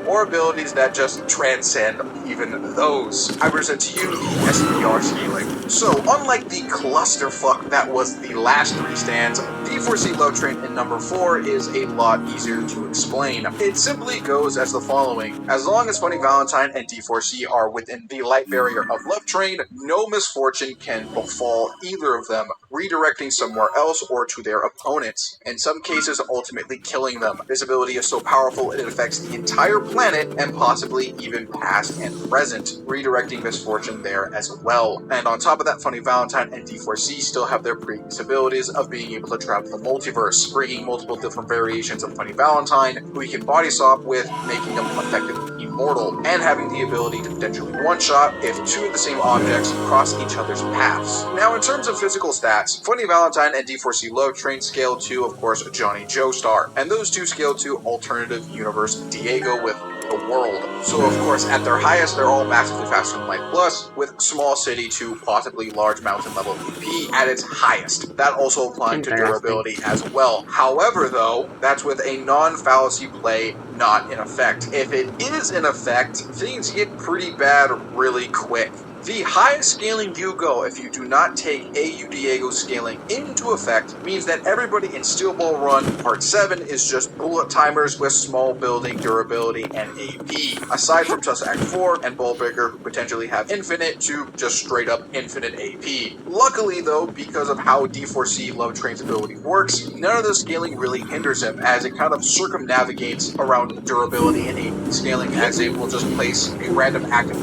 or abilities that just transcend even those. I present to you the SPR scaling. So, unlike the clusterfuck that was the last three stands, D4C Love Train in number 4 is a lot easier to explain. It simply goes as the following. As long as Funny Valentine and D4C are within the light barrier of Love Train, no misfortune can befall either of them, redirecting somewhere else or to their opponents, in some cases ultimately killing them. This ability is so powerful it affects the entire planet and possibly even past and present, redirecting misfortune there as well. And on top of that, Funny Valentine and D4C still have their previous abilities of being able to travel the multiverse, bringing multiple different variations of Funny Valentine, who he can body swap with, making him effectively immortal, and having the ability to potentially one-shot if two of the same objects cross each other's paths. Now, in terms of physical stats, Funny Valentine and D4C Love Train scale to, of course, Johnny Joestar, and those two scale to Alternative Universe Diego with the world. So, of course, at their highest, they're all massively faster than Light Plus, with Small City to possibly Large Mountain level AP at its highest. That also applying to durability as well. However, though, that's with a non-fallacy play not in effect. If it is in effect, things get pretty bad really quick. The highest scaling you go if you do not take AU Diego scaling into effect means that everybody in Steel Ball Run Part 7 is just bullet timers with small building, durability, and AP, aside from Tusk Act 4 and Ballbreaker, who potentially have infinite to just straight up infinite AP. Luckily though, because of how D4C Love Train's ability works, none of the scaling really hinders him, as it kind of circumnavigates around durability and AP scaling, as it will just place a random active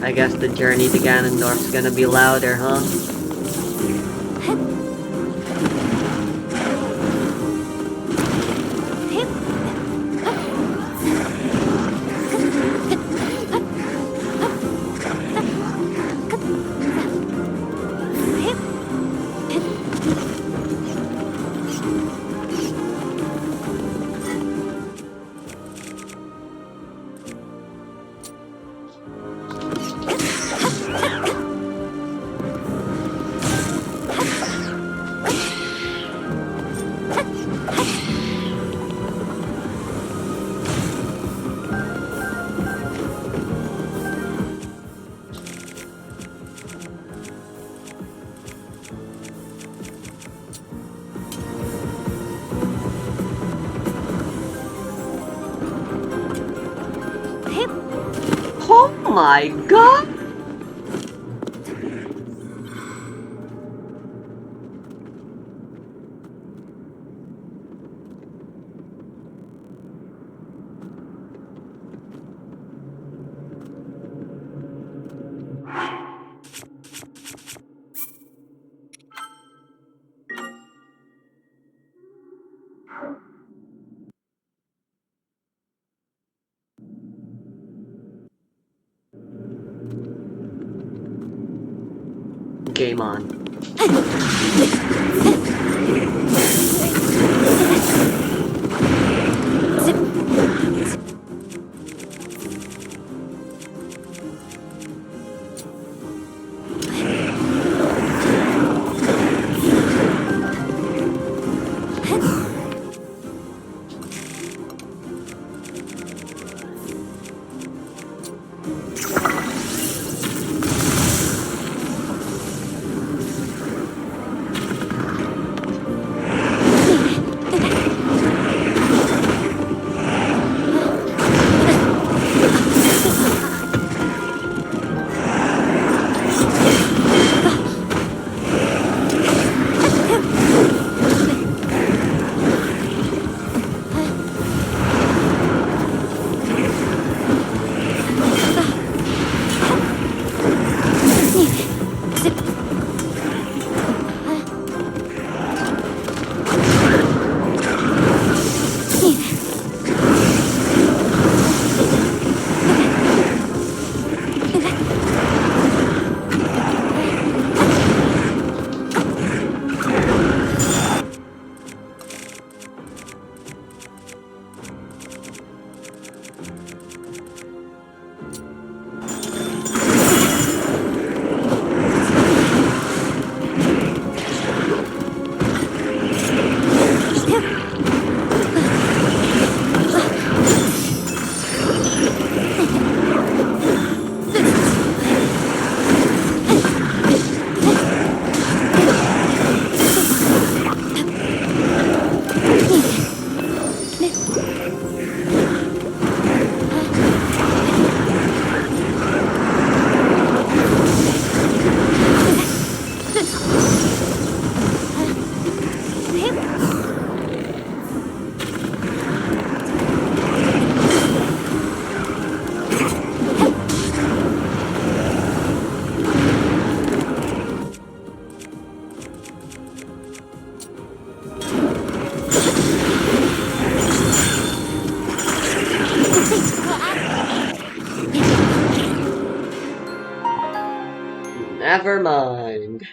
I guess the journey to Ganondorf's gonna be louder, huh? Oh my god! Game on. Never mind.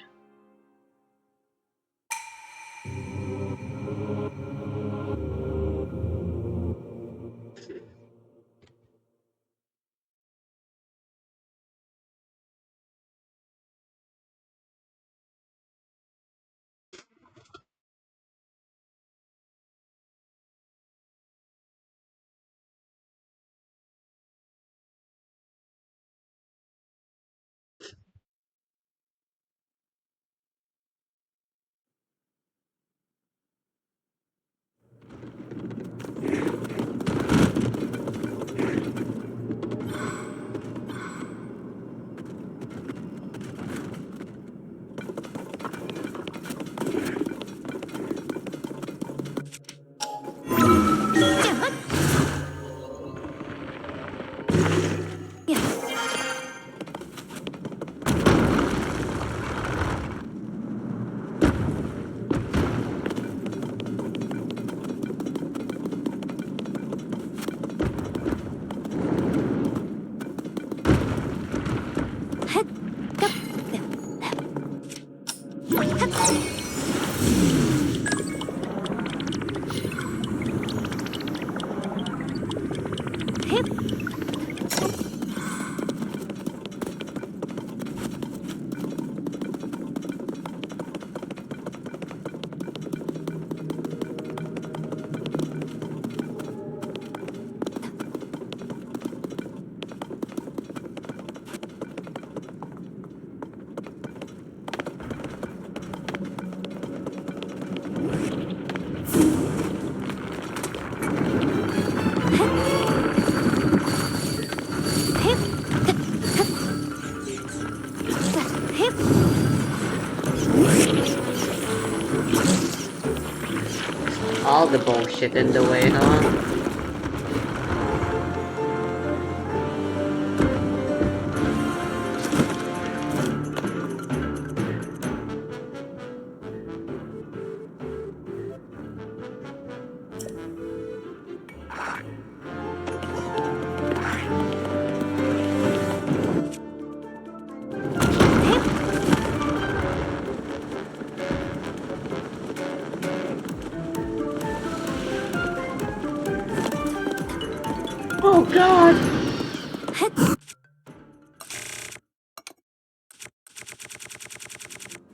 All the bullshit in the way, huh?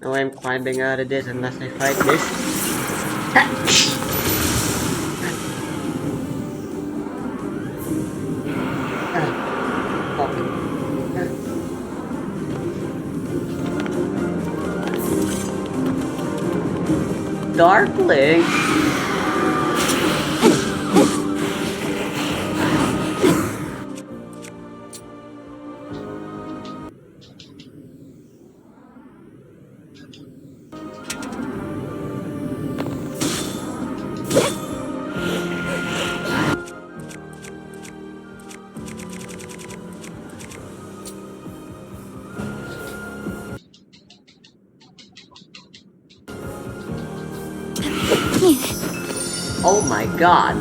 No, I'm climbing out of this unless I fight this. Fuck. Darkling. Oh my god.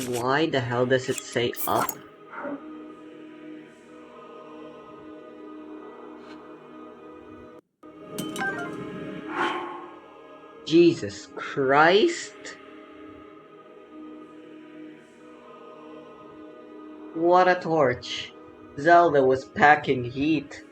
Why the hell does it say up? Jesus Christ! What a torch! Zelda was packing heat.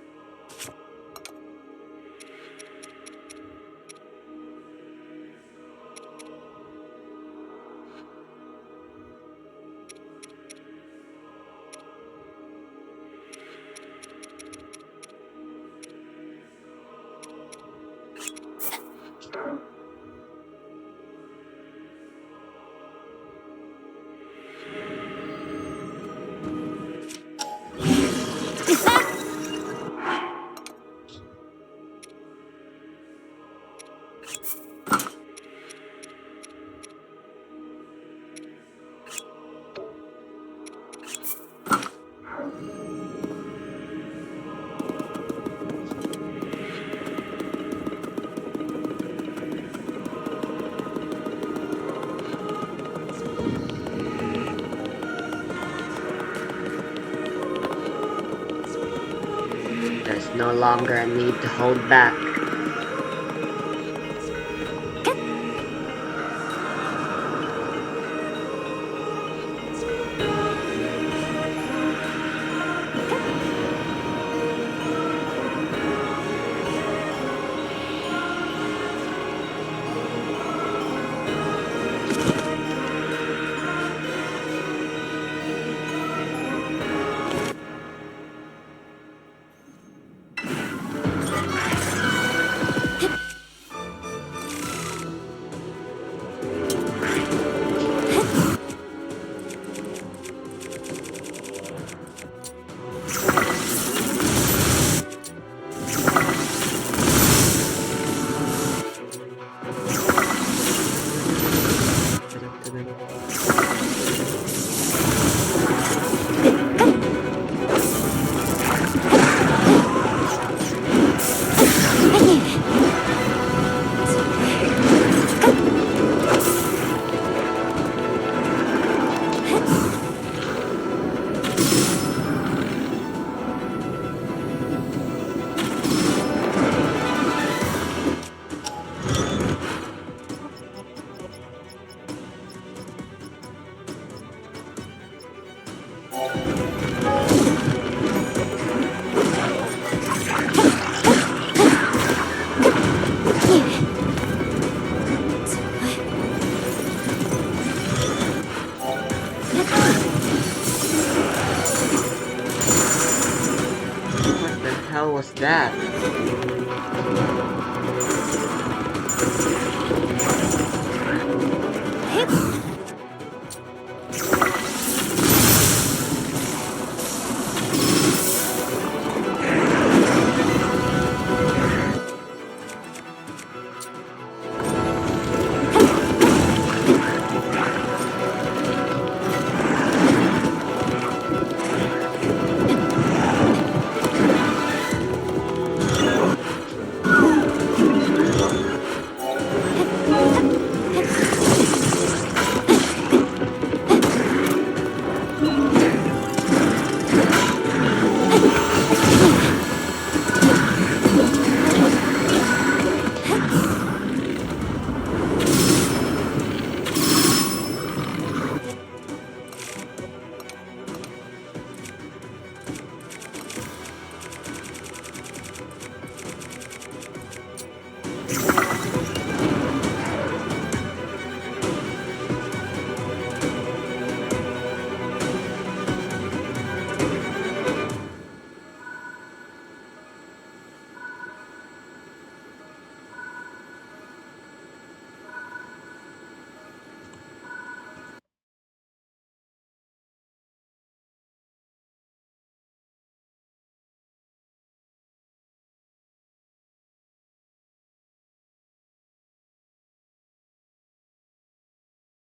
There's no longer a need to hold back. What the hell was that?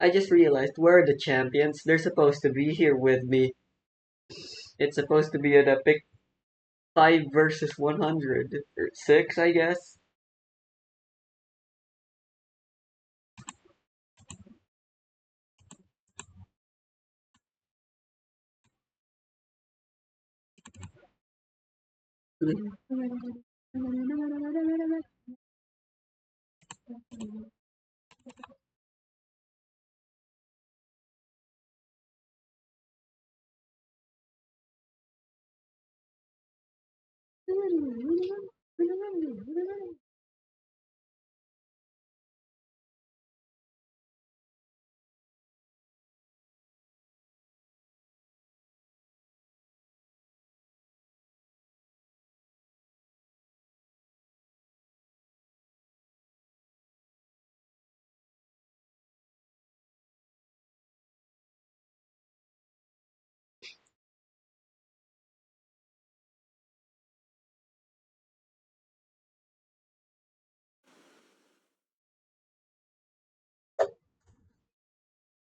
I just realized where are the champions? They're supposed to be here with me. It's supposed to be an epic 5 versus 100. Or 6, I guess.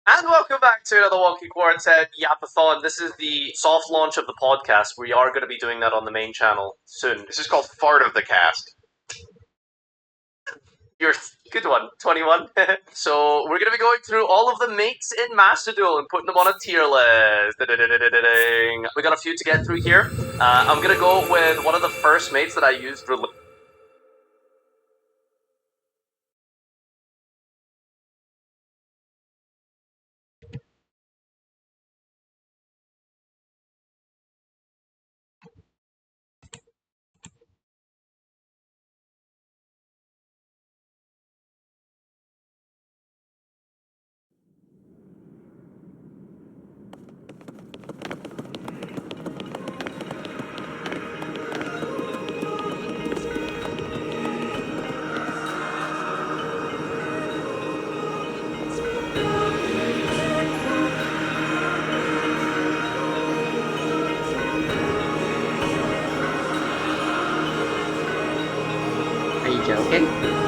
And welcome back to another Wonky Quartet Yapathon. This is the soft launch of the podcast. We are going to be doing that on the main channel soon. This is called Fart of the Cast. You're good one, 21. So we're going to be going through all of the mates in Master Duel and putting them on a tier list. We got a few to get through here. I'm going to go with one of the first mates that I used for Are you joking?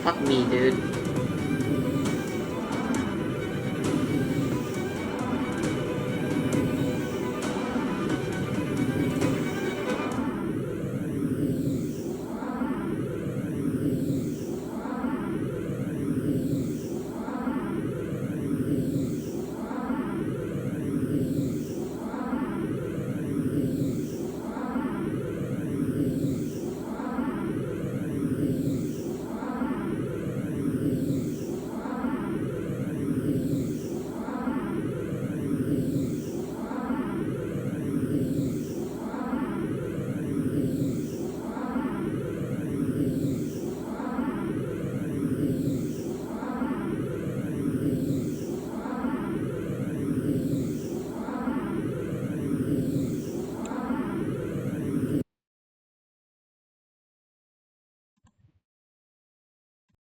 Fuck me, dude.